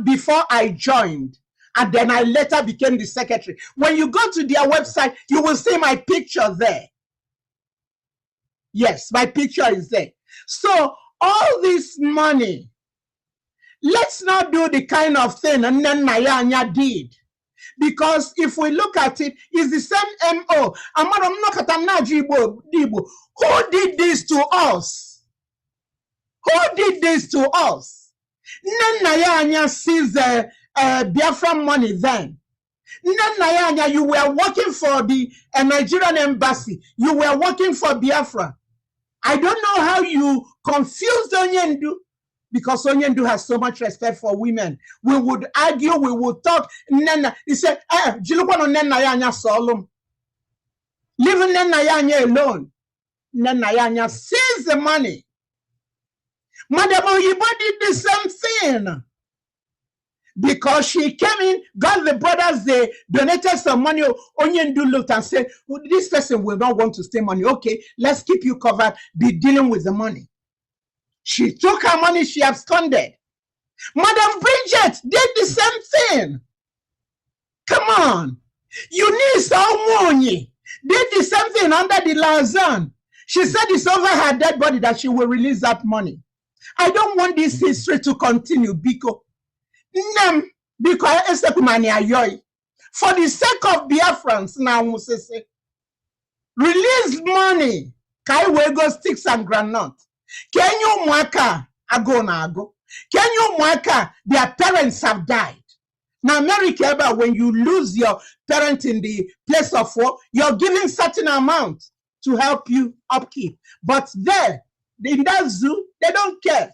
before I joined, and then I later became the secretary. When you go to their website, you will see my picture there. Yes, my picture is there. So all this money, let's not do the kind of thing Nayanya did. Because if we look at it, it's the same MO. Who did this to us? Who did this to us? Nayanya sees Biafran money then. Nayanya, you were working for the Nigerian embassy. You were working for Biafra. I don't know how you confused Onyendu, because Onyendu has so much respect for women. We would argue, we would talk. He said, Jilupano Nayanya Solom. Leave Nayanya alone. Nayanya sees the money. Madam Oyibo did the same thing. Because she came in, got the brothers, they donated some money. Onyendu looked and said, well, this person will not want to stay money. Okay, let's keep you covered, be dealing with the money. She took her money, she absconded. Madam Bridget did the same thing. Come on. Eunice Omonyi did the same thing under the Lausanne. She said it's over her dead body that she will release that money. I don't want this history to continue because for the sake of Biafrans now, release money. Kai wego sticks and granite. Can you mwaka ago na ago? Can you mwaka their parents have died? Now, America, when you lose your parent in the place of war, you're giving certain amount to help you upkeep. But there, in that zoo, they don't care.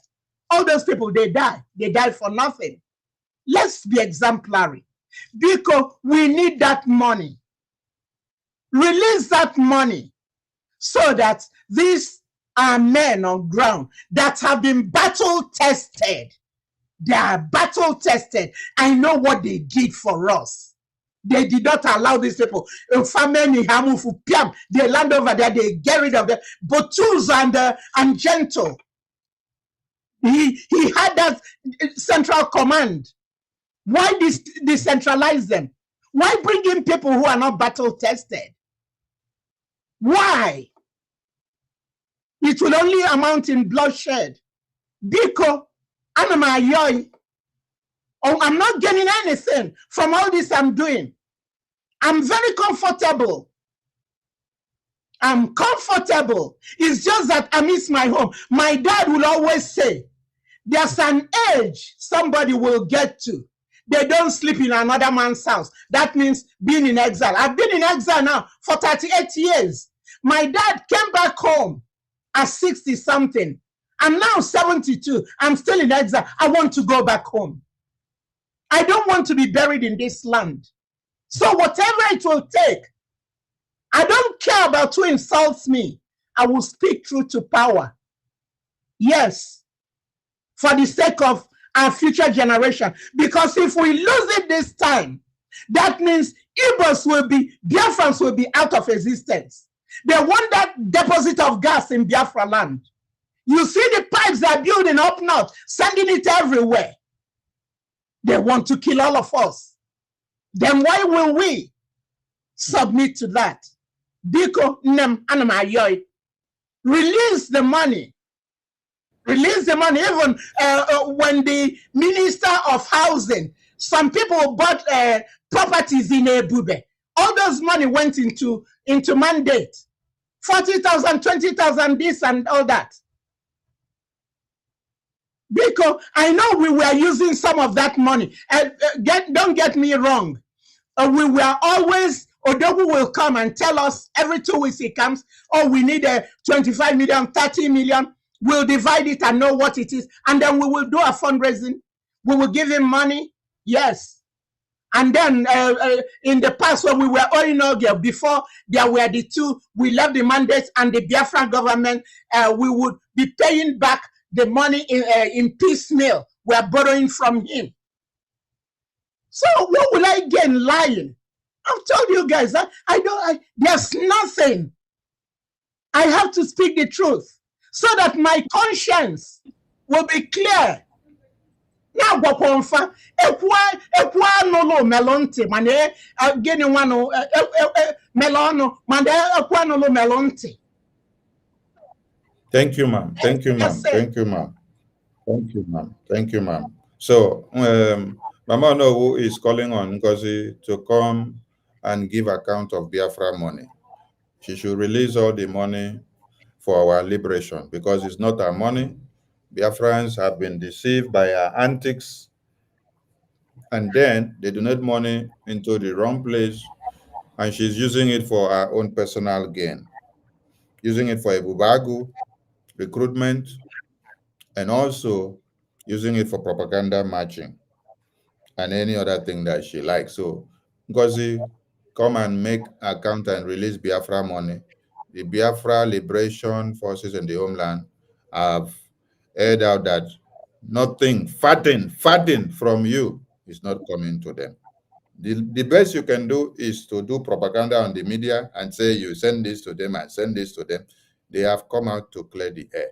All those people, they die. They die for nothing. Let's be exemplary because we need that money. Release that money so that these are men on ground that have been battle tested. They are battle tested. I know what they did for us. They did not allow these people. They land over there, they get rid of them. Botus and Gentle. He had that central command. Why decentralize them? Why bring in people who are not battle tested? Why? It will only amount in bloodshed. Biko, I'm not getting anything from all this I'm doing. I'm very comfortable. I'm comfortable. It's just that I miss my home. My dad will always say, there's an age somebody will get to. They don't sleep in another man's house. That means being in exile. I've been in exile now for 38 years. My dad came back home at 60 something. I'm now 72. I'm still in exile. I want to go back home. I don't want to be buried in this land. So whatever it will take, I don't care about who insults me. I will speak truth to power. Yes, for the sake of our future generation. Because if we lose it this time, that means Biafrans will be out of existence. They want that deposit of gas in Biafra land. You see the pipes they're building up north, sending it everywhere. They want to kill all of us. Then why will we submit to that? Biko nem anamayoy. Release the money. Release the money. Even when the Minister of Housing, some people bought properties in Ebube. All those money went into mandate. 40,000, 20,000, this and all that. Because I know we were using some of that money. Don't get me wrong. We were always, Odogu will come and tell us every 2 weeks he comes, oh, we need a 25 million, 30 million. We'll divide it and know what it is. And then we will do a fundraising. We will give him money. Yes. And then in the past when we were Orinogia, before there were the two, we left the mandate and the Biafran government, we would be paying back the money in piecemeal. We are borrowing from him. So what will I gain lying? I've told you guys that there's nothing. I have to speak the truth so that my conscience will be clear. Now go konfa ekwa no melonte mane geni wano melono mane ekwa no melonte.
Thank you, ma'am. Thank you, ma'am. Thank you, ma'am. Thank you, ma'am. Thank you, ma'am. So, Mama Onuwu is calling on Ngozi to come and give account of Biafra money. She should release all the money for our liberation because it's not our money. Biafrans have been deceived by our antics, and then they donate money into the wrong place, and she's using it for her own personal gain, using it for Ebubagu, recruitment, and also using it for propaganda matching and any other thing that she likes. So, Ngozi, come and make account and release Biafra money. The Biafra Liberation Forces in the homeland have aired out that nothing, fatting from you is not coming to them. The best you can do is to do propaganda on the media and say you send this to them and send this to them. They have come out to clear the air.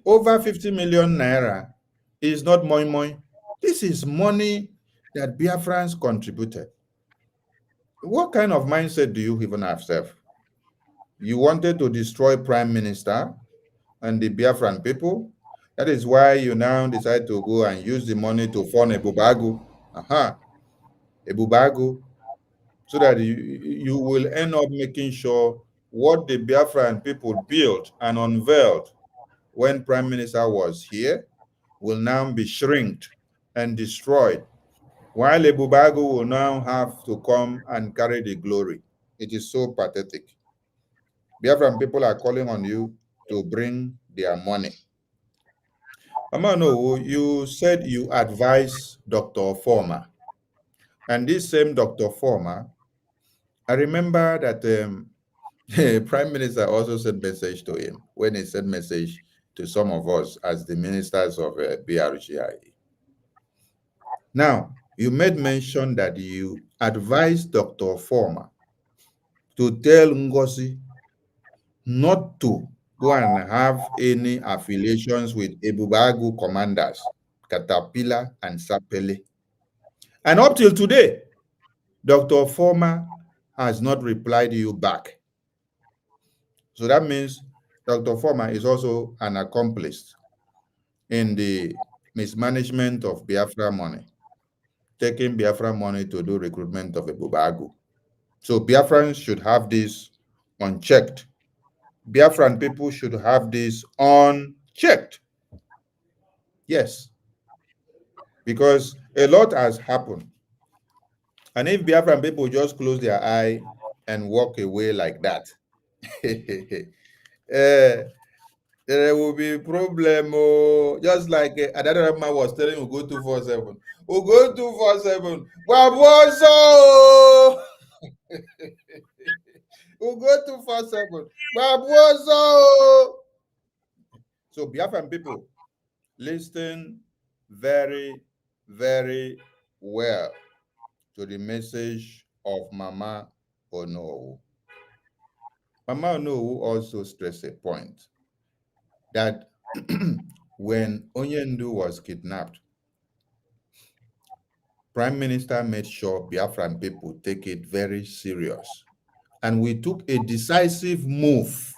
Over 50 million naira is not moi. This is money that Biafrans contributed. What kind of mindset do you even have, Seth? You wanted to destroy Prime Minister and the Biafran people. That is why you now decide to go and use the money to fund Ebubagu. Ebubagu, so that you will end up making sure what the Biafran people built and unveiled when Prime Minister was here will now be shrinked and destroyed, while Ebubagu will now have to come and carry the glory. It is so pathetic. Biafran people are calling on you to bring their money. Amano, you said you advised Dr. Former, and this same Dr. Former, I remember that the Prime Minister also sent message to him when he sent message to some of us as the ministers of BRGI. Now, you made mention that you advised Dr. Former to tell Ngozi not to go and have any affiliations with Ebubagu commanders, Caterpillar and Sapele. And up till today, Dr. Former has not replied you back. So that means Dr. Former is also an accomplice in the mismanagement of Biafra money, taking Biafra money to do recruitment of Ebubagu. So Biafrans should have this unchecked. Biafran people should have this unchecked. Yes, because a lot has happened. And if Biafran people just close their eye and walk away like that, there will be problem. Oh, just like another man was telling you, go 247. Oh, go 247. Baboso! Oh, go 247. Baboso! So Biafran people, listen very, very well to the message of Mama Onuwu. Mama Onuwu also stressed a point that when Onyendu was kidnapped, Prime Minister made sure Biafran people take it very serious. And we took a decisive move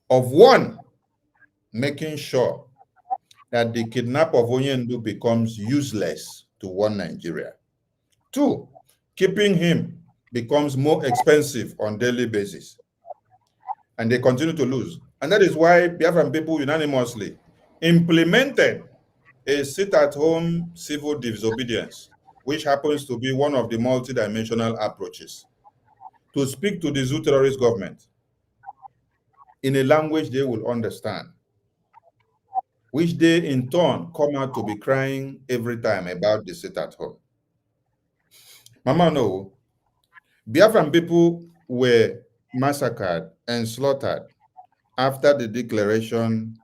of one, making sure that the kidnap of Onyendu becomes useless to one Nigeria. Two, keeping him becomes more expensive on daily basis. And they continue to lose. And that is why Biafran people unanimously implemented a sit-at-home civil disobedience, which happens to be one of the multidimensional approaches to speak to the Zoo terrorist government in a language they will understand, which they in turn come out to be crying every time about the sit-at-home. Mama, no, Biafran people were massacred and slaughtered after the declaration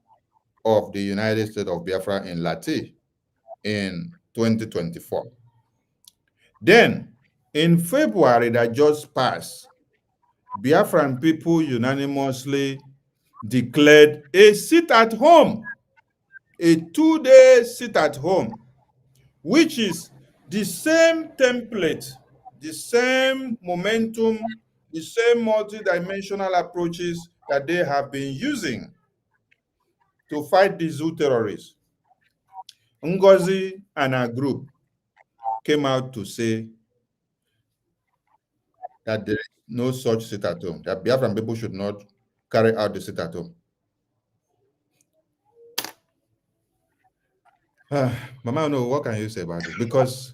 of the United States of Biafra in Lati in 2024. Then, in February that just passed, Biafran people unanimously declared a sit-at-home, a 2-day sit-at-home, which is the same template, the same momentum, the same multidimensional approaches that they have been using to fight the Zoo terrorists. Ngozi and her group came out to say that there is no such sit-at-home, that Biafran people should not carry out the sit-at-home. Mama, no, what can you say about this? Because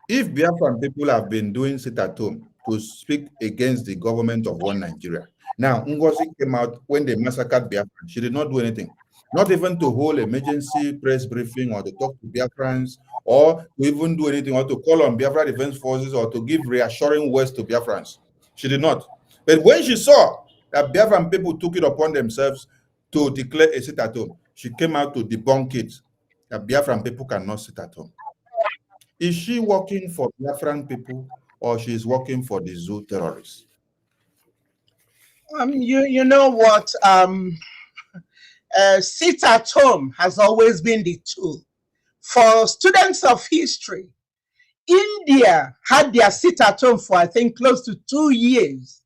if Biafran people have been doing sit-at-home to speak against the government of one Nigeria, now Ngozi came out when they massacred Biafran. She did not do anything, not even to hold emergency press briefing or to talk to Biafrans or to even do anything or to call on Biafra Defense Forces or to give reassuring words to Biafrans. She did not. But when she saw that Biafran people took it upon themselves to declare a sit-at-home, she came out to debunk it, that Biafran people cannot sit at home. Is she working for Biafran people or she is working for the Zoo terrorists?
You know what? Sit at home has always been the tool. For students of history, India had their sit at home for, I think, close to 2 years.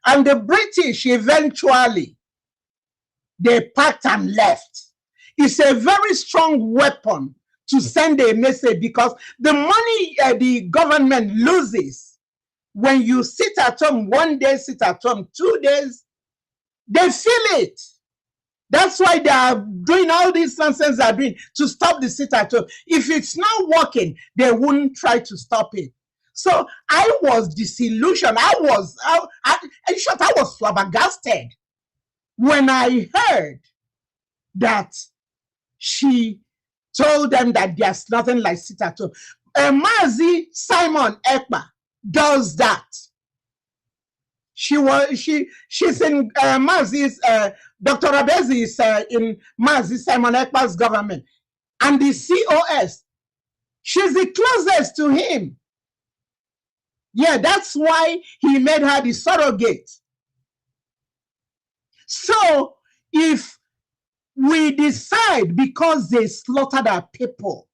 And the British eventually, they packed and left. It's a very strong weapon to send a message, because the money the government loses when you sit at home, 1 day sit at home, 2 days, they feel it. That's why they are doing all these nonsense they're doing to stop the sit at home. If it's not working, they wouldn't try to stop it. So I was disillusioned. I was flabbergasted when I heard that she told them that there's nothing like sit at home. Mazi Simon Ekpa does that. She's in Mazi's Dr. Abezi is in Mazi Simon Ekpa's government, and the COS, she's the closest to him. Yeah, that's why he made her the surrogate. So if we decide because they slaughtered our people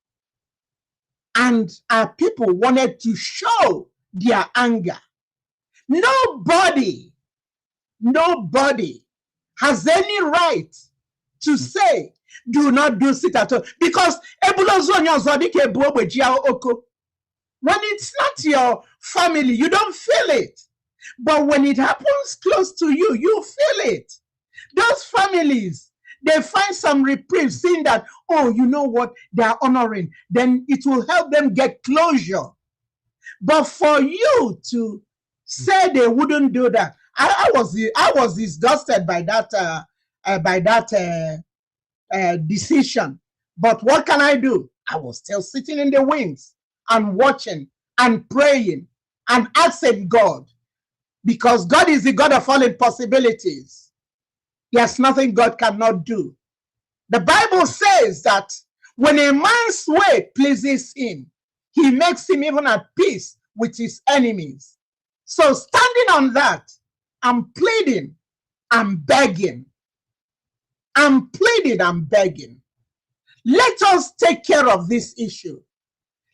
and our people wanted to show their anger, nobody has any right to say, do not do sit at home. Because when it's not your family, you don't feel it. But when it happens close to you, you feel it. Those families, they find some reprieve, seeing that, oh, you know what, they are honoring, then it will help them get closure. But for you to say they wouldn't do that, I was disgusted by that decision. But what can I do? I was still sitting in the wings and watching and praying and asking God, because God is the God of all impossibilities. There's nothing God cannot do. The Bible says that when a man's way pleases him, he makes him even at peace with his enemies. So standing on that, I'm pleading, I'm begging. I'm pleading, I'm begging. Let us take care of this issue.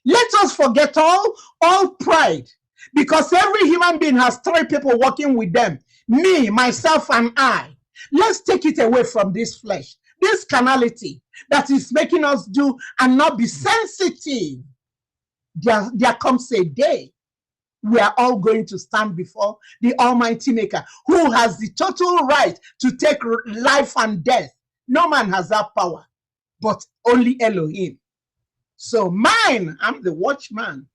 Let us forget all pride, because every human being has three people working with them, me, myself, and I. Let's take it away from this flesh, this carnality that is making us do and not be sensitive. There comes a day we are all going to stand before the Almighty Maker, who has the total right to take life and death. No man has that power, but only Elohim. So mine, I'm the watchman.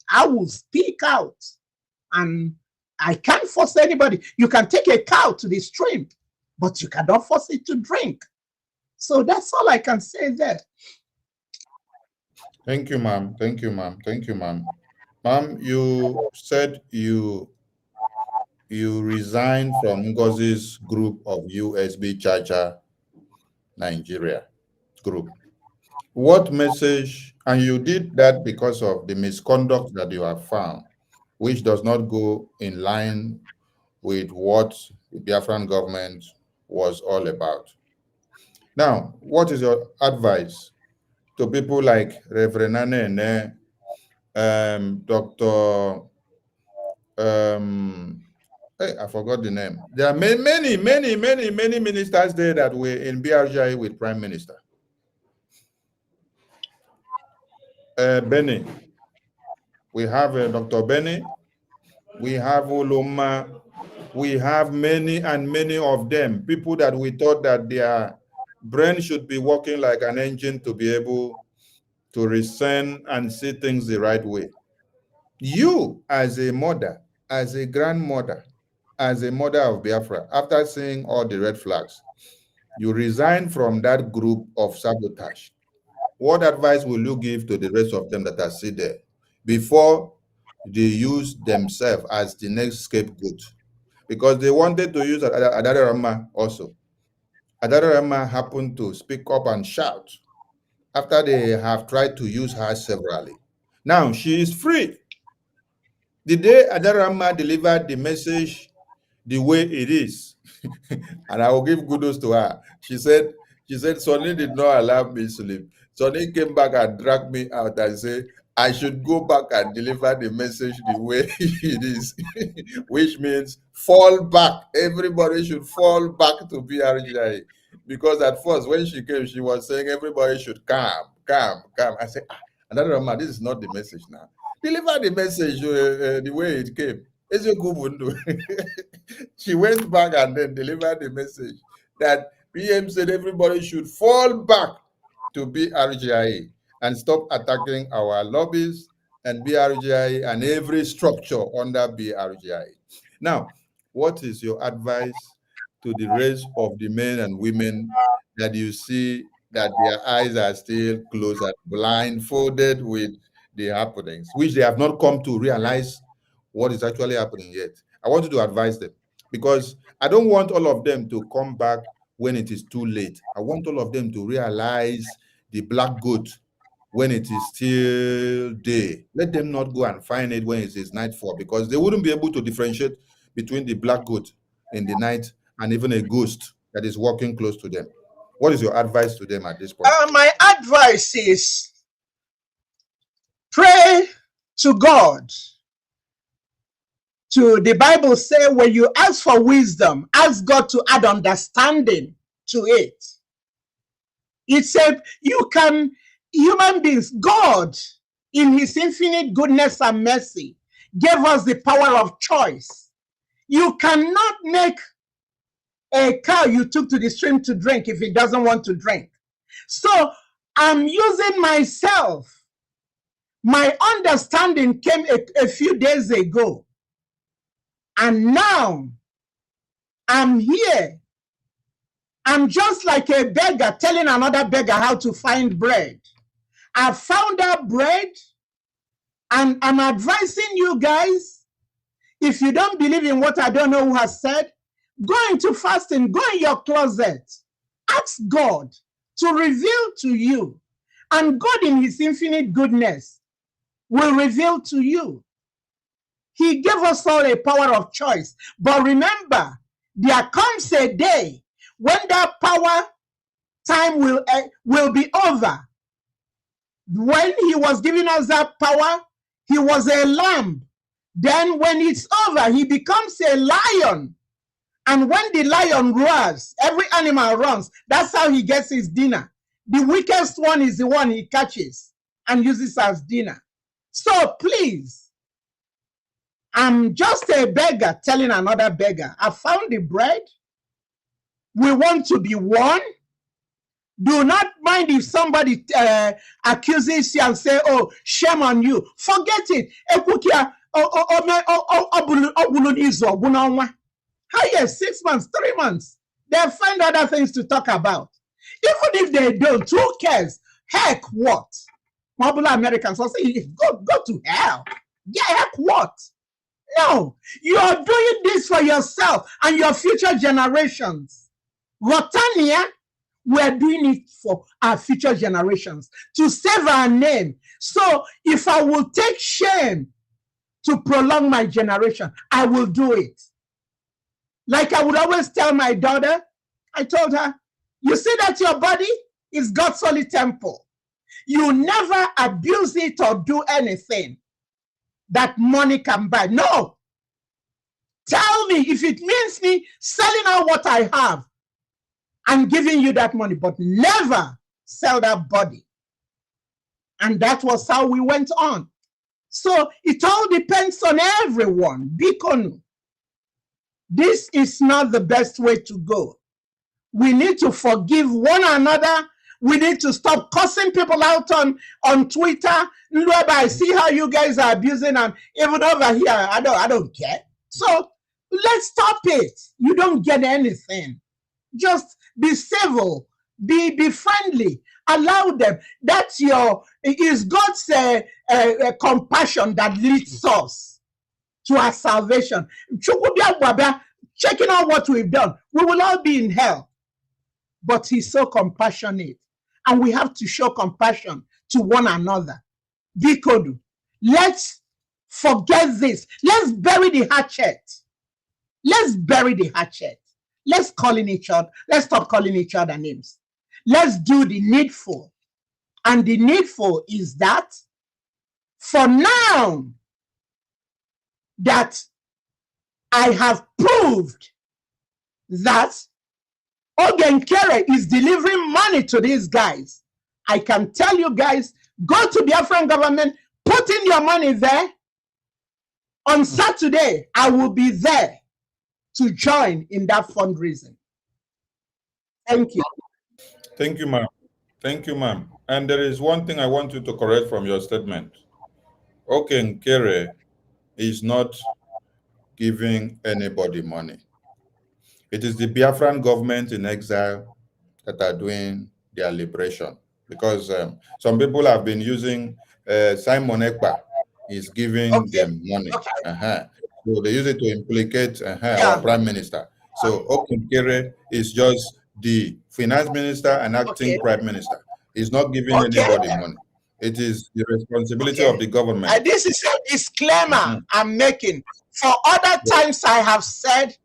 I will speak out, and I can't force anybody. You can take a cow to the stream, but you cannot force it to drink. So that's all I can say there.
Thank you, ma'am. Thank you, ma'am. Thank you, ma'am. Ma'am, you said you resigned from Ngozi's group of USB Chacha Nigeria group. What message, and you did that because of the misconduct that you have found, which does not go in line with what the Biafran government was all about. Now, what is your advice to people like Reverend Nene, Dr. Hey, I forgot the name. There are many ministers there that were in BRGI with Prime Minister. Benny. We have Dr. Benny. We have Oloma. We have many and many of them, people that we thought that their brain should be working like an engine to be able to discern and see things the right way. You, as a mother, as a grandmother, as a mother of Biafra, after seeing all the red flags, you resign from that group of sabotage. What advice will you give to the rest of them that are still there before they use themselves as the next scapegoat? Because they wanted to use Adarama also. Adarama happened to speak up and shout after they have tried to use her severally. Now she is free. The day Adarama delivered the message the way it is, and I will give kudos to her. She said, Sonny did not allow me to sleep. Sonny came back and dragged me out and said, I should go back and deliver the message the way it is, which means fall back. Everybody should fall back to BRGI. Because at first, when she came, she was saying everybody should calm. I said, another man, this is not the message now. Deliver the message the way it came. She went back and then delivered the message that PM said everybody should fall back to BRGI and stop attacking our lobbies and BRGI and every structure under BRGI. Now, what is your advice to the rest of the men and women that you see that their eyes are still closed and blindfolded with the happenings, which they have not come to realize what is actually happening yet. I want you to advise them, because I don't want all of them to come back when it is too late. I want all of them to realize the black goat when it is still day. Let them not go and find it when it is nightfall, because they wouldn't be able to differentiate between the black goat in the night and even a ghost that is walking close to them. What is your advice to them at this point?
My advice is pray to God. The Bible say, when you ask for wisdom, ask God to add understanding to it. It said human beings, God, in his infinite goodness and mercy, gave us the power of choice. You cannot make a cow you took to the stream to drink if it doesn't want to drink. So I'm using myself. My understanding came a few days ago. And now I'm here. I'm just like a beggar telling another beggar how to find bread. I found out bread, and I'm advising you guys, if you don't believe in what I don't know who has said, go into fasting, go in your closet, ask God to reveal to you, and God in his infinite goodness will reveal to you. He gave us all a power of choice. But remember, there comes a day when that power time will be over. When he was giving us that power, he was a lamb. Then when it's over, he becomes a lion. And when the lion roars, every animal runs. That's how he gets his dinner. The weakest one is the one he catches and uses as dinner. So please, I'm just a beggar telling another beggar, I found the bread. We want to be one. Do not mind if somebody accuses you and say, oh, shame on you. Forget it. How yes, 6 months, 3 months. They'll find other things to talk about. Even if they don't, who cares? Heck what? Mobile Americans will say, go to hell. Yeah, heck what? No, you are doing this for yourself and your future generations. Rotania, we're doing it for our future generations to save our name. So if I will take shame to prolong my generation, I will do it. Like I would always tell my daughter, I told her, you see that your body is God's holy temple. You never abuse it or do anything that money can buy. No. Tell me if it means me selling out what I have and giving you that money, but never sell that body. And that was how we went on. So it all depends on everyone. Bikonu. This is not the best way to go. We need to forgive one another. We need to stop cussing people out on Twitter. I see how you guys are abusing, and even over here, I don't care. So let's stop it. You don't get anything. Just be civil, be friendly, allow them. That's it is God's compassion that leads us to our salvation. Checking out what we've done, we will all be in hell. But he's so compassionate, and we have to show compassion to one another. Bikodu, let's forget this. Let's bury the hatchet. Let's bury the hatchet. Let's stop calling each other names. Let's do the needful. And the needful is that for now that I have proved that Ogenkere is delivering money to these guys, I can tell you guys, go to Biafran government, put in your money there. On Saturday, I will be there to join in that fundraising. Thank you.
Thank you, ma'am. Thank you, ma'am. And there is one thing I want you to correct from your statement. Okenkere is not giving anybody money. It is the Biafran government in exile that are doing their liberation. Because some people have been using Simon Ekpa is giving them money. So they use it to implicate our prime minister. So Okinkere is just the finance minister and acting prime minister. He's not giving anybody money. It is the responsibility of the government.
This is a disclaimer I'm making. For other times I have said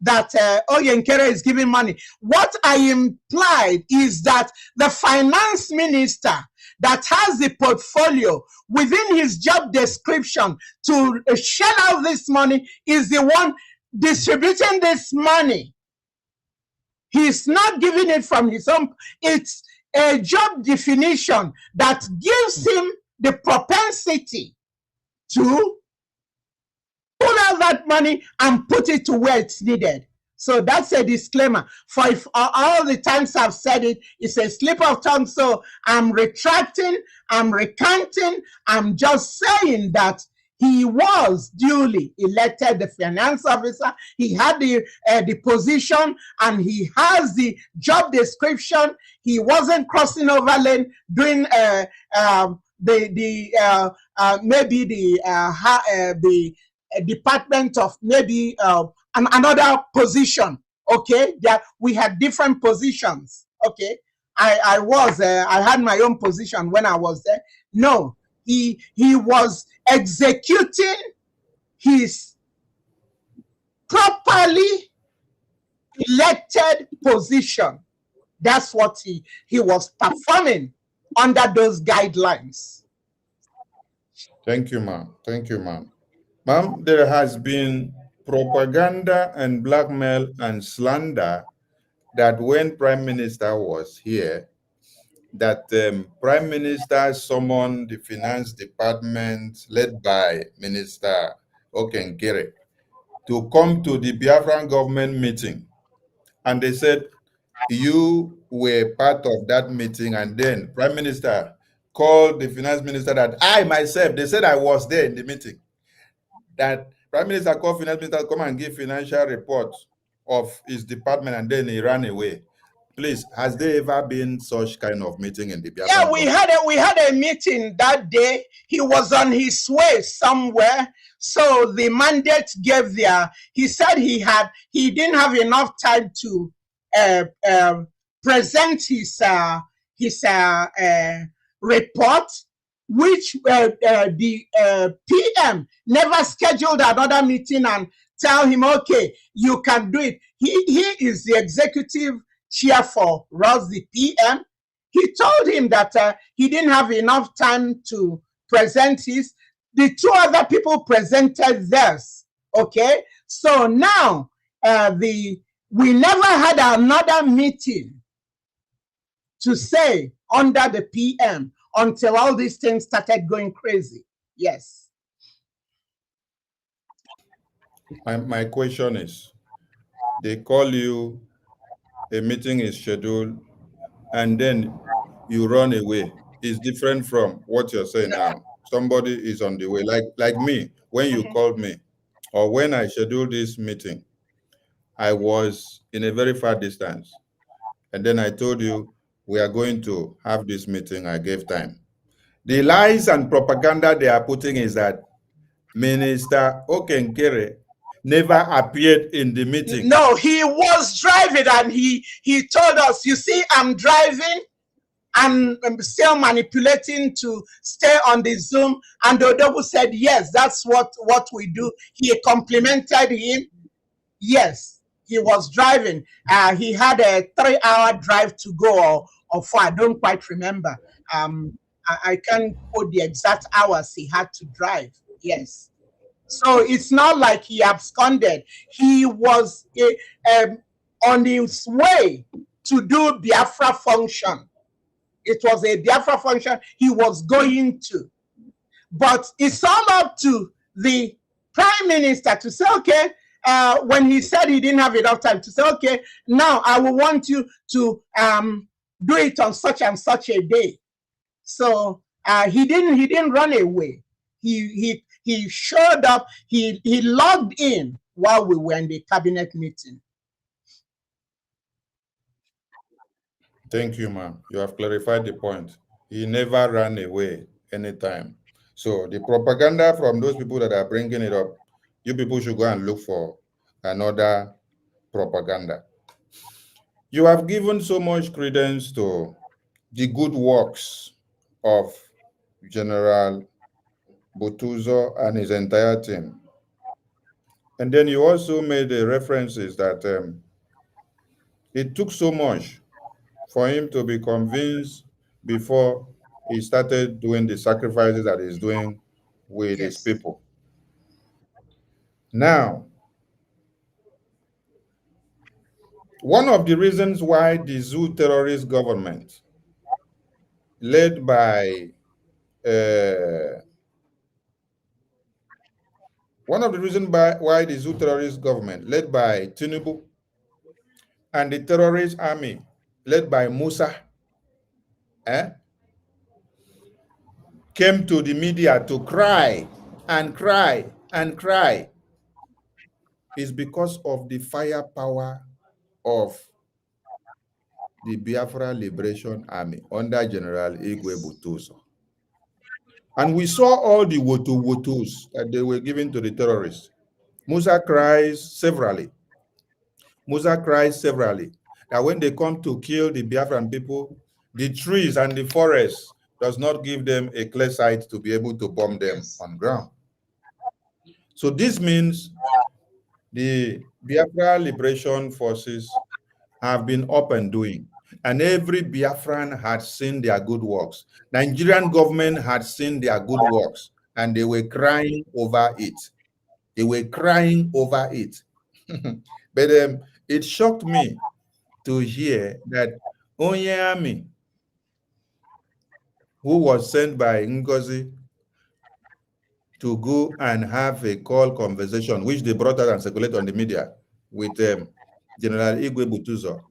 that Oyenkere is giving money. What I implied is that the finance minister that has the portfolio within his job description to shell out this money is the one distributing this money. He's not giving it from his own. It's a job definition that gives him the propensity to pull out that money and put it to where it's needed. So that's a disclaimer. For if all the times I've said it, it's a slip of tongue. So I'm retracting, I'm recanting, I'm just saying that he was duly elected the finance officer. He had the position and he has the job description. He wasn't crossing over lane doing maybe the department of maybe another position. Okay, yeah, we had different positions. Okay, I had my own position when I was there. No, he was executing his properly elected position. That's what he was performing under those guidelines.
Thank you, ma'am. Thank you, ma'am. Ma'am, there has been propaganda and blackmail and slander that when Prime Minister was here, that Prime Minister summoned the Finance Department led by Minister Okenkere to come to the Biafran government meeting. And they said, you were part of that meeting, and then Prime Minister called the Finance Minister that I myself, they said I was there in the meeting, that Prime Minister called Finance Minister to come and give financial report of his department, and then he ran away. Please, has there ever been such kind of meeting in the Biafran?
Yeah, we had a meeting that day. He was on his way somewhere. So the mandate gave he said he didn't have enough time to present his report, which the PM never scheduled another meeting and tell him, okay, you can do it. He is the executive chair for Ross, the PM. He told him that he didn't have enough time to present his. The two other people presented theirs. Okay, so now we never had another meeting to say under the PM until all these things started going crazy. Yes.
My question is, they call you, a meeting is scheduled, and then you run away. It's different from what you're saying now. Somebody is on the way, like me. When you called me, or when I scheduled this meeting, I was in a very far distance. And then I told you, we are going to have this meeting. I gave time. The lies and propaganda they are putting is that Minister Okenkere never appeared in the meeting.
No, he was driving, and he told us, you see, I'm driving, and I'm still manipulating to stay on the Zoom. And Odobu said, yes, that's what we do. He complimented him. Yes, he was driving. He had a 3-hour drive to go, or 4. I don't quite remember. I can't quote the exact hours he had to drive. Yes. So it's not like he absconded. He was on his way to do Biafra function. It was a Biafra function he was going to. But it's all up to the Prime Minister to say, okay, when he said he didn't have enough time, to say, okay, now I will want you to do it on such and such a day. So he didn't run away. He showed up, he logged in while we were in the cabinet meeting.
Thank you, ma'am. You have clarified the point. He never ran away anytime. So the propaganda from those people that are bringing it up, you people should go and look for another propaganda. You have given so much credence to the good works of General Butuzo and his entire team. And then you also made the references that it took so much for him to be convinced before he started doing the sacrifices that he's doing with his people. Now, one of the reasons why the zoo terrorist government, led by one of the reasons why the zoo terrorist government, led by Tinubu, and the terrorist army, led by Musa, came to the media to cry and cry and cry, is because of the firepower of the Biafra Liberation Army under General Igwe Butuzo. And we saw all the wotos that they were giving to the terrorists. Musa cries severally. Musa cries severally that when they come to kill the Biafran people, the trees and the forests does not give them a clear sight to be able to bomb them on ground. So this means the Biafra Liberation Forces have been up and doing, and every Biafran had seen their good works. Nigerian government had seen their good works, and they were crying over it. They were crying over it. But it shocked me to hear that Onyami, who was sent by Ngozi to go and have a call conversation, which they brought out and circulated on the media with General Igwe Butuzo,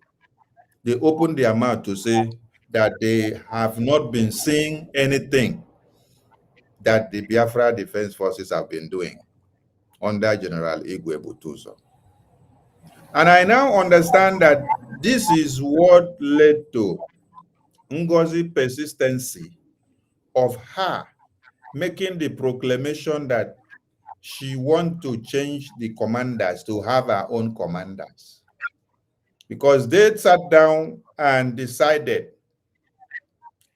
they opened their mouth to say that they have not been seeing anything that the Biafra Defense Forces have been doing under General Igwe Butuzo. And I now understand that this is what led to Ngozi's persistency of her making the proclamation that she wants to change the commanders to have her own commanders. Because they sat down and decided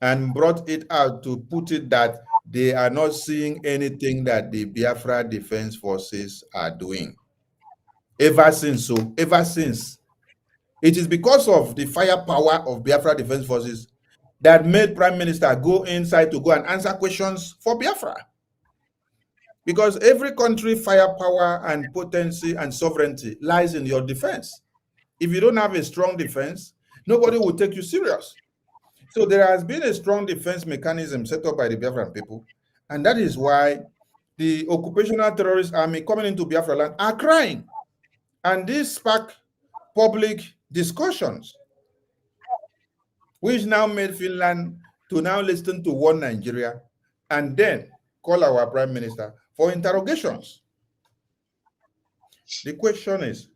and brought it out to put it that they are not seeing anything that the Biafra Defense Forces are doing. Ever since, it is because of the firepower of Biafra Defense Forces that made Prime Minister go inside to go and answer questions for Biafra. Because every country firepower and potency and sovereignty lies in your defense. If you don't have a strong defense, nobody will take you serious. So there has been a strong defense mechanism set up by the Biafran people, and that is why the occupational terrorist army coming into Biafra land are crying. And this sparked public discussions, which now made Finland to now listen to one Nigeria and then call our Prime Minister for interrogations. The question is,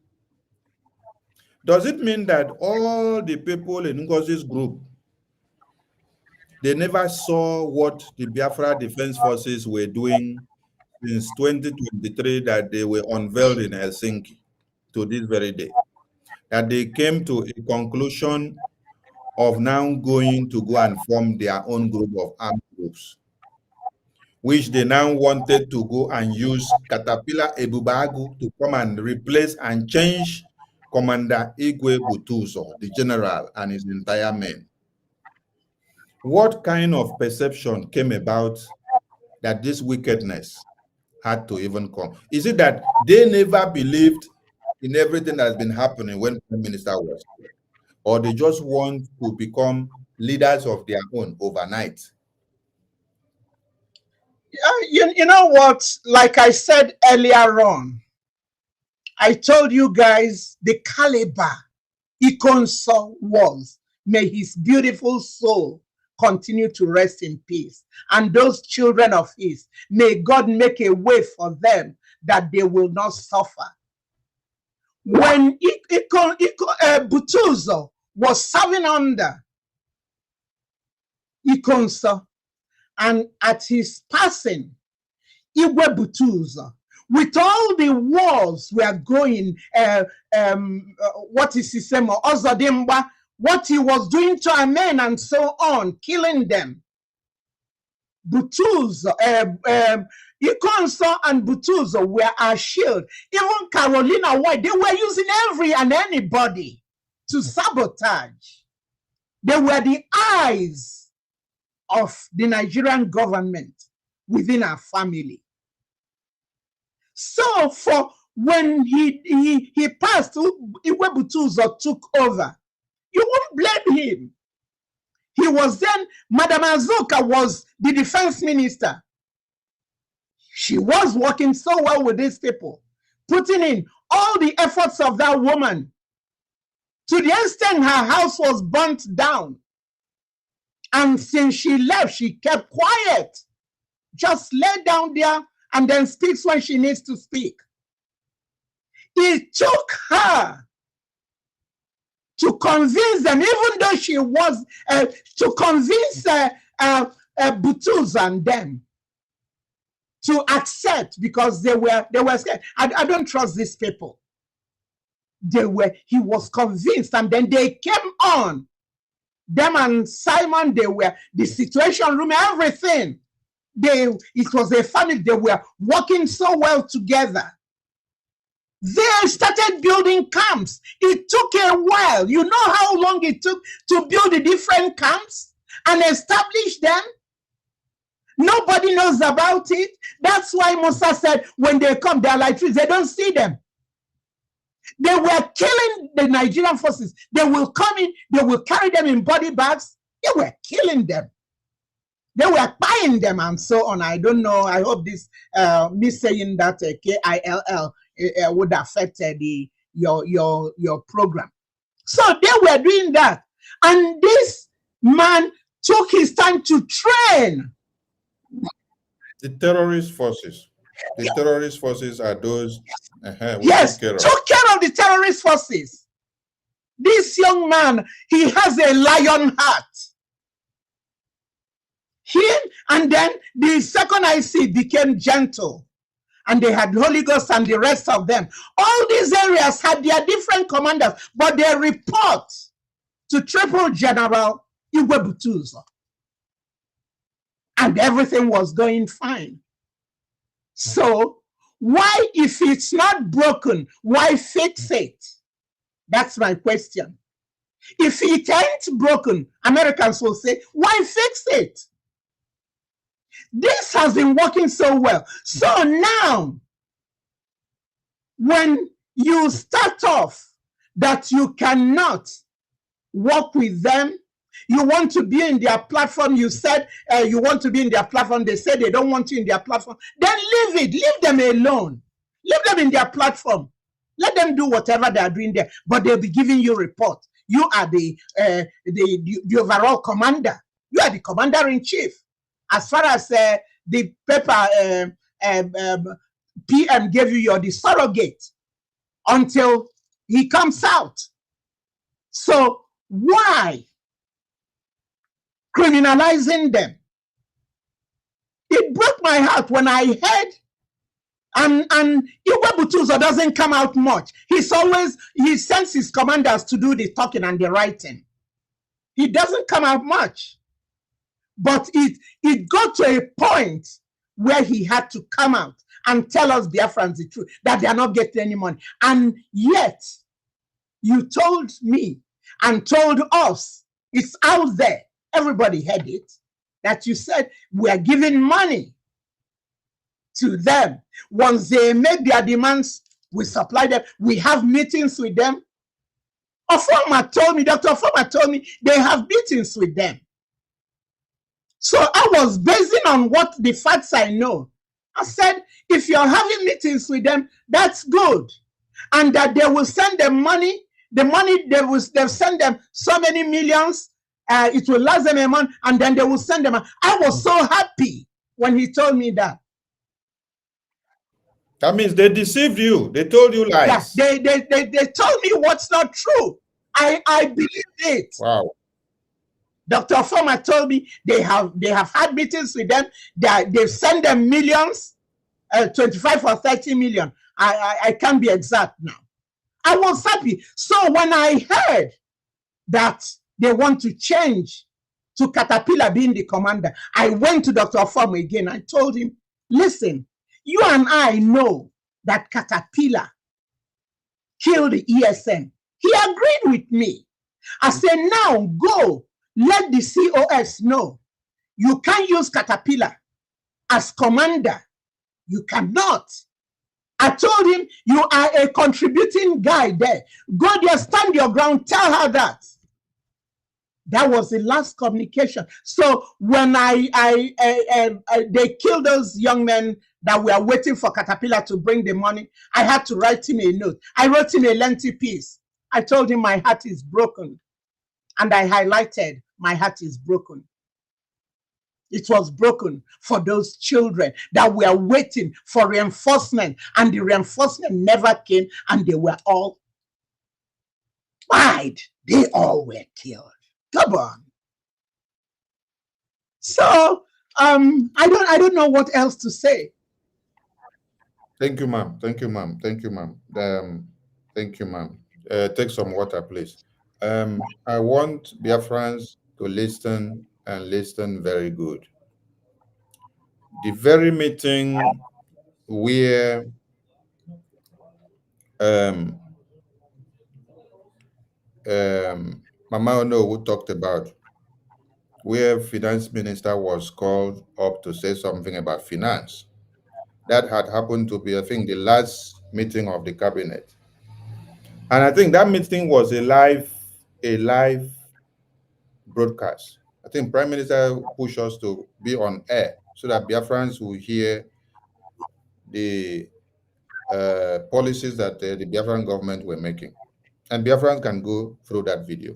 does it mean that all the people in Ngozi's group, they never saw what the Biafra Defense Forces were doing since 2023 that they were unveiled in Helsinki to this very day? That they came to a conclusion of now going to go and form their own group of armed groups, which they now wanted to go and use Caterpillar Ebubagu to come and replace and change Commander Igwe Butuzo, the general, and his entire men. What kind of perception came about that this wickedness had to even come? Is it that they never believed in everything that has been happening when Prime Minister was here? Or they just want to become leaders of their own overnight?
You know what? Like I said earlier on, I told you guys the caliber Ikonso was. May his beautiful soul continue to rest in peace. And those children of his, may God make a way for them that they will not suffer. When Butuzo was serving under Ikonso, and at his passing, Igwe Butuzo, with all the wars we are going, what is his name, Ozodimba, what he was doing to our men and so on, killing them. Butuzo, Ikonso and Butuzo were our shield. Even Carolina White, they were using every and anybody to sabotage. They were the eyes of the Nigerian government within our family. So for when he passed, Igwe Butuzo took over. You won't blame him. He was then, Madam Azuka was the defense minister. She was working so well with these people, putting in all the efforts of that woman to the extent her house was burnt down. And since she left, she kept quiet. Just lay down there and then speaks when she needs to speak. It took her to convince them, even though she was, to convince Butuzo and them to accept, because they were scared. I don't trust these people. He was convinced, and then they came on. Them and Simon, they were the situation room, everything. It was a family. They were working so well together. They started building camps. It took a while. You know how long it took to build the different camps and establish them? Nobody knows about it. That's why Musa said when they come, they're like trees. They don't see them. They were killing the Nigerian forces. They will come in, they will carry them in body bags. They were killing them. They were buying them and so on. I don't know. I hope this, me saying that KILL would affect your program. So they were doing that. And this man took his time to train.
The terrorist forces. The terrorist forces are those.
Yes, took care of the terrorist forces. This young man, he has a lion heart. And then the second IC became gentle. And they had Holy Ghost and the rest of them. All these areas had their different commanders, but they report to Triple General Igwe Butuzo. And everything was going fine. So why, if it's not broken, why fix it? That's my question. If it ain't broken, Americans will say, why fix it? This has been working so well. So now, when you start off that you cannot work with them, you want to be in their platform, you said you want to be in their platform, they say they don't want you in their platform, then leave it, leave them alone. Leave them in their platform. Let them do whatever they are doing there, but they'll be giving you report. You are the overall commander. You are the commander-in-chief. As far as the paper PM gave you, you're the surrogate until he comes out. So why criminalizing them? It broke my heart when I heard, and Igwe Butuzo doesn't come out much. He sends his commanders to do the talking and the writing. He doesn't come out much. But it got to a point where he had to come out and tell us Biafrans the truth, that they are not getting any money. And yet, you told me and told us, it's out there, everybody heard it, that you said we are giving money to them. Once they make their demands, we supply them. We have meetings with them. Ofoma told me, Dr. Ofoma told me, they have meetings with them. So I was basing on what the facts I know. I said, if you're having meetings with them, that's good. And that they will send them money. The money, they'll send them so many millions. It will last them a month, and then they will send them. I was so happy when he told me that.
That means they deceived you. They told you lies.
Yeah, they told me what's not true. I believed it.
Wow.
Dr. Former told me they have had meetings with them. They've sent them millions, 25 or 30 million. I can't be exact now. I was happy. So when I heard that they want to change to Caterpillar being the commander, I went to Dr. Former again. I told him, listen, you and I know that Caterpillar killed the ESN. He agreed with me. I said, now go, let the COS know. You can't use Caterpillar as commander. You cannot. I told him, you are a contributing guy there. Go there, stand your ground, tell her that. That was the last communication. So when they killed those young men that were waiting for Caterpillar to bring the money, I had to write him a note. I wrote him a lengthy piece. I told him my heart is broken. And I highlighted, my heart is broken. It was broken for those children that were waiting for reinforcement, and the reinforcement never came, and they were all died. They all were killed. Come on. So I don't know what else to say.
Thank you, ma'am. Thank you, ma'am. Thank you, ma'am. Thank you, ma'am. Take some water, please. I want Biafrans to listen and listen very good. The very meeting where Mama Onuwu talked about, where finance minister was called up to say something about finance. That had happened to be, I think, the last meeting of the cabinet. And I think that meeting was a live broadcast. I think Prime Minister pushed us to be on air so that Biafrans will hear the policies that the Biafran government were making. And Biafrans can go through that video.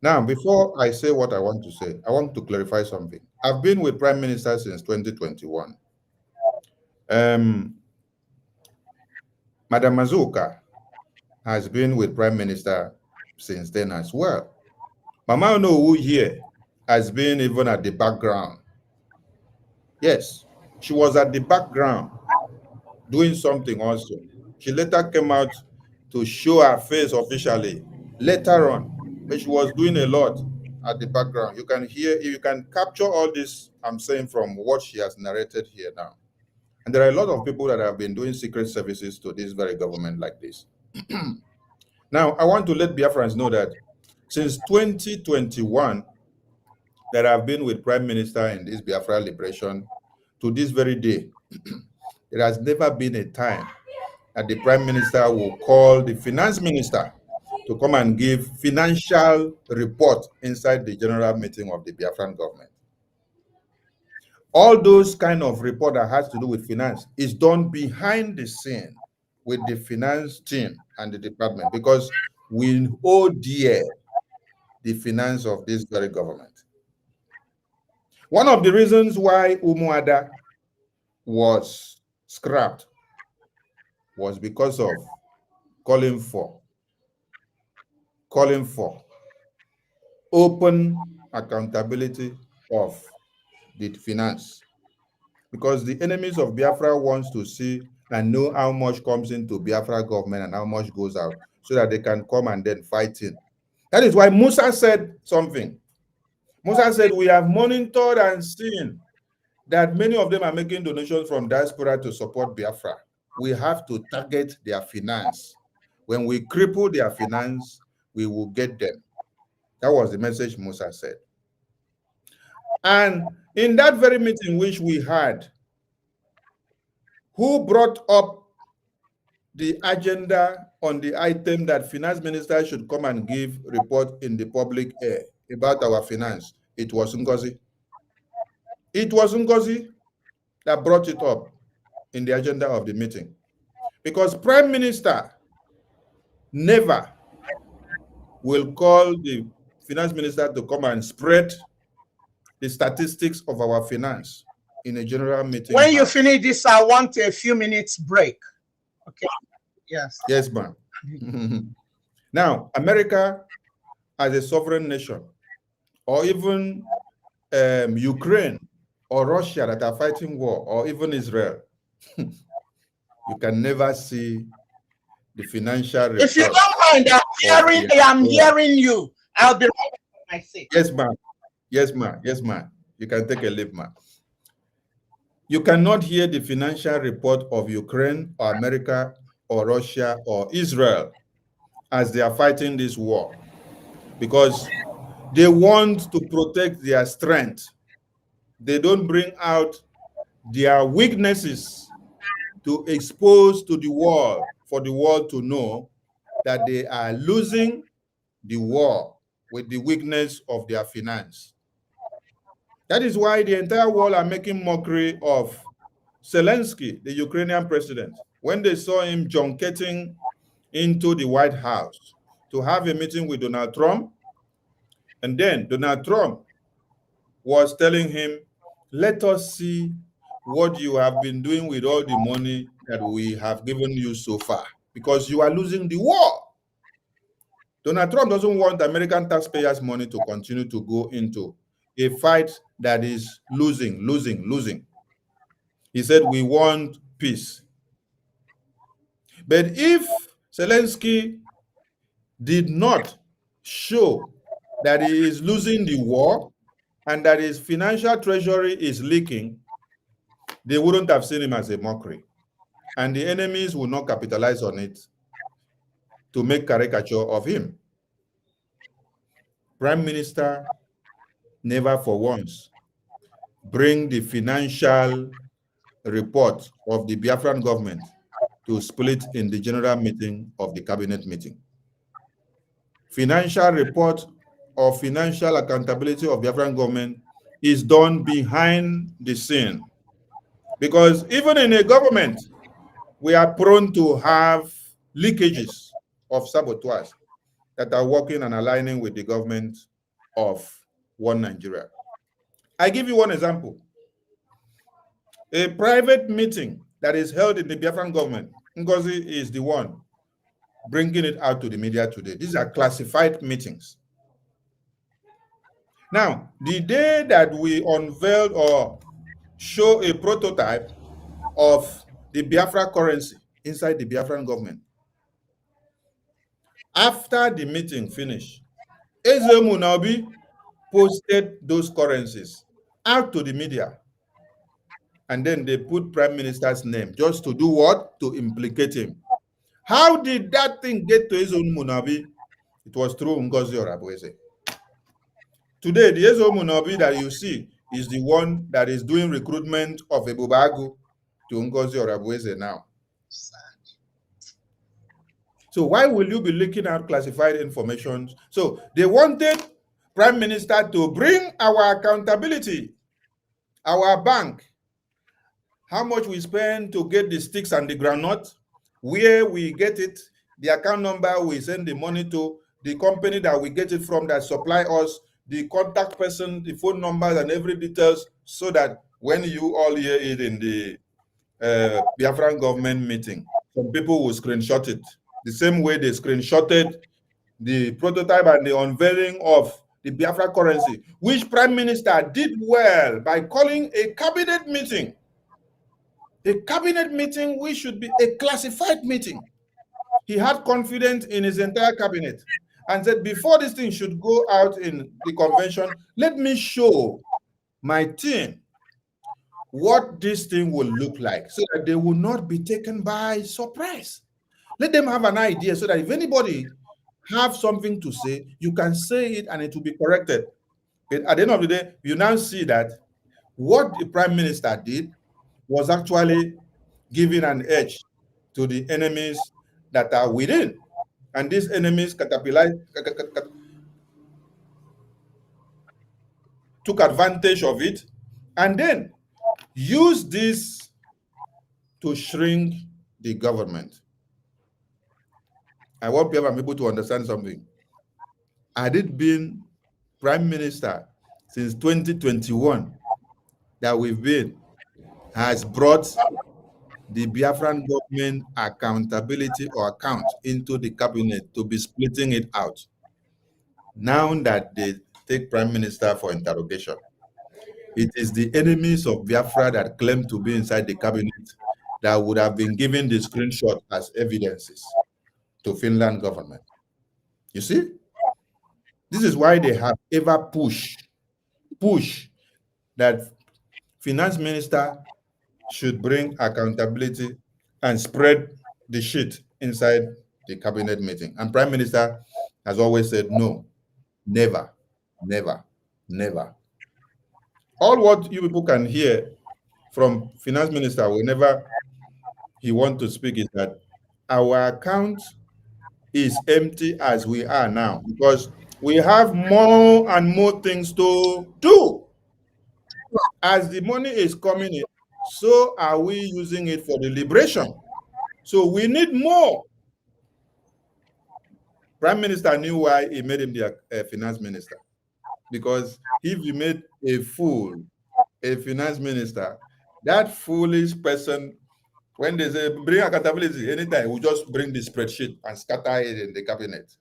Now, before I say what I want to say, I want to clarify something. I've been with Prime Minister since 2021. Madam Mazuka has been with Prime Minister since then as well. Mama Onuwu here has been even at the background. Yes, she was at the background doing something also. She later came out to show her face officially later on, but she was doing a lot at the background. You can hear, you can capture all this I'm saying from what she has narrated here now. And there are a lot of people that have been doing secret services to this very government like this. Now, I want to let Biafrans know that since 2021, that I've been with Prime Minister in this Biafra liberation to this very day, there has never been a time that the Prime Minister will call the Finance Minister to come and give financial report inside the general meeting of the Biafran government. All those kind of report that has to do with finance is done behind the scene with the finance team and the department, because we owe dear the finance of this very government. One of the reasons why Umuada was scrapped was because of calling for open accountability of the finance, because the enemies of Biafra wants to see and know how much comes into Biafra government and how much goes out, so that they can come and then fight in. That is why Musa said something. Musa said, we have monitored and seen that many of them are making donations from diaspora to support Biafra. We have to target their finance. When we cripple their finance, we will get them. That was the message Musa said. And in that very meeting which we had, who brought up the agenda on the item that finance minister should come and give report in the public air about our finance? It was Ngozi. It was Ngozi that brought it up in the agenda of the meeting, because Prime Minister never will call the finance minister to come and spread the statistics of our finance in a general meeting.
When you finish this, I want a few minutes break. Okay. Yes.
Yes, ma'am. Now, America, as a sovereign nation, or even Ukraine or Russia that are fighting war, or even Israel, you can never see the financial report.
If you don't mind, I am hearing you. I'll be right back on my seat.
Yes, ma'am. Yes, ma'am. Yes, ma'am. You can take a leave, ma'am. You cannot hear the financial report of Ukraine or America or Russia or Israel as they are fighting this war, because they want to protect their strength. They don't bring out their weaknesses to expose to the world, for the world to know that they are losing the war with the weakness of their finance. That is why the entire world are making mockery of Zelensky, the Ukrainian president, when they saw him junketing into the White House to have a meeting with Donald Trump. And then Donald Trump was telling him, let us see what you have been doing with all the money that we have given you so far, because you are losing the war. Donald Trump doesn't want American taxpayers' money to continue to go into a fight that is losing, losing, losing. He said, we want peace. But if Zelensky did not show that he is losing the war and that his financial treasury is leaking, they wouldn't have seen him as a mockery. And the enemies will not capitalize on it to make caricature of him. Prime Minister never for once bring the financial report of the Biafran government to split in the general meeting of the cabinet meeting. Financial report or financial accountability of Biafran government is done behind the scene. Because even in a government, we are prone to have leakages of sabotage that are working and aligning with the government of one Nigeria. I give you one example. A private meeting that is held in the Biafran government, Ngozi is the one bringing it out to the media today. These are classified meetings. Now, the day that we unveiled or show a prototype of the Biafra currency inside the Biafran government, after the meeting finished, Eze Munabi posted those currencies out to the media. And then they put Prime Minister's name just to do what? To implicate him. How did that thing get to Eze Munabi? It was through Ngozi Orabueze. Today, the Eze Munabi that you see is the one that is doing recruitment of Ebubagu to Ngozi Orabueze now. So why will you be leaking out classified information? So they wanted Prime Minister to bring our accountability, our bank, how much we spend to get the sticks and the granite, where we get it, the account number we send the money to, the company that we get it from that supply us, the contact person, the phone numbers and every details, so that when you all hear it in the Biafran government meeting, some people will screenshot it. The same way they screenshotted the prototype and the unveiling of the Biafra currency, which Prime Minister did well by calling a cabinet meeting. A cabinet meeting which should be a classified meeting. He had confidence in his entire cabinet and said, before this thing should go out in the convention, let me show my team what this thing will look like so that they will not be taken by surprise. Let them have an idea so that if anybody have something to say, you can say it and it will be corrected. But at the end of the day, you now see that what the Prime Minister did was actually giving an edge to the enemies that are within. And these enemies took advantage of it and then used this to shrink the government. I want people to understand something. Had it been Prime Minister since 2021 that we've been, has brought the Biafran government accountability or account into the cabinet to be splitting it out. Now that the take Prime Minister for interrogation. It is the enemies of Biafra that claim to be inside the cabinet that would have been given the screenshot as evidences to Finland government. You see? This is why they have ever pushed that finance minister should bring accountability and spread the shit inside the cabinet meeting. And Prime Minister has always said, no, never, never, never. All what you people can hear from finance minister whenever he wants to speak is that our account is empty as we are now because we have more and more things to do. As the money is coming in, so are we using it for the liberation. So we need more. Prime Minister knew why he made him the finance minister. Because if you made a fool, a finance minister, that foolish person, when they say bring accountability anytime, we just bring the spreadsheet and scatter it in the cabinet.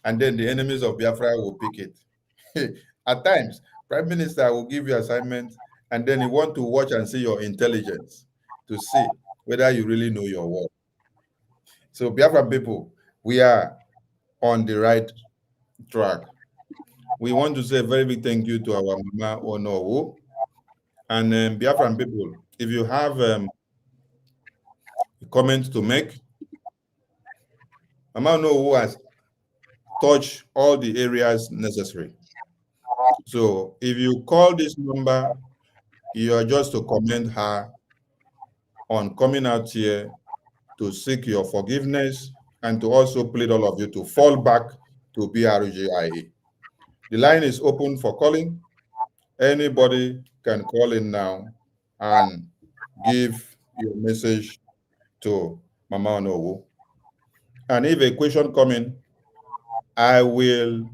And then the enemies of Biafra will pick it. At times, Prime Minister will give you assignment and then he want to watch and see your intelligence to see whether you really know your work. So Biafra people, we are on the right track. We want to say a very big thank you to our Mama Onuwu. And Biafran people, if you have comments to make, Mama Onuwu has touched all the areas necessary. So if you call this number, you are just to commend her on coming out here to seek your forgiveness and to also plead all of you to fall back to BRGIA. The line is open for calling. Anybody can call in now and give your message to Mama Onuwu. And if a question comes in, I will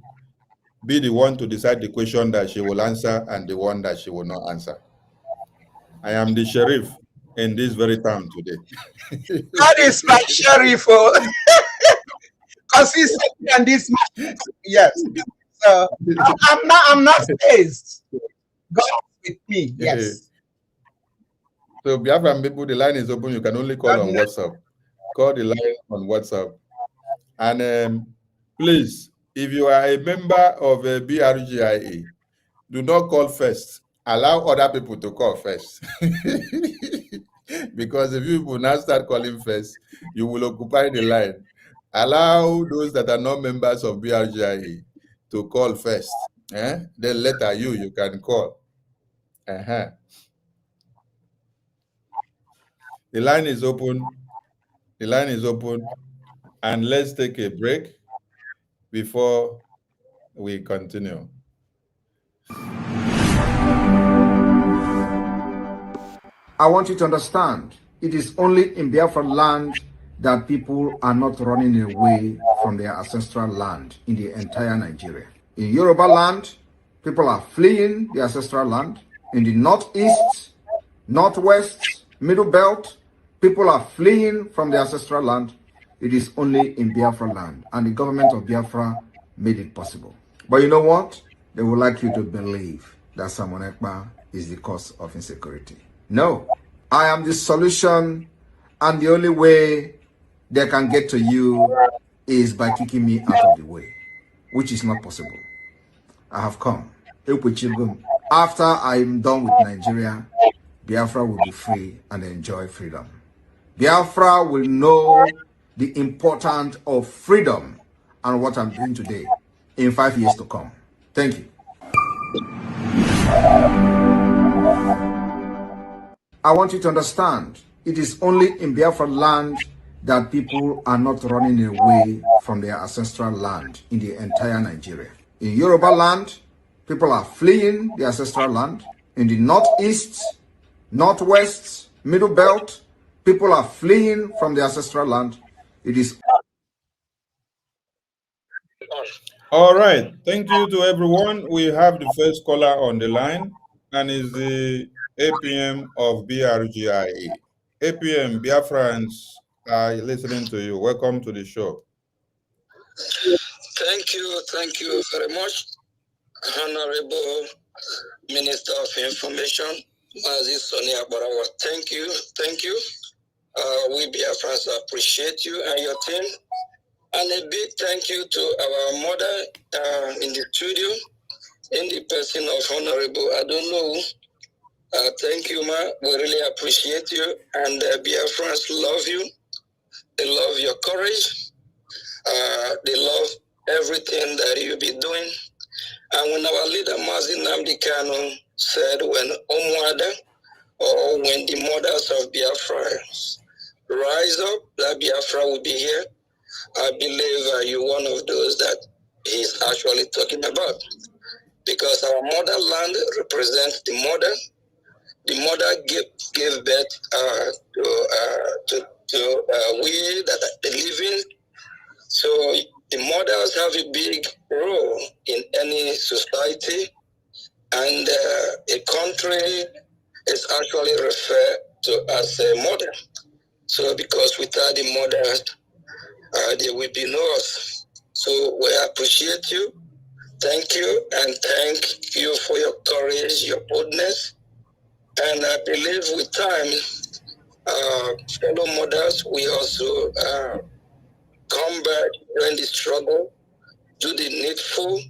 be the one to decide the question that she will answer and the one that she will not answer. I am the sheriff in this very town today.
That is my sheriff. Consistency and this. Yes. So I'm not phased. God is with me. Yes.
So Biafran people, the line is open. You can only call on WhatsApp. Call the line on WhatsApp. And please, if you are a member of BRGIA, do not call first. Allow other people to call first. Because if you will not start calling first, you will occupy the line. Allow those that are not members of BRGIA to call first. Then later you can call. The line is open. The line is open. And let's take a break before we continue.
I want you to understand, it is only in Biafra land that people are not running away from their ancestral land in the entire Nigeria. In Yoruba land, people are fleeing the ancestral land. In the northeast, northwest, middle belt, people are fleeing from the ancestral land. It is only in Biafra land, and the government of Biafra made it possible. But you know what? They would like you to believe that Simon Ekpa is the cause of insecurity. No, I am the solution, and the only way they can get to you is by kicking me out of the way, which is not possible. I have come. After I'm done with Nigeria, Biafra will be free and enjoy freedom. Biafra will know the importance of freedom and what I'm doing today in 5 years to come. Thank you. I want you to understand, it is only in Biafra land that people are not running away from their ancestral land in the entire Nigeria. In Yoruba land, people are fleeing the ancestral land. In the northeast, northwest, middle belt, people are fleeing from the ancestral land. It is.
All right. Thank you to everyone. We have the first caller on the line, and is the APM of BRGIA. APM, Biafrans are listening to you. Welcome to the show.
Thank you very much. Honorable Minister of Information, Mazi Sonia Barawa, thank you. We Biafrans appreciate you and your team. And a big thank you to our mother in the studio, in the person of Honorable Onuwu. Thank you, ma. We really appreciate you. And Biafrans love you. They love your courage. They love everything that you be doing. And when our leader, Mazi Nnamdi Kanu, said when Omwada, or when the mothers of Biafra rise up, that Biafra will be here, I believe you're one of those that he's actually talking about. Because our motherland represents the mother. The mother gave birth to we that are living. So the mothers have a big role in any society, and a country is actually referred to as a mother. So because without the mothers, there will be no us. So we appreciate you. Thank you, and thank you for your courage, your boldness. And I believe with time, fellow mothers, we also come back during the struggle, do the needful,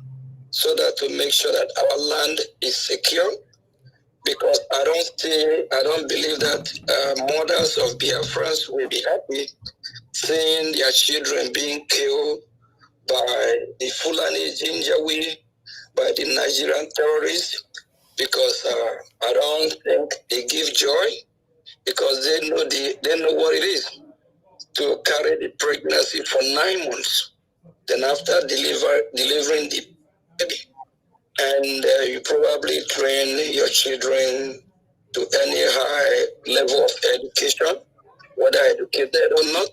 so that to make sure that our land is secure. Because I don't believe that mothers of Biafrans will be happy seeing their children being killed by the Fulani Jinjawi, by the Nigerian terrorists, because I don't think they give joy, because they know what it is to carry the pregnancy for 9 months. Then after delivering the baby, and you probably train your children to any high level of education, whether educated or not.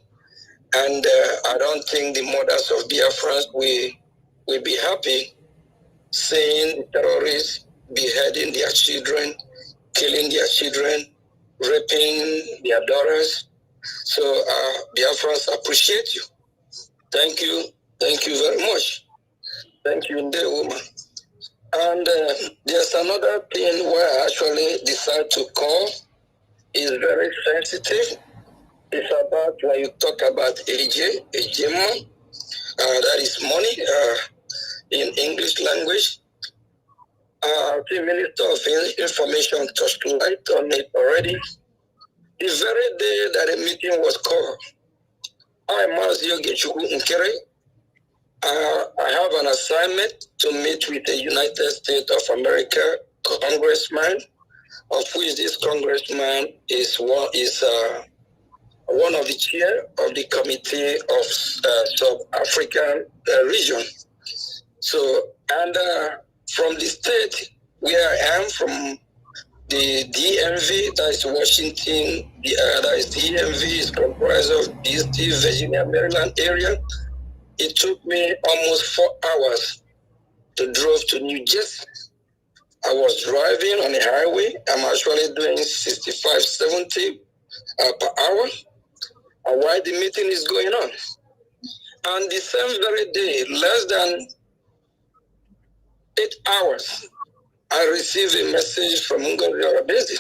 And I don't think the mothers of Biafrans will be happy seeing terrorists beheading their children, killing their children, raping their daughters. So Biafrans appreciate you. Thank you very much. Thank you, dear woman. And there's another thing where I actually decide to call. It's very sensitive. It's about when you talk about ejema, that is money in English language. The Minister of Information touched light on it already. The very day that a meeting was called, I, Mazio Gechuku Nkere, I have an assignment to meet with the United States of America congressman, of which this congressman is one of the chair of the Committee of Sub-African region. So, and from the state where I am, from the DMV, that is Washington, that is DMV, is comprised of DC, Virginia, Maryland area. It took me almost 4 hours to drive to New Jersey. I was driving on the highway. I'm actually doing 65, 70 per hour while the meeting is going on. And the same very day, less than 8 hours, I received a message from Ngozi Arabezi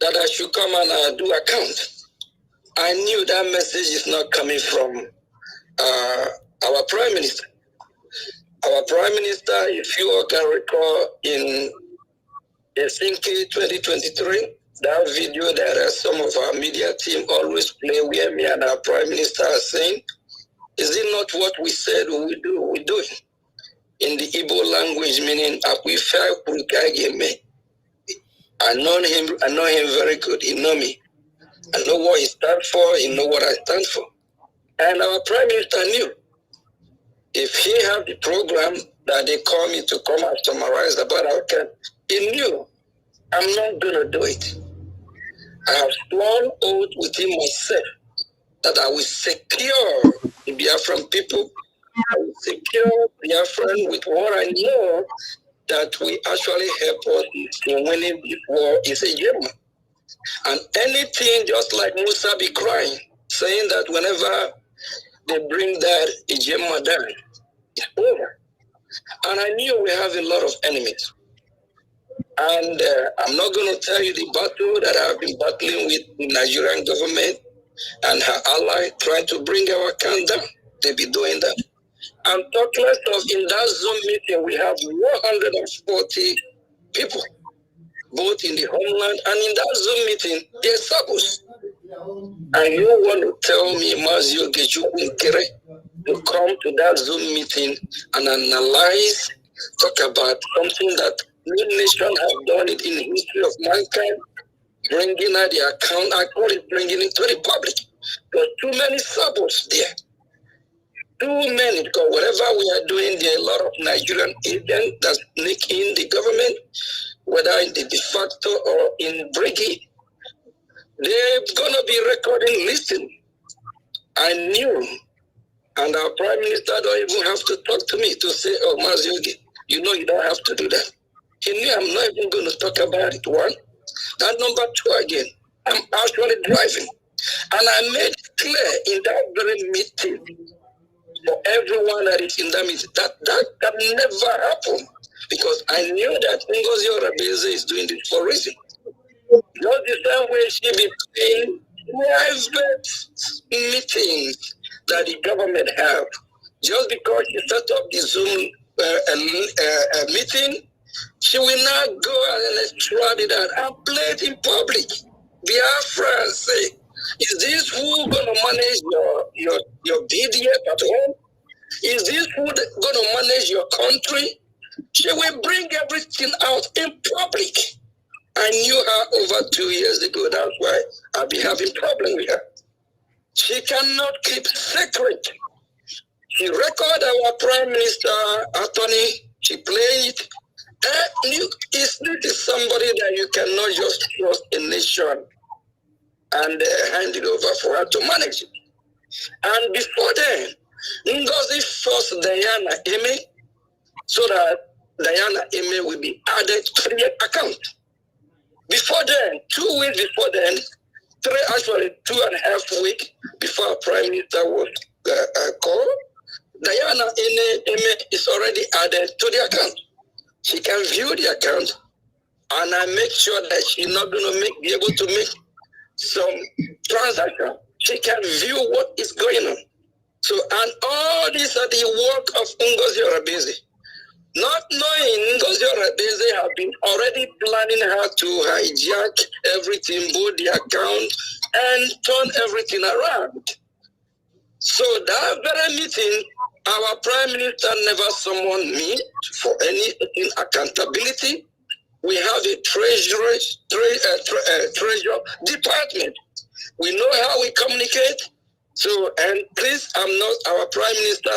that I should come and do account. I knew that message is not coming from our Prime Minister. Our Prime Minister, if you all can recall, in Helsinki 2023, that video that some of our media team always play where me and our Prime Minister are saying, is it not what we said we do? We do it. In the Igbo language, meaning I know him very good. He know me. I know what he stands for. He know what I stand for. And our Prime Minister knew. If he had the program that they call me to come and summarize about our camp, he knew I'm not going to do it. I have sworn oath within myself that I will secure the Biafran people. I will secure Biafran with what I know that will actually help us in winning this war is a German. And anything just like Musa be crying, saying that whenever they bring that Ijema down, it's over. And I knew we have a lot of enemies. And I'm not going to tell you the battle that I've been battling with the Nigerian government and her ally trying to bring our account down. They be doing that. I'm talking of in that Zoom meeting, we have 140 people, both in the homeland and in that Zoom meeting, they're circles. And you want to tell me, Mazio Geju to come to that Zoom meeting and analyze, talk about something that no nation have done it in the history of mankind, bringing out the account, I call it bringing it to the public. There's too many sabots there. Too many, because whatever we are doing, there are a lot of Nigerian agents that sneak in the government, whether in the de facto or in brigade. They're going to be recording listening. I knew, and our Prime Minister don't even have to talk to me to say, oh, Maziogi, you know you don't have to do that. He knew I'm not even going to talk about it, one. And number two, again, I'm actually driving. And I made clear in that very meeting for everyone that is in that meeting that never happened. Because I knew that Ngozi Orabeze is doing this for a reason. Not the same way she be paying private meetings that the government have. Just because she set up the Zoom meeting, she will not go and extradite it and play it in public. Biafrans say, is this who gonna manage your BDF at home? Is this who gonna manage your country? She will bring everything out in public. I knew her over 2 years ago. That's why I'll be having problem with her. She cannot keep secret. She record our Prime Minister, attorney. She play it. This is somebody that you cannot just trust a nation and hand it over for her to manage it. And before then, Ngozi forced Diana Eme so that Diana Eme will be added to the account. Before then, 2 weeks before then, 2.5 weeks before our Prime Minister was called, Diana Eme is already added to the account. She can view the account, and I make sure that she's not going to be able to make some transaction. She can view what is going on. So, and all these are the work of Ngozi Orabeze. Not knowing Ngozi Orabeze have been already planning how to hijack everything, both the account and turn everything around. So that very meeting, our Prime Minister never summoned me for any accountability. We have a treasury department. We know how we communicate. So, and please, I'm not our Prime Minister.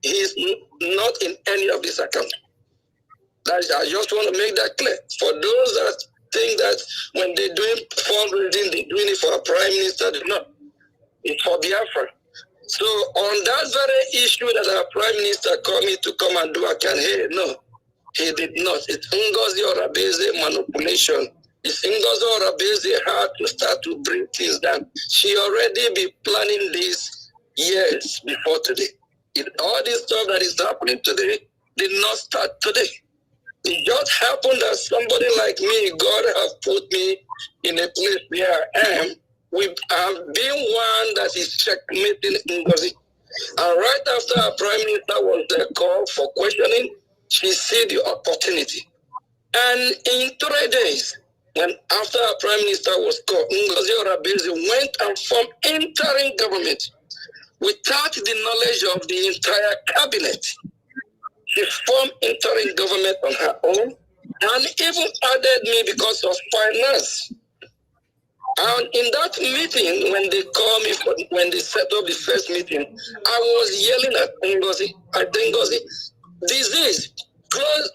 He is not in any of these accounts. I just want to make that clear. For those that think that when they're doing fundraising, they're doing it for a Prime Minister, they're not. It's for Biafra. So on that very issue that our Prime Minister called me to come and do, I can hear, no, he did not. It's Ngozi Orabeze manipulation. It's Ngozi Orabeze had to start to bring things down. She already be planning this years before today. All this stuff that is happening today did not start today. It just happened that somebody like me, God have put me in a place where I am. We have been one that is checkmating Ngozi. And right after our Prime Minister was called for questioning, she see the opportunity. And in 3 days, when after our Prime Minister was called, Ngozi Orabeze went and formed interim government without the knowledge of the entire cabinet. She formed interim government on her own and even added me because of finance. And in that meeting, when they called me, when they set up the first meeting, I was yelling at Ngozi. I think Ngozi, disease, close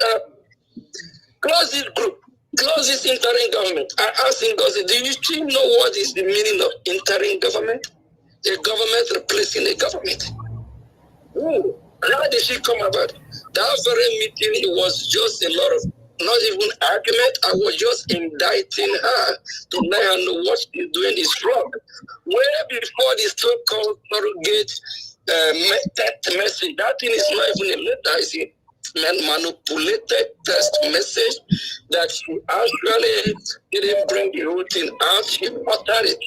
this group, close this interim government. I asked Ngozi, do you still know what is the meaning of interim government? A government replacing a government. Ooh, how did she come about? That very meeting, it was just a lot of, not even argument. I was just indicting her to let her know what she's doing is wrong. Way before the so-called surrogate text message, that thing is not even a letter, I see. manipulated text message that she actually didn't bring the whole thing out. She uttered it.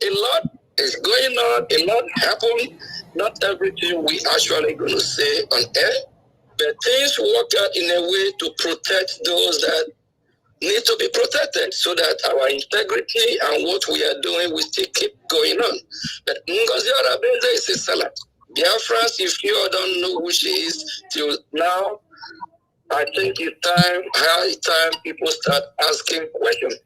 A lot is going on, a lot happened. Not everything we actually going to say on air, but things work out in a way to protect those that need to be protected so that our integrity and what we are doing will still keep going on. But Ngozi Arabende is a seller. Biafrans, if you all don't know who she is till now, I think it's high time people start asking questions.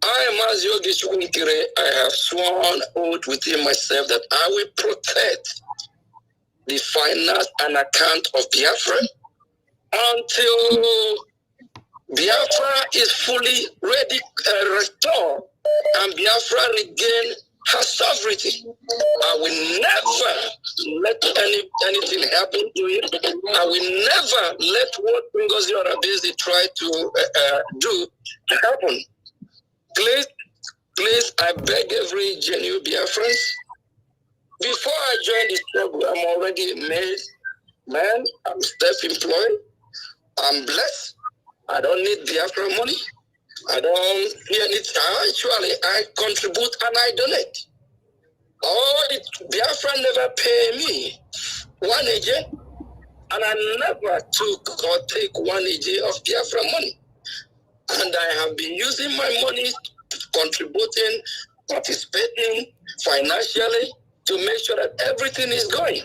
I am as Yogi Chukwunkire. I have sworn oath within myself that I will protect the finance and account of Biafra until Biafra is fully ready, restored, and Biafra regain her sovereignty. I will never let anything happen to it. I will never let what Ngozi Arabese try to do happen. Please, I beg every genuine Biafrans, before I join this struggle, I'm already made man, I'm self-employed, I'm blessed, I don't need Biafra money, I don't hear anything. Actually, I contribute and I donate. Biafra never pay me 1 agent, and I never took or take 1 agent of Biafra money. And I have been using my money, contributing, participating financially to make sure that everything is going.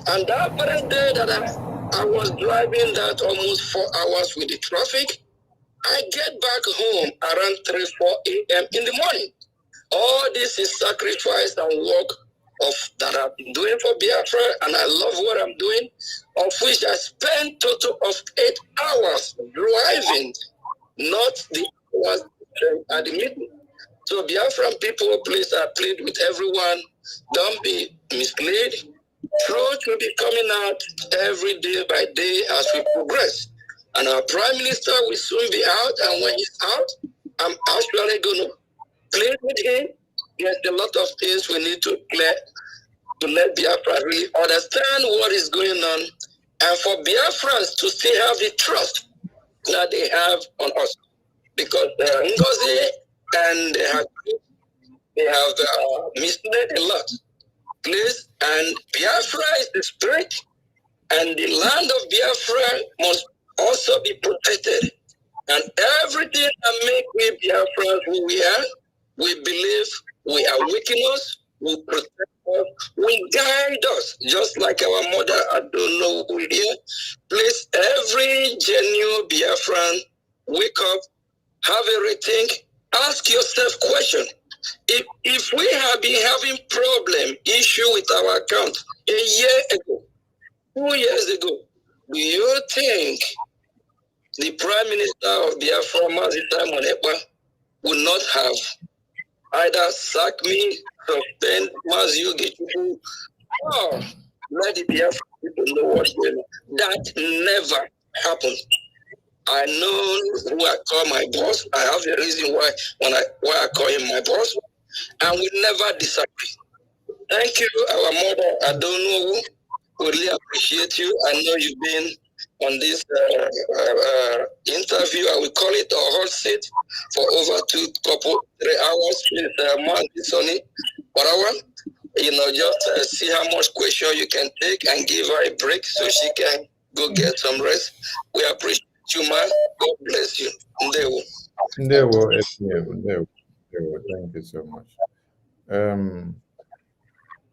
And that very day that I was driving that almost 4 hours with the traffic, I get back home around 3, 4 a.m. in the morning. All this is sacrifice and work that I've been doing for Biafra, and I love what I'm doing, of which I spent total of 8 hours driving, not the hours at the meeting. So Biafran people, please, I plead with everyone, don't be misled. Truth will be coming out every day by day as we progress. And our Prime Minister will soon be out, and when he's out, I'm actually going to plead with him. There's a lot of things we need to clear to let Biafra really understand what is going on, and for Biafrans to still have the trust that they have on us. Because Ngozi and they have misled a lot. Please, and Biafra is the spirit, and the land of Biafra must also be protected. And everything that makes we Biafra who we are, we believe we are weakness, will protect us, will guide us, just like our mother, I don't know who it is. Please, every genuine Biafran, wake up, have a rethink, ask yourself question. If we have been having problem, issue with our account a year ago, 2 years ago, do you think the Prime Minister of Biafra, Simon Ekpa, would not have either sacked me, suspend Misuse, or let the Biafra people know what's going on? That never happened. I know who I call my boss. I have a reason why I call him my boss, and we never disagree. Thank you, our mother. I don't know who really appreciate you. I know you've been on this interview. I will call it a hot seat for over 3 hours. Please, Sonny, whatever. Just see how much question you can take and give her a break so she can go get some rest. We appreciate you, man. God bless you. Ndewo.
Thank you so much.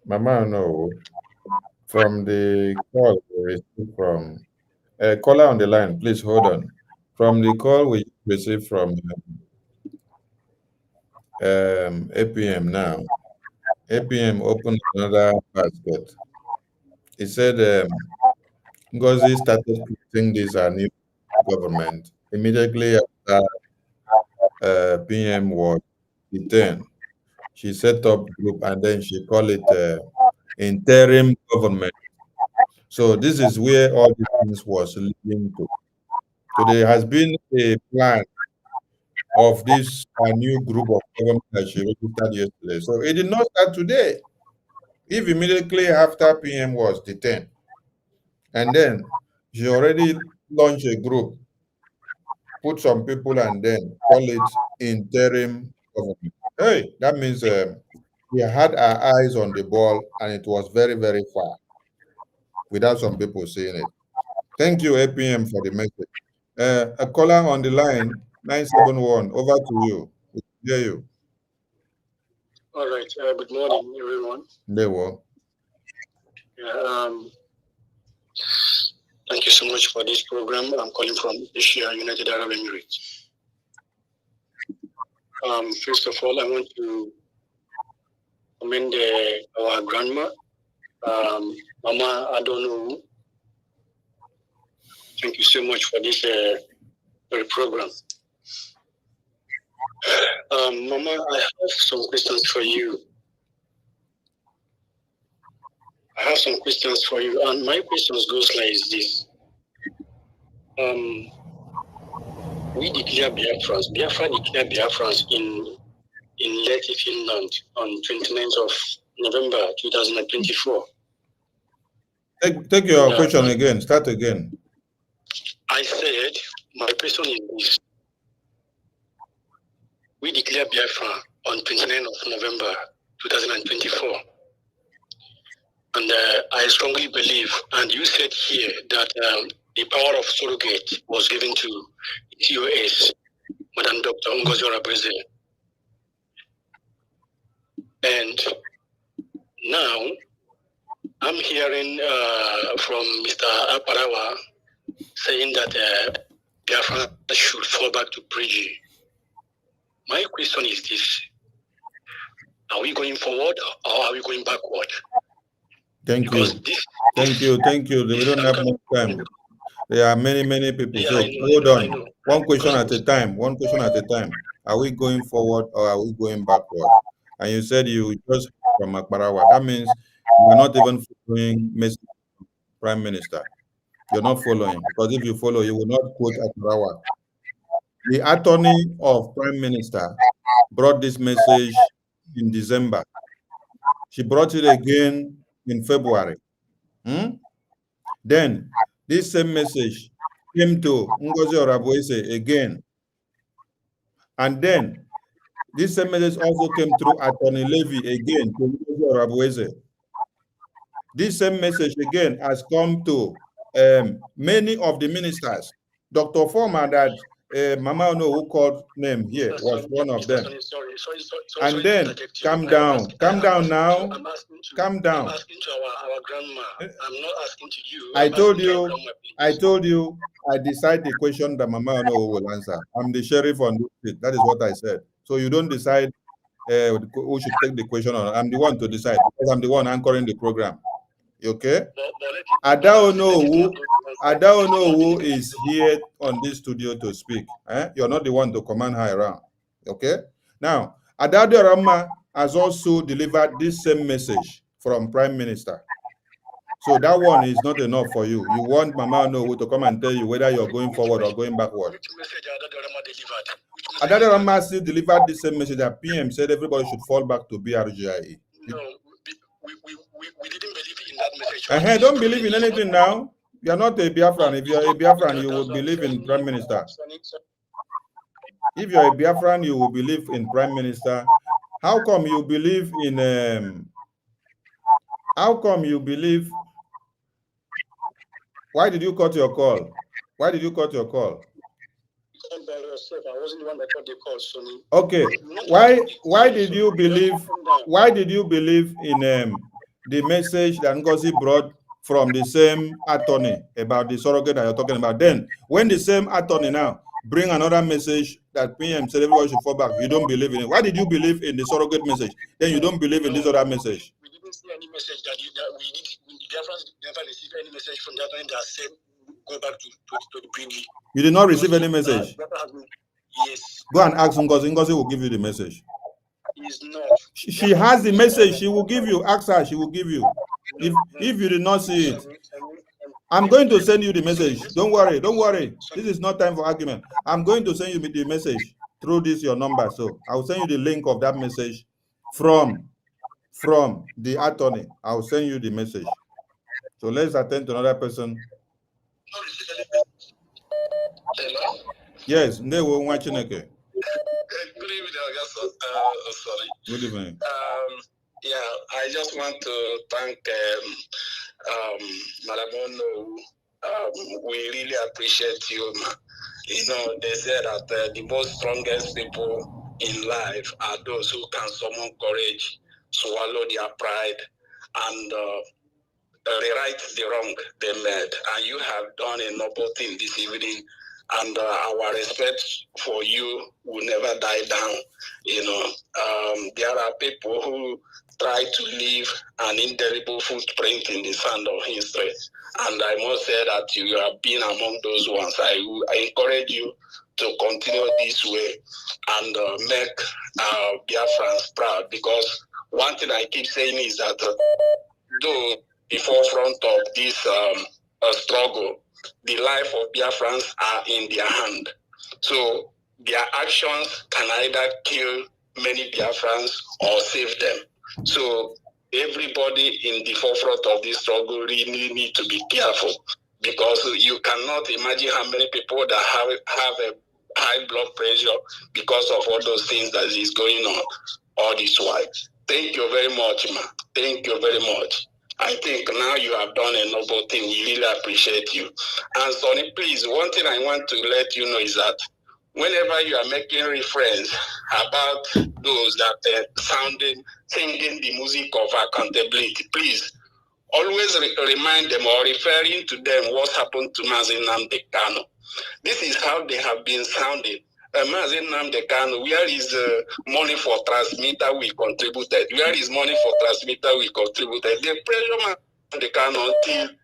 Mama, no, from the call we received from caller on the line, please hold on. From the call we received from APM now, APM opened another basket. He said Ngozi started creating this new government immediately after PM was detained. She set up group and then she called it interim government. So this is where all these things was leading to. So there has been a plan of this new group of government that she registered yesterday. So it did not start today. If immediately after PM was detained, and then She already launched a group, put some people, and then call it interim government. Hey, that means we had our eyes on the ball, and it was very, very far without some people seeing it. Thank you, APM, for the message. A caller on the line, 971, over to you. We can hear you.
All right. Good morning, everyone.
There were.
Thank you so much for this program. I'm calling from Asia, United Arab Emirates. First of all, I want to commend our grandma, Mama Onuwu. Thank you so much for this very program. Mama, I have some questions for you. And my questions goes like this. We declare Biafrans. Biafra declared Biafrans in Leyte, Finland on 29th of November 2024.
Take your question again. Start again.
I said, my question is this. We declared Biafra on 29th of November 2024. And I strongly believe, and you said here, that the power of surrogate was given to TOS, Madam Dr. Ngozi Orabueze. And now I'm hearing from Mr. Aparawa saying that Biafra should fall back to Prigi. My question is this. Are we going forward or are we going backward?
Thank you. Thank you. We don't have much time. There are many people. So hold on. One question at a time. Are we going forward or are we going backward? And you said you just from Akbarawa. That means you're not even following Mr. Prime Minister. You're not following, because if you follow, you will not quote Akbarawa. The attorney of Prime Minister brought this message in December. She brought it again in February. Then this same message came to Ngozi Orabueze again. And then this same message also came through Attorney Levy again to Ngozi Orabueze. This same message again has come to many of the ministers. Dr. Former, that Mama Onuwu called name here, was one of them. And then, calm down now. Calm down.
I'm asking to our grandma. I'm not asking to you.
I told you, I decide the question that Mama Onuwu will answer. I'm the sheriff on this street. That is what I said. So you don't decide who should take the question on. I'm the one to decide, because I'm the one anchoring the program. Okay? Ada Onuwu is here on this studio to speak. You're not the one to command her around. Okay? Now, Ada Rama has also delivered this same message from Prime Minister. So that one is not enough for you. You want Mama Onuwu to come and tell you whether you're going forward or going backward.
Which message Ada Rama delivered?
Ada Rama still delivered the same message that PM said everybody should fall back to BRGIE.
No, we didn't believe in that message.
Don't believe in anything now. You're not a Biafran. If you're a Biafran, you will believe in Prime Minister. If you're a Biafran, you will believe in Prime Minister. How come you believe in why did you cut your call? Why did you cut your call?
I wasn't the one that cut the call, Sonny.
Okay. Why did you believe in the message that Ngozi brought from the same attorney about the surrogate that you're talking about? Then when the same attorney now bring another message that PM said everybody should fall back, you don't believe in it. Why did you believe in the surrogate message? Then you don't believe in this other message.
We didn't see any message that we did. The Biafrans never received any message from that attorney that said go back to the Brigi.
You did not receive any message?
Yes.
Go and ask Ngozi. Ngozi will give you the message.
He's not.
She has the message. She will give you. Ask her. She will give you. If you did not see it, I'm going to send you the message. Don't worry. This is not time for argument. I'm going to send you the message through this your number. So I will send you the link of that message from the attorney. I will send you the message. So let's attend to another person.
Hello?
Yes, Ndewo Nwachineke.
Good evening, Augustus. Sorry.
Good evening.
Yeah, I just want to thank Madam Onuwu. We really appreciate you, ma. You know, they say that the most strongest people in life are those who can summon courage, swallow their pride, and rewrite the wrong they made. And you have done a noble thing this evening, and our respect for you will never die down. You know, there are people who try to leave an indelible footprint in the sand of history. And I must say that you have been among those ones. I encourage you to continue this way and make Biafrans proud, because one thing I keep saying is that though the forefront of this struggle, the life of Biafrans are in their hand. So their actions can either kill many Biafrans or save them. So everybody in the forefront of this struggle really need to be careful, because you cannot imagine how many people that have a high blood pressure because of all those things that is going on all this while. Thank you very much, ma. Thank you very much. I think now you have done a noble thing. We really appreciate you. And Sonny, please, one thing I want to let you know is that whenever you are making reference about those that singing the music of accountability, please always remind them or referring to them what happened to Mazin Nnamdi Kanu. This is how they have been sounding. Mazin Nnamdi Kanu, where is money for transmitter we contributed? Where is money for transmitter we contributed? They pressure Nnamdi Kanu until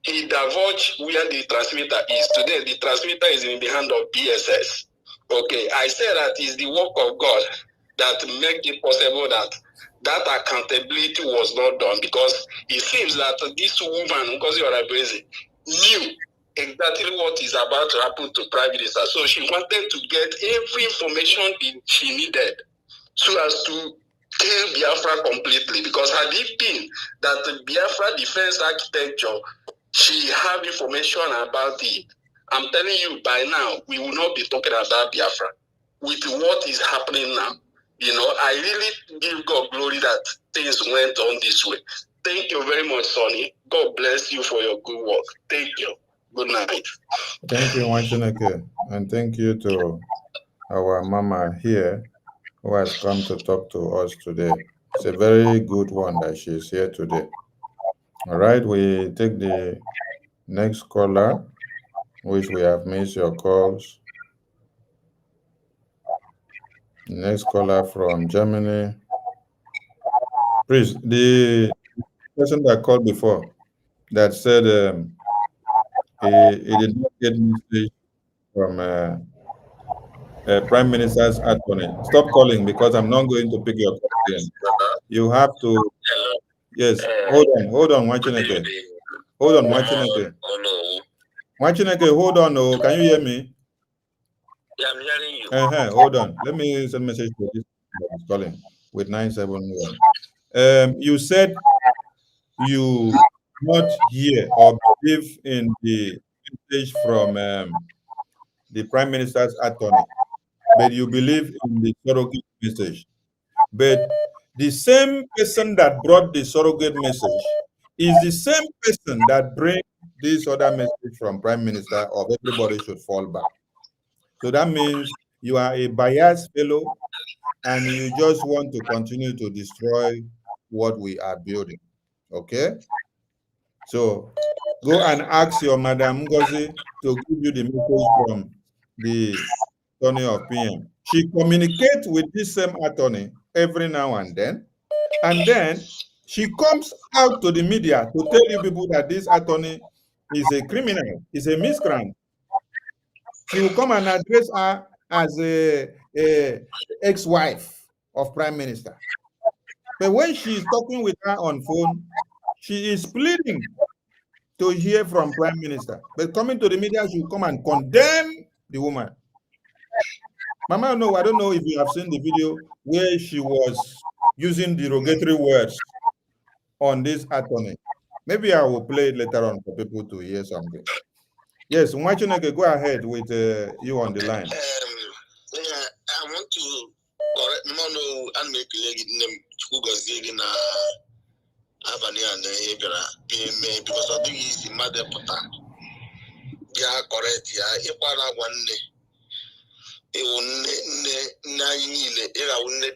he divulged where the transmitter is. Today, the transmitter is in the hand of BSS. Okay, I say that is the work of God that make it possible that that accountability was not done, because it seems that this woman, Ngozi Orebeze, knew exactly what is about to happen to Prime Minister. So she wanted to get every information she needed so as to kill Biafra completely. Because had it been that the Biafra defense architecture, she have information about it, I'm telling you, by now, we will not be talking about Biafra. With what is happening now, you know, I really give God glory that things went on this way. Thank you very much, Sonny. God bless you for your good work. Thank you. Good night.
Thank you, Nwachineke. And thank you to our mama here who has come to talk to us today. It's a very good one that she's here today. All right, we take the next caller, which we have missed your calls. Next caller from Germany. Please, the person that called before that said he did not get message from Prime Minister's attorney. Stop calling, because I'm not going to pick your call again. You have to, yes, hold on, Nwachineke. Hold on, Nwachineke. Nwachineke, hold on, oh, can you hear me?
Yeah, I'm hearing you.
Hold on. Let me send a message to this that is calling with 971. You said you not hear or believe in the message from the Prime Minister's attorney, but you believe in the surrogate message. But the same person that brought the surrogate message is the same person that brings this other message from Prime Minister of everybody should fall back. So that means you are a biased fellow and you just want to continue to destroy what we are building. Okay? So go and ask your Madam Ngozi to give you the message from the attorney of PM. She communicates with this same attorney every now and then she comes out to the media to tell you people that this attorney is a criminal, is a miscreant. She will come and address her as a ex-wife of Prime Minister. But when she is talking with her on phone, she is pleading to hear from Prime Minister. But coming to the media, she will come and condemn the woman. Mama, no, I don't know if you have seen the video where she was using derogatory words on this attorney. Maybe I will play it later on for people to hear something. Yes, Mwachuneke, go ahead with you on the line.
I want to correct Mono and make name Chugozi na Abani and PMA because I think he's in Mother Pota. Yeah, correct. Yeah, Ekpa one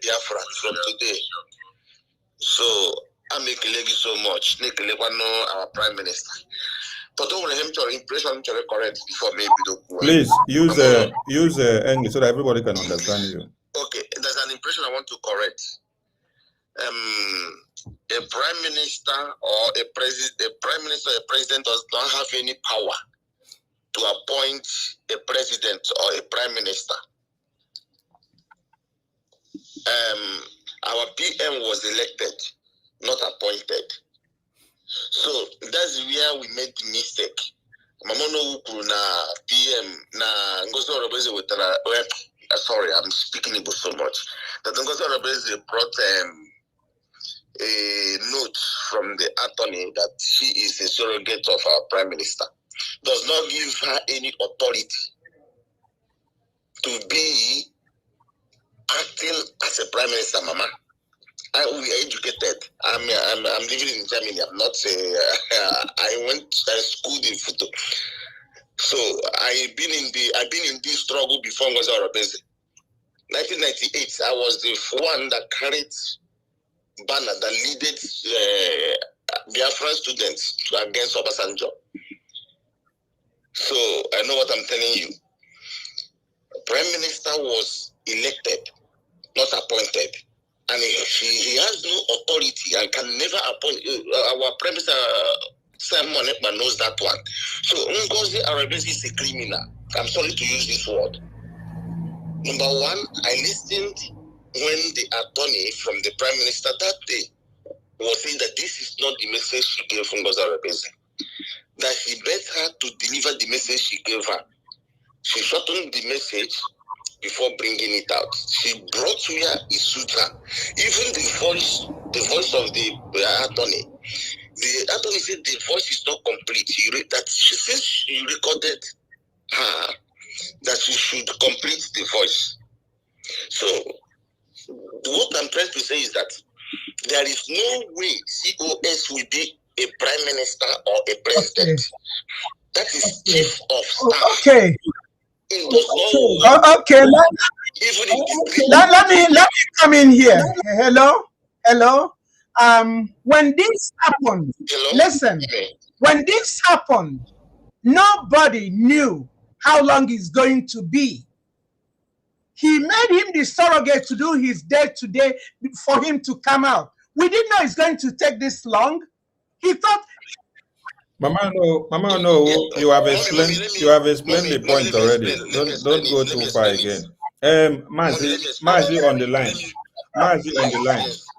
Biafra from today. So I make Legi so much. Nick Lebano, our Prime Minister. But don't want him to impression to correct before maybe the
Please use English so that everybody can understand you.
Okay, there's an impression I want to correct. A prime minister or a president does not have any power to appoint a president or a prime minister. Our PM was elected, not appointed. So that's where we made the mistake. Mamono na PM na Ngozo Robeze with sorry, I'm speaking Igbo so much. That Ngozo Robeze brought a note from the attorney that she is a surrogate of our prime minister. Does not give her any authority to be acting as a prime minister, Mama. We are educated. I'm living in Germany. I'm not. I went to school in Futo. So I've been in this struggle before Ngozi Orebeze. 1998, I was the one that carried banner that leaded Biafran students against Obasanjo. So I know what I'm telling you. Prime Minister was elected, not appointed. And he has no authority and can never appoint. Our Prime Minister Simon Ekpa knows that one. So Ngozi Orebeze is a criminal. I'm sorry to use this word. Number one, I listened when the attorney from the Prime Minister that day was saying that this is not the message she gave Ngozi Orebeze. That she begged her to deliver the message she gave her. She shortened the message before bringing it out. She brought where it suit her. Even the voice of the attorney. The attorney said the voice is not complete. That she says she recorded her that she should complete the voice. So what I'm trying to say is that there is no way COS will be a prime minister or a president. Okay. That is chief of staff.
Okay. Okay. Let me come in here. Hello. When this happened, listen. When this happened, nobody knew how long it's going to be. He made him the surrogate to do his day-to-day for him to come out. We didn't know it's going to take this long. He thought.
Mama, no. You have explained the point already. Don't go too far again. Mazi on the line.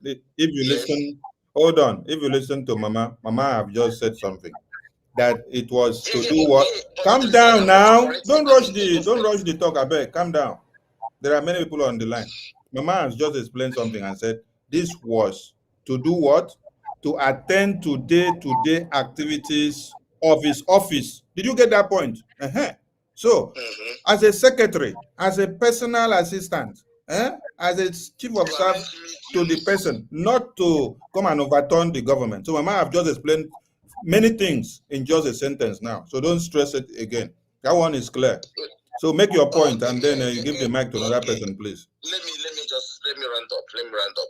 If you listen, hold on. If you listen to Mama have just said something. That it was to do what? Calm down now. Don't rush the talk, I beg. Calm down. There are many people on the line. Mama has just explained something and said this was to do what? To attend to day-to-day activities of his office. Did you get that point? So, as a secretary, as a personal assistant, as a chief of staff to the person, not to come and overturn the government. So, Mama have just explained many things in just a sentence now. So, don't stress it again. That one is clear. So, make your point and then you give the mic to another person, please.
Let me round up.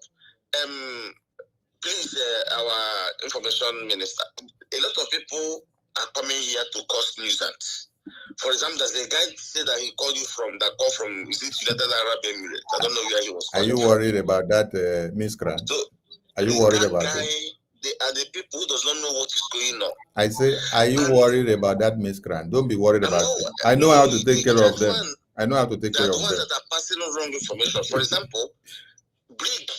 Please, our information minister, a lot of people are coming here to cause nuisance. For example, there's a guy said that he called you from is it United Arab Emirates? I don't know where he was.
Are you worried about that miscreant?
So,
are you worried about it?
They are the people who does not know what is going on.
I say, are you worried about that miscreant? Don't be worried about it. I know how to take care of them. I know how to take care of them.
The ones that are passing on wrong information. For example, BRIC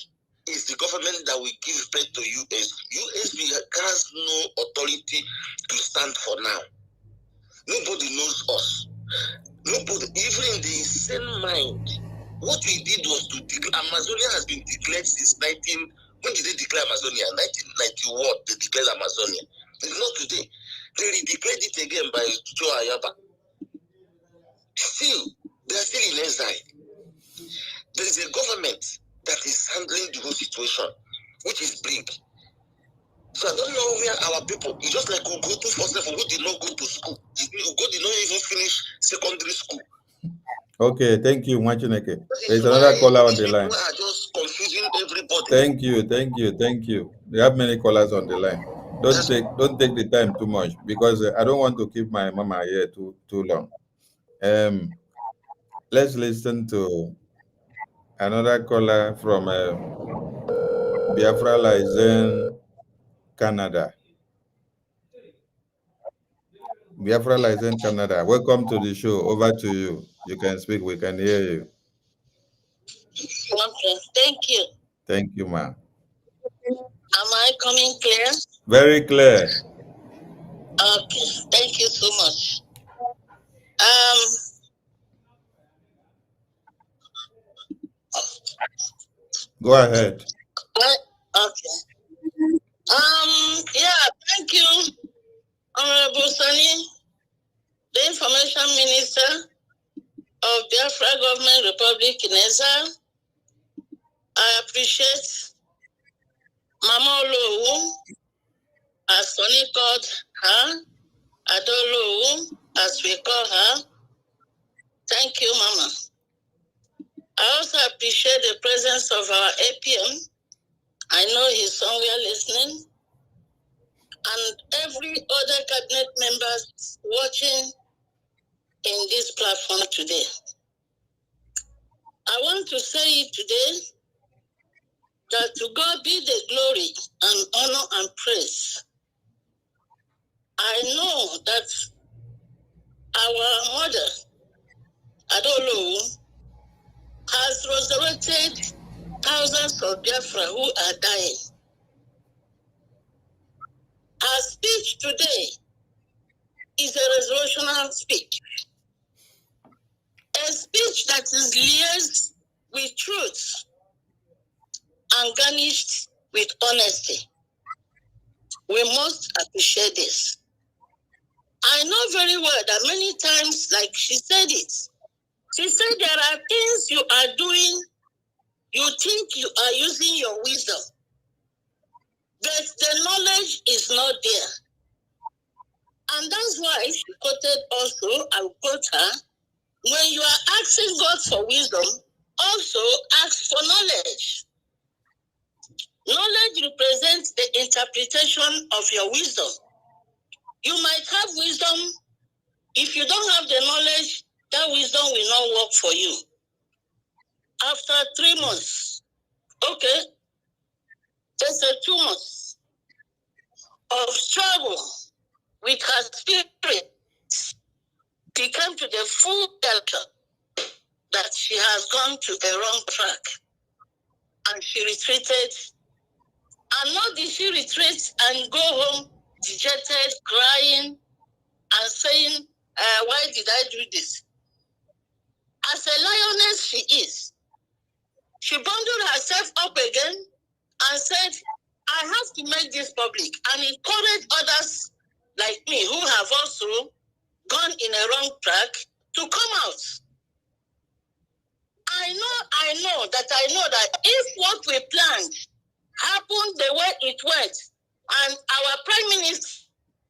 is the government that will give birth to US. USB has no authority to stand for now. Nobody knows us. Nobody, even in the same mind. What we did was to declare Amazonia has been declared since when did they declare Amazonia? 1991, they declared Amazonia. It's not today. they redeclared it again by Joe Ayaba. Still, they are still in exile. There is a government that is handling the whole situation, which is big. So I don't know where our people, it's just like Ugotu for who did not go to school. Ugotu did not even finish secondary school.
Okay, thank you, Machineke. There's another caller on the line.
People are just confusing everybody.
Thank you. We have many callers on the line. Don't take the time too much because I don't want to keep my mama here too long. Let's listen to another caller from Biafra is in Canada. Biafra is in Canada. Welcome to the show. Over to you. You can speak. We can hear you.
Okay, thank you.
Thank you, ma'am.
Am I coming clear?
Very clear.
Okay, thank you so much.
Go ahead.
Okay. Yeah, thank you, Honorable Sani, the Information Minister of Biafra Government Republic in exile. I appreciate Mama Onuwu, as Sani called her, Adolowu, as we call her. Thank you, Mama. I also appreciate the presence of our APM. I know he's somewhere listening. And every other cabinet members watching in this platform today. I want to say it today that to God be the glory and honor and praise. I know that our mother, Adolowu, has resurrected thousands of Biafra who are dying. Her speech today is a resolutional speech. A speech that is laced with truth and garnished with honesty. We must appreciate this. I know very well that many times, like she said it, she said there are things you are doing, you think you are using your wisdom, but the knowledge is not there. And that's why she quoted also, I will quote her, when you are asking God for wisdom, also ask for knowledge. Knowledge represents the interpretation of your wisdom. You might have wisdom. If you don't have the knowledge, that wisdom will not work for you. After 3 months, okay, just 2 months of struggle with her spirit, she came to the full delta that she has gone to the wrong track. And she retreated. And not did she retreat and go home dejected, crying, and saying, why did I do this? As a lioness she is, she bundled herself up again and said, I have to make this public, and encourage others like me who have also gone in a wrong track to come out. I know that if what we planned happened the way it went, and our Prime Minister,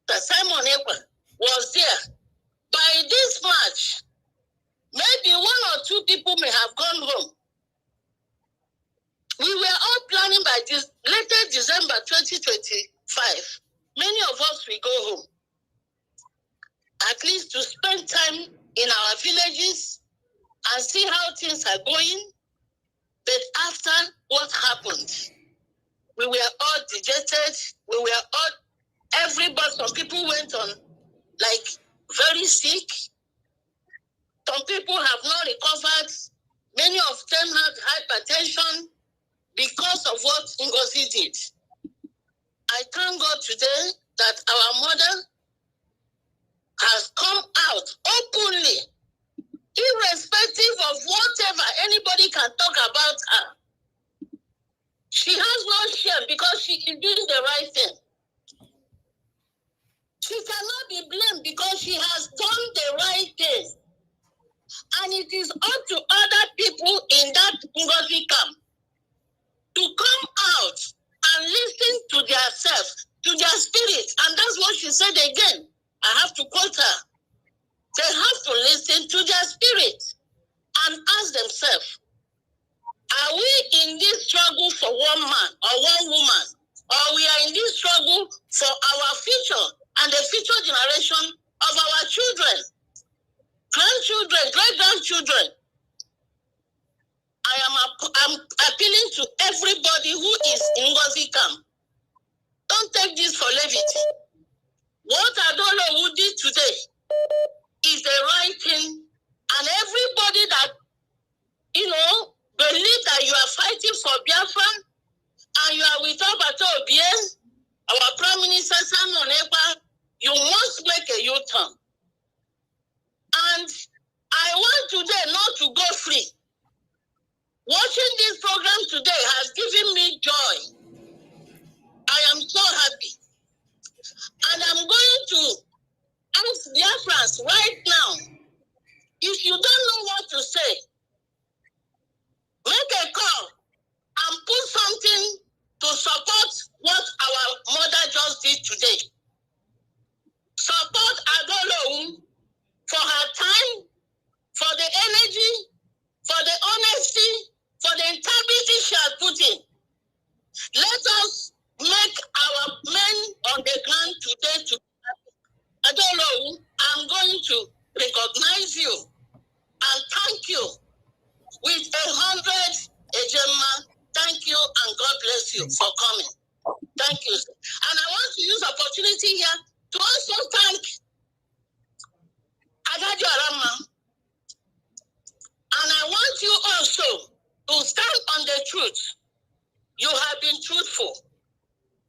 Simon Ekpa, was there, by this March, maybe 1 or 2 people may have gone home. We were all planning by this later December 2025. Many of us will go home, at least to spend time in our villages and see how things are going. But after what happened, we were all dejected. We were all, everybody, some people went on like very sick. Some people have not recovered. Many of them had hypertension because of what Ngozi did. I thank God today that our mother has come out openly, irrespective of whatever anybody can talk about her. She has no shame because she is doing the right thing. She cannot be blamed because she has done the right thing. And it is up to other people in that Ngozi camp to come out and listen to their self, to their spirit. And that's what she said again. I have to quote her. They have to listen to their spirit and ask themselves, are we in this struggle for one man or one woman? Or we are in this struggle for our future and the future generation of our children, grandchildren, great-grandchildren? I'm appealing to everybody who is in Ngozi camp. Don't take this for levity. What Onuwu did today is the right thing, and everybody that, believe that you are fighting for Biafra and you are with Obato Obie, our Prime Minister Simon Ekpa, you must make a U-turn. And I want today not to go free. Watching this program today has given me joy. I am so happy. And I'm going to ask Biafrans right now, if you don't know what to say, make a call and put something to support what our mother just did today. Support Adolowu for her time, for the energy, for the honesty, for the integrity she has put in. Let us make our men on the ground today to Adolowu, I'm going to recognize you and thank you with 100 Ejema. Thank you and God bless you for coming. Thank you. And I want to use opportunity here to also thank Adajo Arama. And I want you also to stand on the truth. You have been truthful.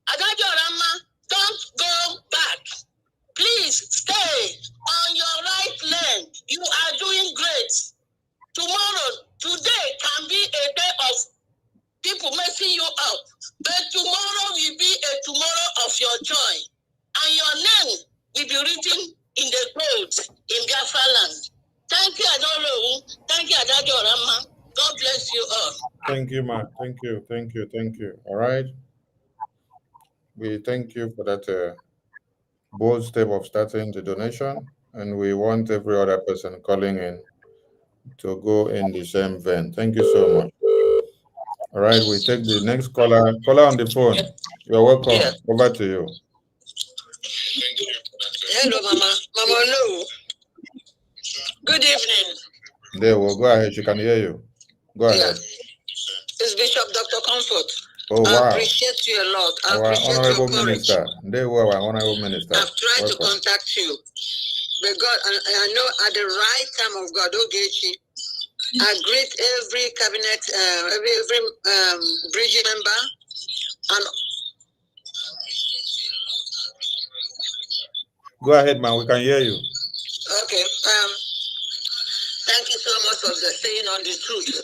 Adajo Arama, don't go back. Please stay on your right lane. You are doing great. Today can be a day of people messing you up. But tomorrow will be a tomorrow of your joy. And your name will be written in the gold in Biafra land. Thank you, Adolowu. Thank you, Adajo Arama. God bless you all.
Thank you, ma. Thank you. All right. We thank you for that bold step of starting the donation, and we want every other person calling in to go in the same vein. Thank you so much. All right, we take the next caller. Caller on the phone. You're welcome. Yeah. Over to you.
Hello, Mama. Mama Onuwu. Good evening.
There, well, go ahead. She can hear you. Go ahead.
It's Bishop Dr. Comfort.
Oh, wow.
I appreciate you a lot.
Our honorable minister. There were our honorable minister.
I've tried to contact you. But God, I know at the right time of God, Ogechi, I greet every cabinet, every bridge member, and
go ahead, man. We can hear you.
Okay. Thank you so much for the saying on the truth.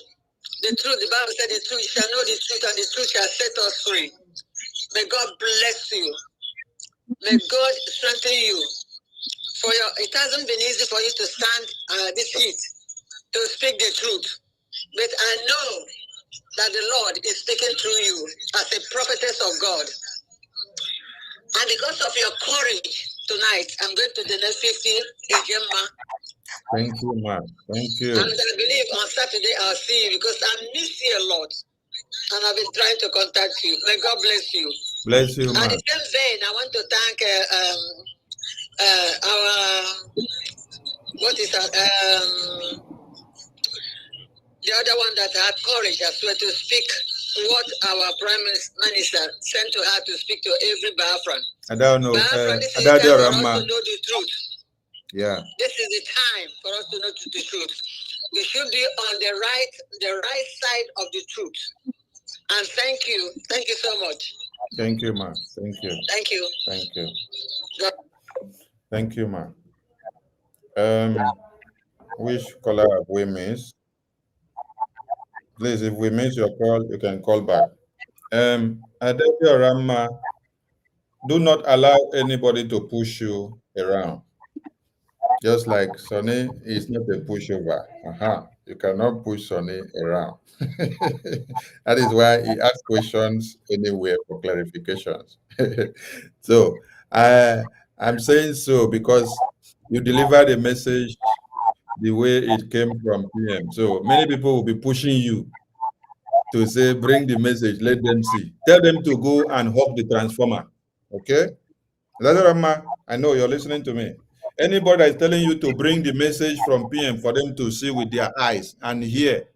The truth, the Bible said the truth, you shall know the truth, and the truth shall set us free. May God bless you. May God strengthen you. It hasn't been easy for you to stand this heat, to speak the truth. But I know that the Lord is speaking through you as a prophetess of God. And because of your courage tonight, I'm going to the next 50 Ejema.
Thank you, man. Thank you.
And I believe on Saturday I'll see you because I miss you a lot. And I've been trying to contact you. May God bless you.
Bless you, man.
At the same vein, I want to thank the other one that had courage as well to speak what our Prime Minister sent to her to speak to every Biafran.
I don't know.
Biafran, this is the time for us to know the truth.
Yeah.
This is the time for us to know the truth. We should be on the right side of the truth. And thank you. Thank you so much.
Thank you, ma. Thank you.
Thank you.
Thank you. Thank you, ma. Which caller have we missed? Please, if we miss your call, you can call back. Adadio Rama, do not allow anybody to push you around. Just like Sonny is not a pushover. You cannot push Sonny around. That is why he asks questions anywhere for clarifications. So I'm saying so because you deliver the message the way it came from PM. So many people will be pushing you to say, bring the message, let them see. Tell them to go and hawk the transformer. Okay? I know you're listening to me. Anybody that is telling you to bring the message from PM for them to see with their eyes and hear,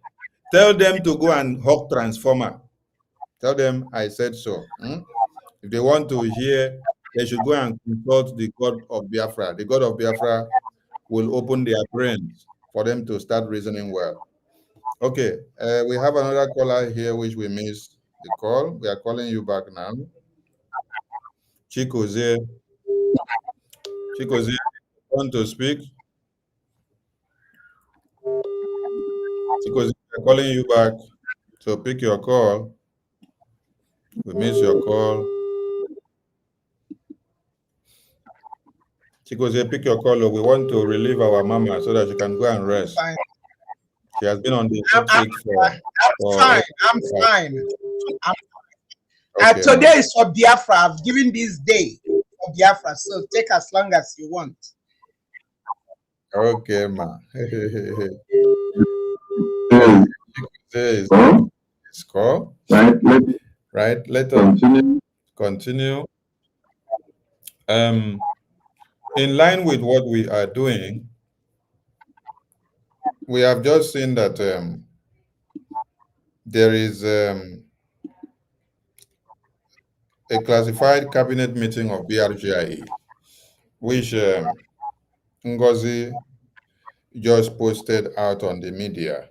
tell them to go and hawk transformer. Tell them I said so. If they want to hear, they should go and consult the God of Biafra. The God of Biafra will open their brains for them to start reasoning well. Okay, we have another caller here which we missed the call. We are calling you back now. Chikoze, want to speak? Chikoze, we are calling you back. So pick your call. We miss your call. Chikoze, pick your call. We want to relieve our mama so that she can go and rest.
Fine.
She has been on the
I'm
sick
fine. I'm fine.
Okay,
today is for Biafra. I've given this day for Biafra, so take as long as you want.
Okay, ma. It's call. Right. Let us continue. In line with what we are doing, we have just seen that there is a classified cabinet meeting of BRGIE, which Ngozi just posted out on the media.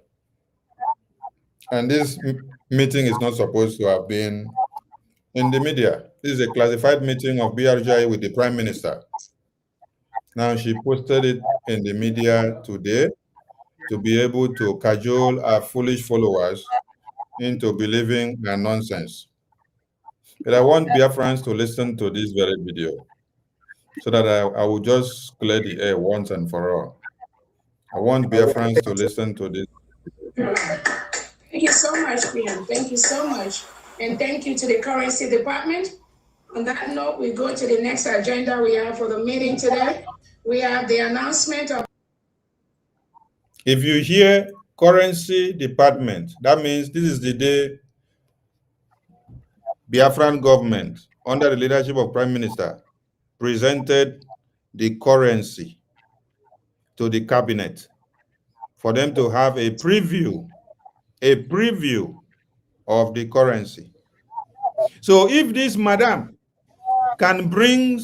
And this meeting is not supposed to have been in the media. This is a classified meeting of BRGIE with the Prime Minister. Now she posted it in the media today to be able to cajole our foolish followers into believing her nonsense. But I want Biafrans to listen to this very video so that I will just clear the air once and for all. I want Biafrans to listen to this.
Thank you so much, PM. Thank you so much. And thank you to the Currency Department. On that note, we go to the next agenda we have for the meeting today. We have the announcement of...
If you hear Currency Department, that means this is the day Biafran government, under the leadership of Prime Minister, presented the currency to the cabinet for them to have a preview of the currency. So if this madam can bring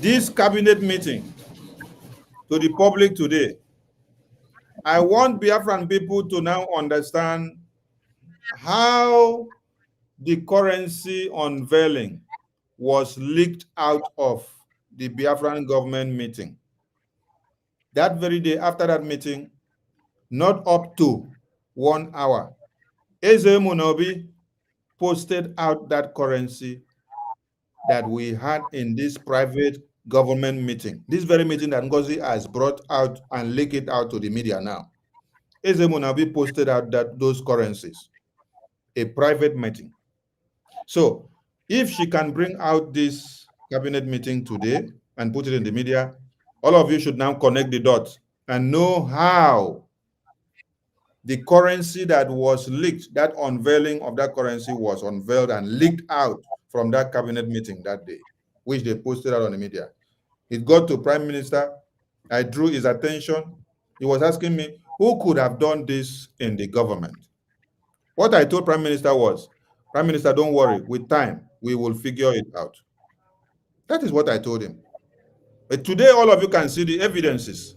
this cabinet meeting to the public today, I want Biafran people to now understand how the currency unveiling was leaked out of the Biafran government meeting. That very day after that meeting, not up to 1 hour, Eze Munobi posted out that currency that we had in this private government meeting. This very meeting that Ngozi has brought out and leaked it out to the media now. Eze Munobi posted out those currencies, a private meeting. So if she can bring out this cabinet meeting today and put it in the media, all of you should now connect the dots and know how the currency that was leaked, that unveiling of that currency was unveiled and leaked out from that cabinet meeting that day, which they posted out on the media. It got to Prime Minister. I drew his attention. He was asking me, who could have done this in the government? What I told Prime Minister was, Prime Minister, don't worry. With time, we will figure it out. That is what I told him. But today, all of you can see the evidences.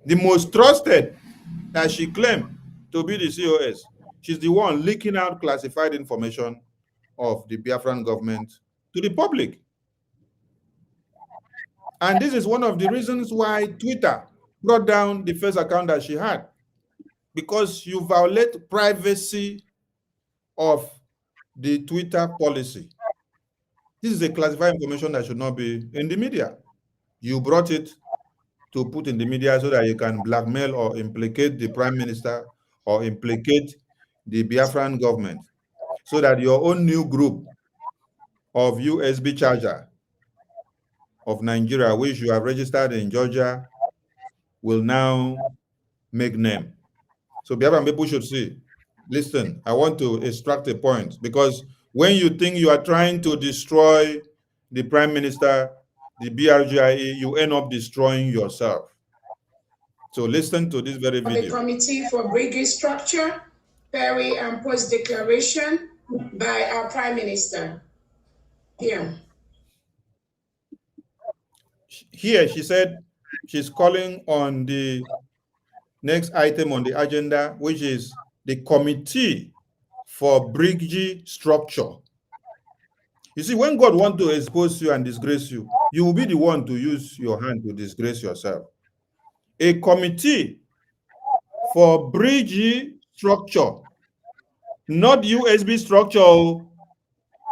The most trusted, as she claimed to be the COS, she's the one leaking out classified information of the Biafran government to the public. And this is one of the reasons why Twitter brought down the first account that she had, because you violate privacy of the Twitter policy. This is a classified information that should not be in the media. You brought it to put in the media so that you can blackmail or implicate the prime minister or implicate the Biafran government, so that your own new group of USB charger of Nigeria, which you have registered in Georgia, will now make name. So Biafran people should see. Listen, I want to extract a point, because when you think you are trying to destroy the prime minister, the BRGIE, you end up destroying yourself. So listen to this very video.
The Committee for Brigade Structure, Perry and Post Declaration by our Prime Minister. Here.
Here, she said she's calling on the next item on the agenda, which is the Committee for Brigade Structure. You see, when God wants to expose you and disgrace you, you will be the one to use your hand to disgrace yourself. A committee for Brigade Structure, not USB structure.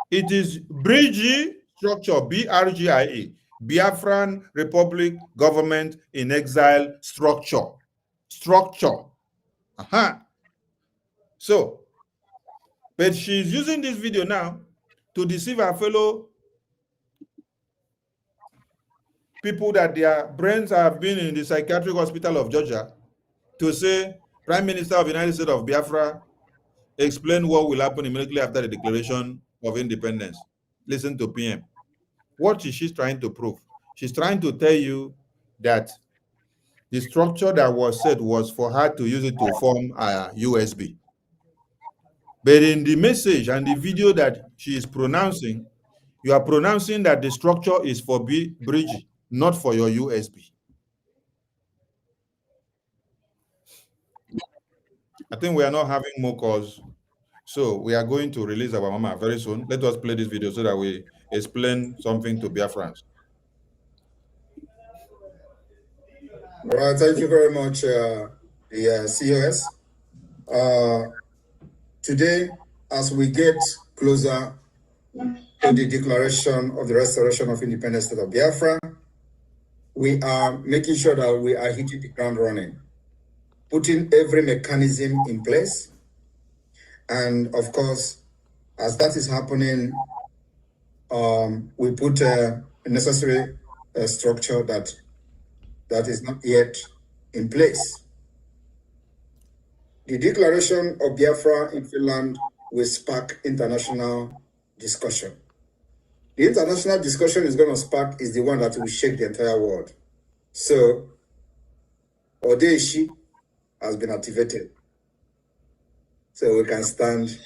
It is Brigade Structure, BRGIE, Biafran Republic Government in Exile Structure. So, but she's using this video now to deceive her fellow people that their brains have been in the psychiatric hospital of Georgia, to say Prime Minister of the United States of Biafra explain what will happen immediately after the declaration of independence. Listen to PM. What is she trying to prove? She's trying to tell you that the structure that was said was for her to use it to form a USB. But in the message and the video that she is pronouncing, you are pronouncing that the structure is for Bridge, not for your USB. I think we are not having more calls, so we are going to release our mama very soon. Let us play this video so that we explain something to Biafrans.
All right, thank you very much, the COS. Today, as we get closer to the declaration of the restoration of independent state of Biafra, we are making sure that we are hitting the ground running, putting every mechanism in place. And of course, as that is happening, we put a necessary structure that is not yet in place. The declaration of Biafra in Finland will spark international discussion. The international discussion is going to spark is the one that will shake the entire world. So, Odeshi has been activated. So we can stand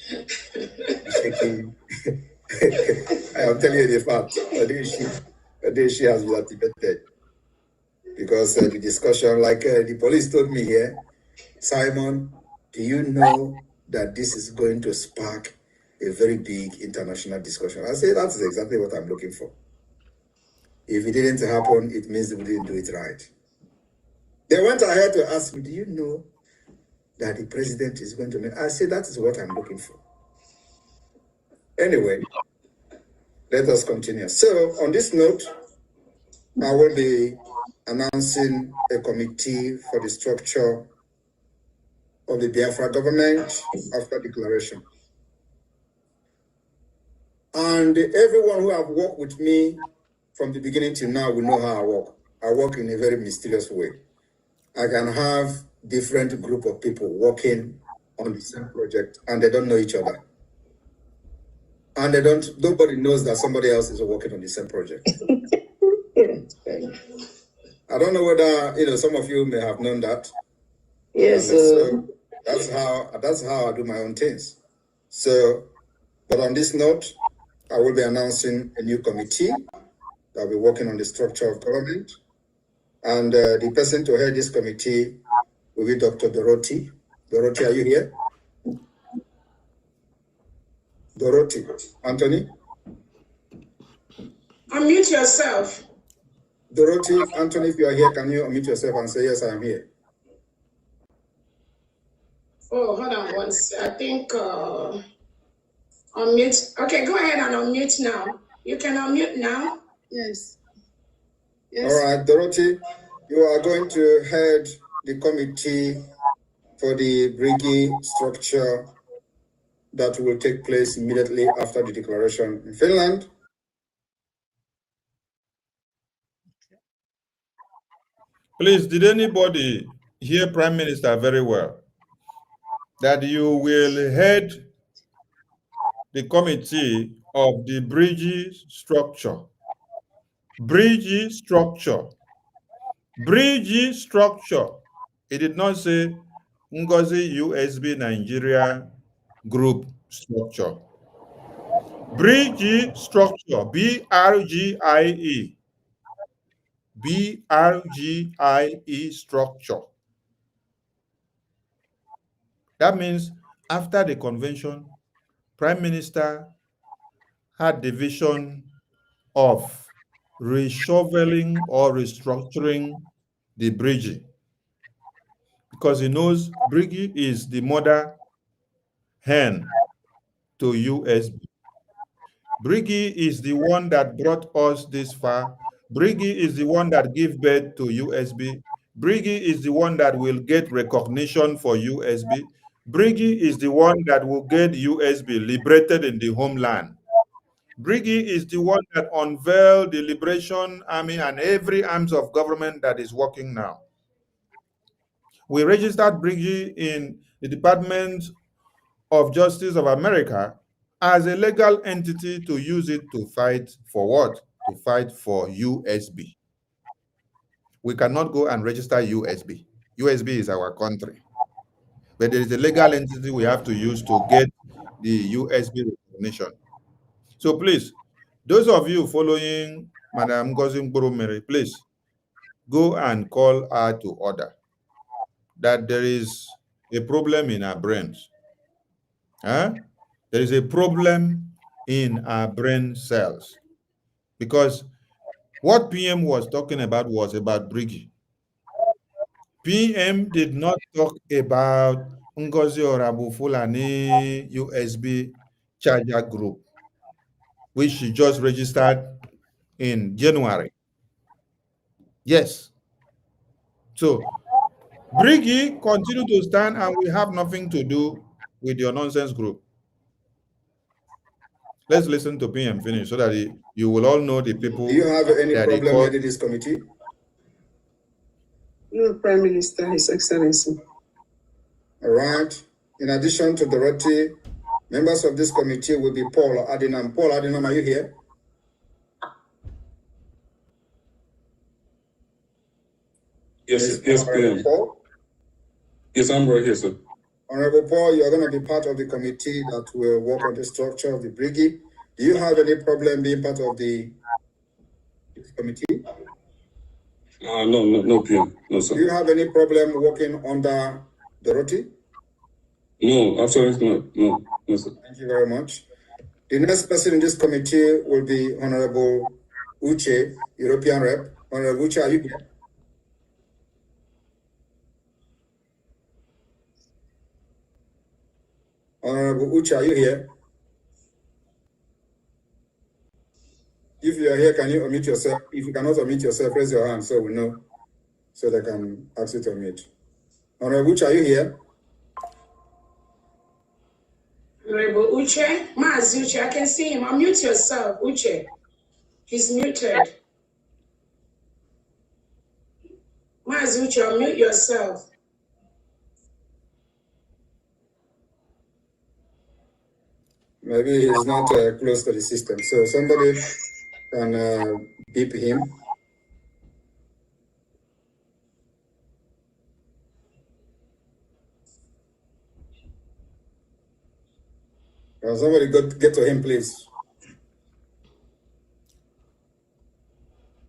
shaking. I am telling you the fact. Odeshi has been activated. Because the discussion, like the police told me here, Simon, do you know that this is going to spark a very big international discussion? I say that's exactly what I'm looking for. If it didn't happen, it means we didn't do it right. They went ahead to ask me, do you know that the president is going to make? I said that is what I'm looking for. Anyway, let us continue. So on this note, I will be announcing a committee for the structure of the Biafra government after declaration. And everyone who have worked with me from the beginning till now will know how I work. I work in a very mysterious way. I can have different group of people working on the same project and they don't know each other. And nobody knows that somebody else is working on the same project. I don't know whether, some of you may have known that. Yes. So that's how I do my own things. So, but on this note, I will be announcing a new committee that will be working on the structure of government. And the person to head this committee will be Dr. Dorothy. Dorothy, are you here? Dorothy. Anthony?
Unmute yourself.
Dorothy, Anthony, if you are here, can you unmute yourself and say, yes, I am here?
Oh, hold on once. I think unmute. Okay, go ahead and unmute now. You can unmute now. Yes.
All right, Dorothy, you are going to head the committee for the Refugee structure that will take place immediately after the declaration in Finland.
Please, did anybody hear Prime Minister very well? That you will head the committee of the bridge structure. Bridge structure. Bridge structure. It did not say Ngozi USB Nigeria group structure. Bridge structure. BRGIE. BRGIE structure. That means after the convention, Prime Minister had the vision of reshoveling or restructuring the bridge, because he knows bridge is the mother hen to USB. Bridge is the one that brought us this far. Bridge is the one that gave birth to USB. Bridge is the one that will get recognition for USB. Bridge is the one that will get USB liberated in the homeland. Briggy is the one that unveiled the Liberation Army and every arms of government that is working now. We registered Briggy in the Department of Justice of America as a legal entity to use it to fight for what? To fight for USB. We cannot go and register USB. USB is our country. But there is a legal entity we have to use to get the USB recognition. So please, those of you following Madam Ngozi Mary, please go and call her to order that there is a problem in our brains. Huh? There is a problem in our brain cells, because what PM was talking about was about Briggy. PM did not talk about Ngozi Orabu Fulani USB charger group, which she just registered in January. Yes. So Briggy continue to stand, and we have nothing to do with your nonsense group. Let's listen to PM finish so that you will all know the people.
Do you have any problem heading this committee?
No, Prime Minister, His Excellency.
All right. In addition to Dorothy, members of this committee will be Paul Adinam. Paul Adinam, are you here?
Yes, PM.
Paul?
Yes, I'm right here, sir.
Honorable Paul, you are going to be part of the committee that will work on the structure of the Briggy. Do you have any problem being part of the committee?
No, PM. No, sir.
Do you have any problem working under Dorothy?
No, absolutely not. No, sir.
Thank you very much. The next person in this committee will be Honorable Uche, European Rep. Honorable Uche, are you here? Honorable Uche, are you here? If you are here, can you unmute yourself? If you cannot unmute yourself, raise your hand so we know, so they can ask you to unmute. Honorable Uche, are you here?
Honorable Uche, Mazi Uche, I can see him. Unmute yourself, Uche. He's muted. Mazi Uche, unmute yourself.
Maybe he's not close to the system. So somebody can beep him. Somebody get to him, please.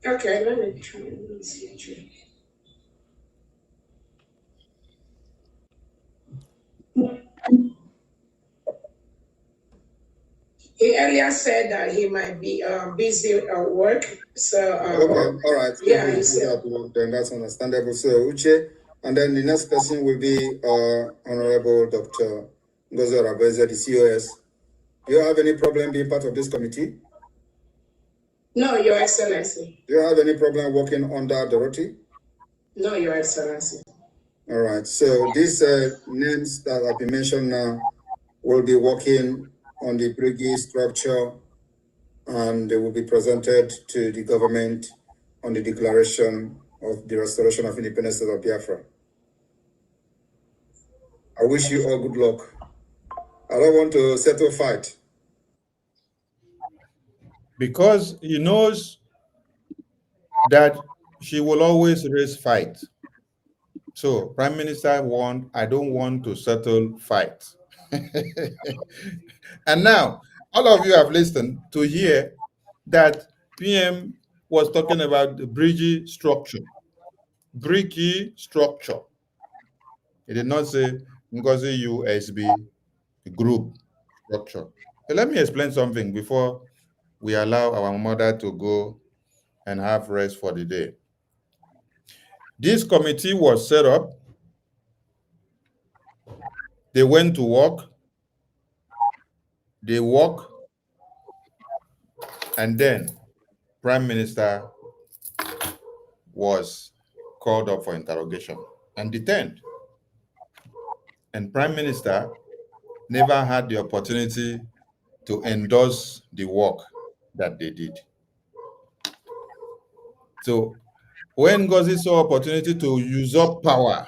Okay, let me try and see. He earlier said that he might be busy at work. So
okay, all right.
Yeah, he said
at work, then that's understandable. So Uche, and then the next person will be Honorable Dr. Ngozi Orabu, the COS. Do you have any problem being part of this committee?
No, Your Excellency.
Do you have any problem working under Dorothy?
No, Your Excellency.
All right. So these names that have been mentioned now will be working on the brigade structure, and they will be presented to the government on the declaration of the restoration of independence of Biafra. I wish you all good luck. I don't want to settle fight.
Because he knows that she will always raise fight. So, Prime Minister warned, I don't want to settle fight. And now, all of you have listened to hear that PM was talking about the bridge structure. Bricky structure. He did not say Ngozi USB group structure. So let me explain something before we allow our mother to go and have rest for the day. This committee was set up. They went to work. They work. And then Prime Minister was called up for interrogation and detained. And Prime Minister never had the opportunity to endorse the work that they did. So when Ngozi saw opportunity to usurp power,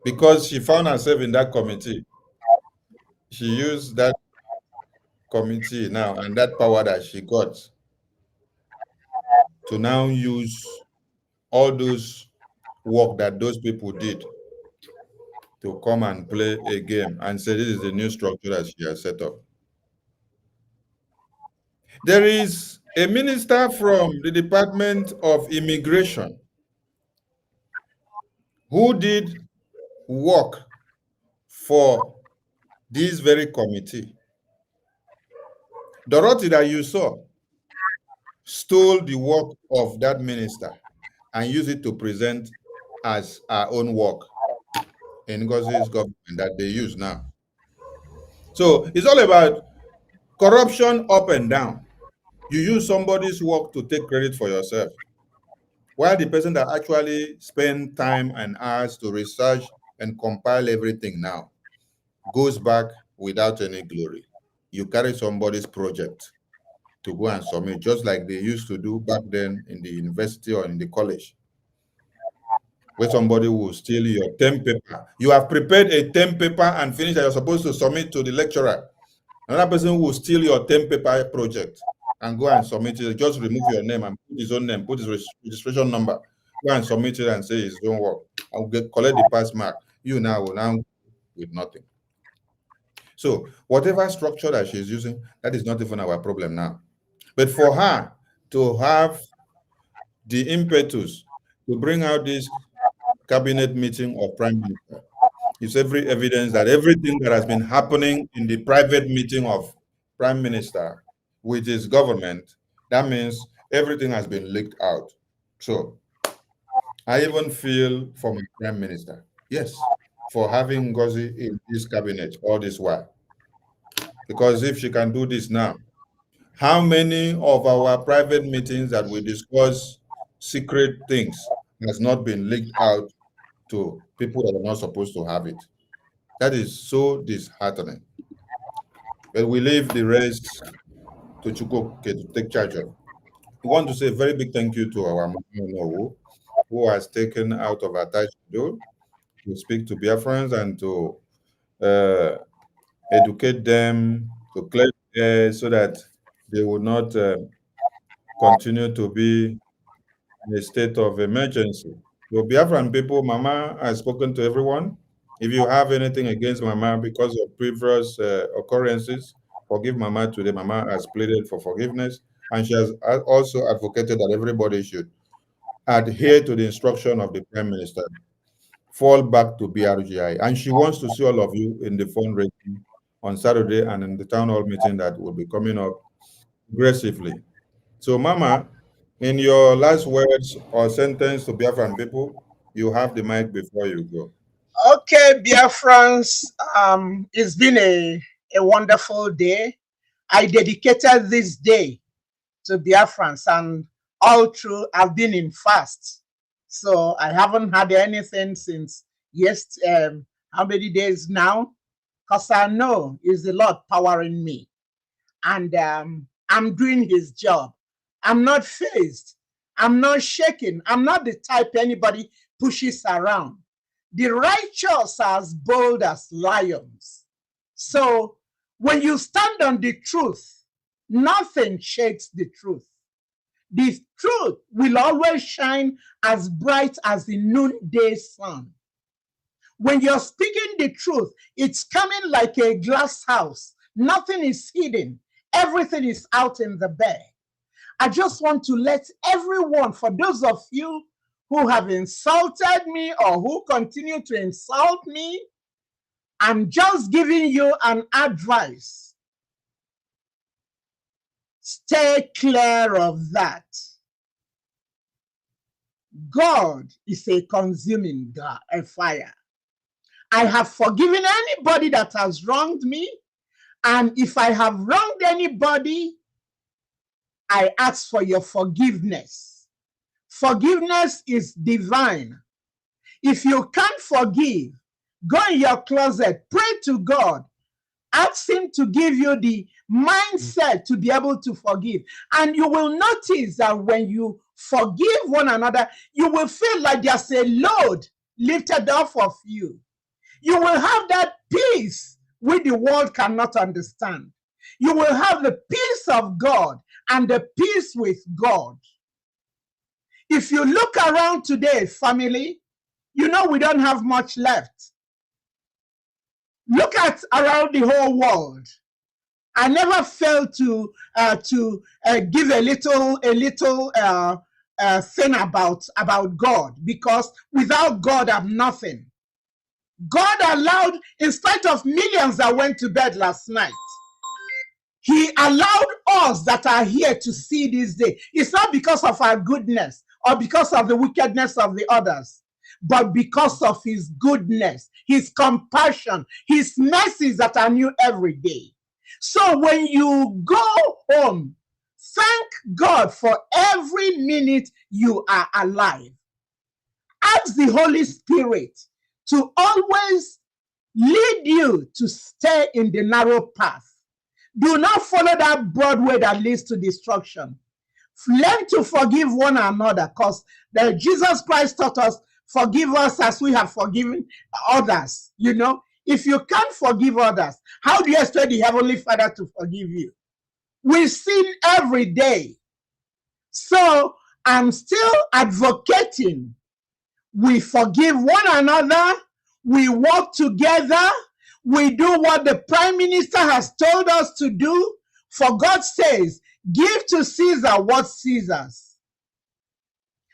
because she found herself in that committee, she used that committee now and that power that she got to now use all those work that those people did to come and play a game and say this is the new structure that she has set up. There is a minister from the Department of Immigration who did work for this very committee. Dorothy that you saw stole the work of that minister and used it to present as our own work in Ngozi's government that they use now. So it's all about corruption up and down. You use somebody's work to take credit for yourself, while the person that actually spent time and hours to research and compile everything now goes back without any glory. You carry somebody's project to go and submit, just like they used to do back then in the university or in the college, where somebody will steal your term paper. You have prepared a term paper and finished that you're supposed to submit to the lecturer. Another person will steal your term paper project and go and submit it. Just remove your name and put his own name, put his registration number, go and submit it and say it's don't work. I'll collect the pass mark. You now will now with nothing. So whatever structure that she's using, that is not even our problem now. But for her to have the impetus to bring out this cabinet meeting of Prime Minister is every evidence that everything that has been happening in the private meeting of Prime Minister with his government, that means everything has been leaked out. So I even feel for my Prime Minister, yes, for having Ngozi in this cabinet all this while. Because if she can do this now, how many of our private meetings that we discuss secret things has not been leaked out to people that are not supposed to have it? That is so disheartening. But we leave the rest to Chukwuke to take charge of. We want to say a very big thank you to our Onuwu, who has taken out of her time to speak to Biafrans and to educate them, to clear the air so that they will not continue to be in a state of emergency. So Biafran people, Mama has spoken to everyone. If you have anything against Mama because of previous occurrences, forgive Mama today. Mama has pleaded for forgiveness, and she has also advocated that everybody should adhere to the instruction of the Prime Minister, fall back to BRGI. And she wants to see all of you in the fundraising on Saturday and in the town hall meeting that will be coming up aggressively. So, Mama, in your last words or sentence to Biafran people, you have the mic before you go.
Okay, Biafrans, it's been a wonderful day. I dedicated this day to Biafrans, and all through I've been in fast. So I haven't had anything since how many days now? Because I know it's the Lord powering me. And I'm doing his job. I'm not phased. I'm not shaken. I'm not the type anybody pushes around. The righteous are as bold as lions. So when you stand on the truth, nothing shakes the truth. The truth will always shine as bright as the noonday sun. When you're speaking the truth, it's coming like a glass house. Nothing is hidden. Everything is out in the bare. I just want to let everyone, for those of you who have insulted me or who continue to insult me, I'm just giving you an advice. Stay clear of that. God is a consuming fire. I have forgiven anybody that has wronged me. And if I have wronged anybody, I ask for your forgiveness. Forgiveness is divine. If you can't forgive, go in your closet, pray to God, ask him to give you the mindset to be able to forgive. And you will notice that when you forgive one another, you will feel like there's a load lifted off of you. You will have that peace which the world cannot understand. You will have the peace of God and the peace with God. If you look around today, family, you know we don't have much left. Look at around the whole world. I never failed to give a little thing about God, because without God I'm nothing. God allowed, in spite of millions that went to bed last night, he allowed us that are here to see this day. It's not because of our goodness or because of the wickedness of the others, but because of his goodness, his compassion, his mercies that are new every day. So when you go home, thank God for every minute you are alive. Ask the Holy Spirit to always lead you to stay in the narrow path. Do not follow that broad way that leads to destruction. Learn to forgive one another, because Jesus Christ taught us, forgive us as we have forgiven others. You know, if you can't forgive others, how do you expect the Heavenly Father to forgive you? We sin every day. So I'm still advocating. We forgive one another. We work together. We do what the Prime Minister has told us to do. For God says, give to Caesar what's Caesar's.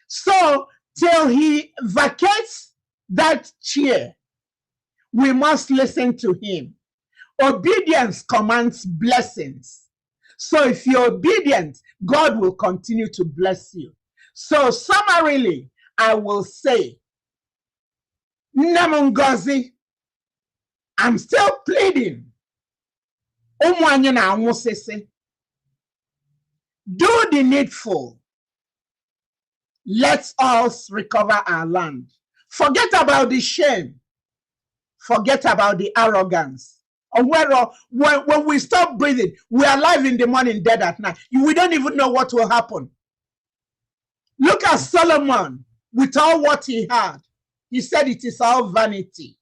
So till he vacates that chair, we must listen to him. Obedience commands blessings. So if you're obedient, God will continue to bless you. So summarily, I will say, Namungozi, I'm still pleading. Do the needful. Let's us recover our land. Forget about the shame. Forget about the arrogance. When we stop breathing, we are alive in the morning, dead at night. We don't even know what will happen. Look at Solomon with all what he had. He said it is all vanity.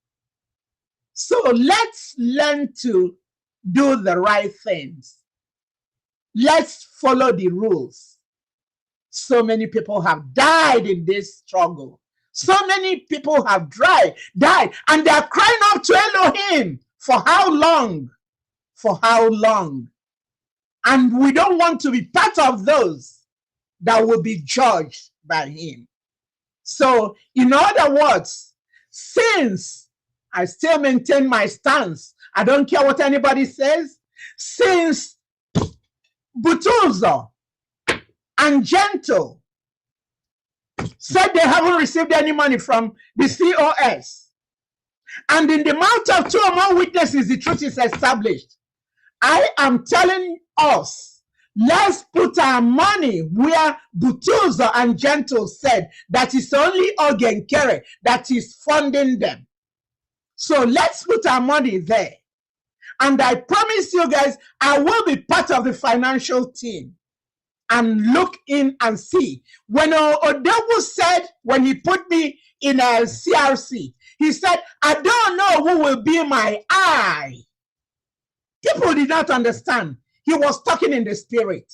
So let's learn to do the right things. Let's follow the rules. So many people have died in this struggle. So many people have died, and they are crying out to Elohim. For how long? For how long? And we don't want to be part of those that will be judged by him. So, in other words, since I still maintain my stance, I don't care what anybody says, since Butuzo and Gentle said they haven't received any money from the COS, and in the mouth of two or more witnesses, the truth is established. I am telling us, Let's put our money where Butuzo and Gentle said that it's only Ogenkere that is funding them. So let's put our money there. And I promise you guys, I will be part of the financial team and look in and see. When Odewu said, when he put me in a CRC, he said, I don't know who will be my eye. People did not understand. He was talking in the spirit.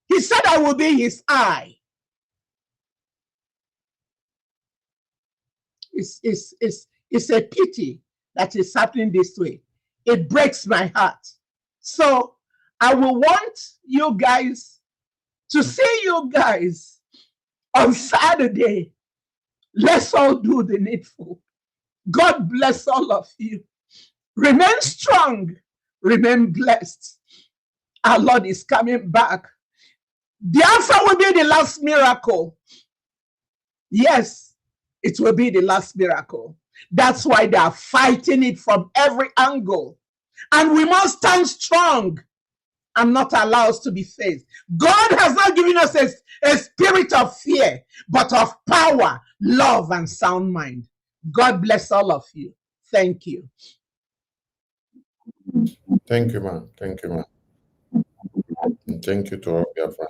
He said, I will be his eye. It's a pity that is happening this way. It breaks my heart. So I will want you guys to see you guys on Saturday. Let's all do the needful. God bless all of you. Remain strong. Remain blessed. Our Lord is coming back. Biafra will be the last miracle. Yes, it will be the last miracle. That's why they are fighting it from every angle. And we must stand strong and not allow us to be faced. God has not given us a spirit of fear, but of power, love, and sound mind. God bless all of you. Thank you.
Thank you, ma'am. Thank you, ma'am. And thank you to all Biafra.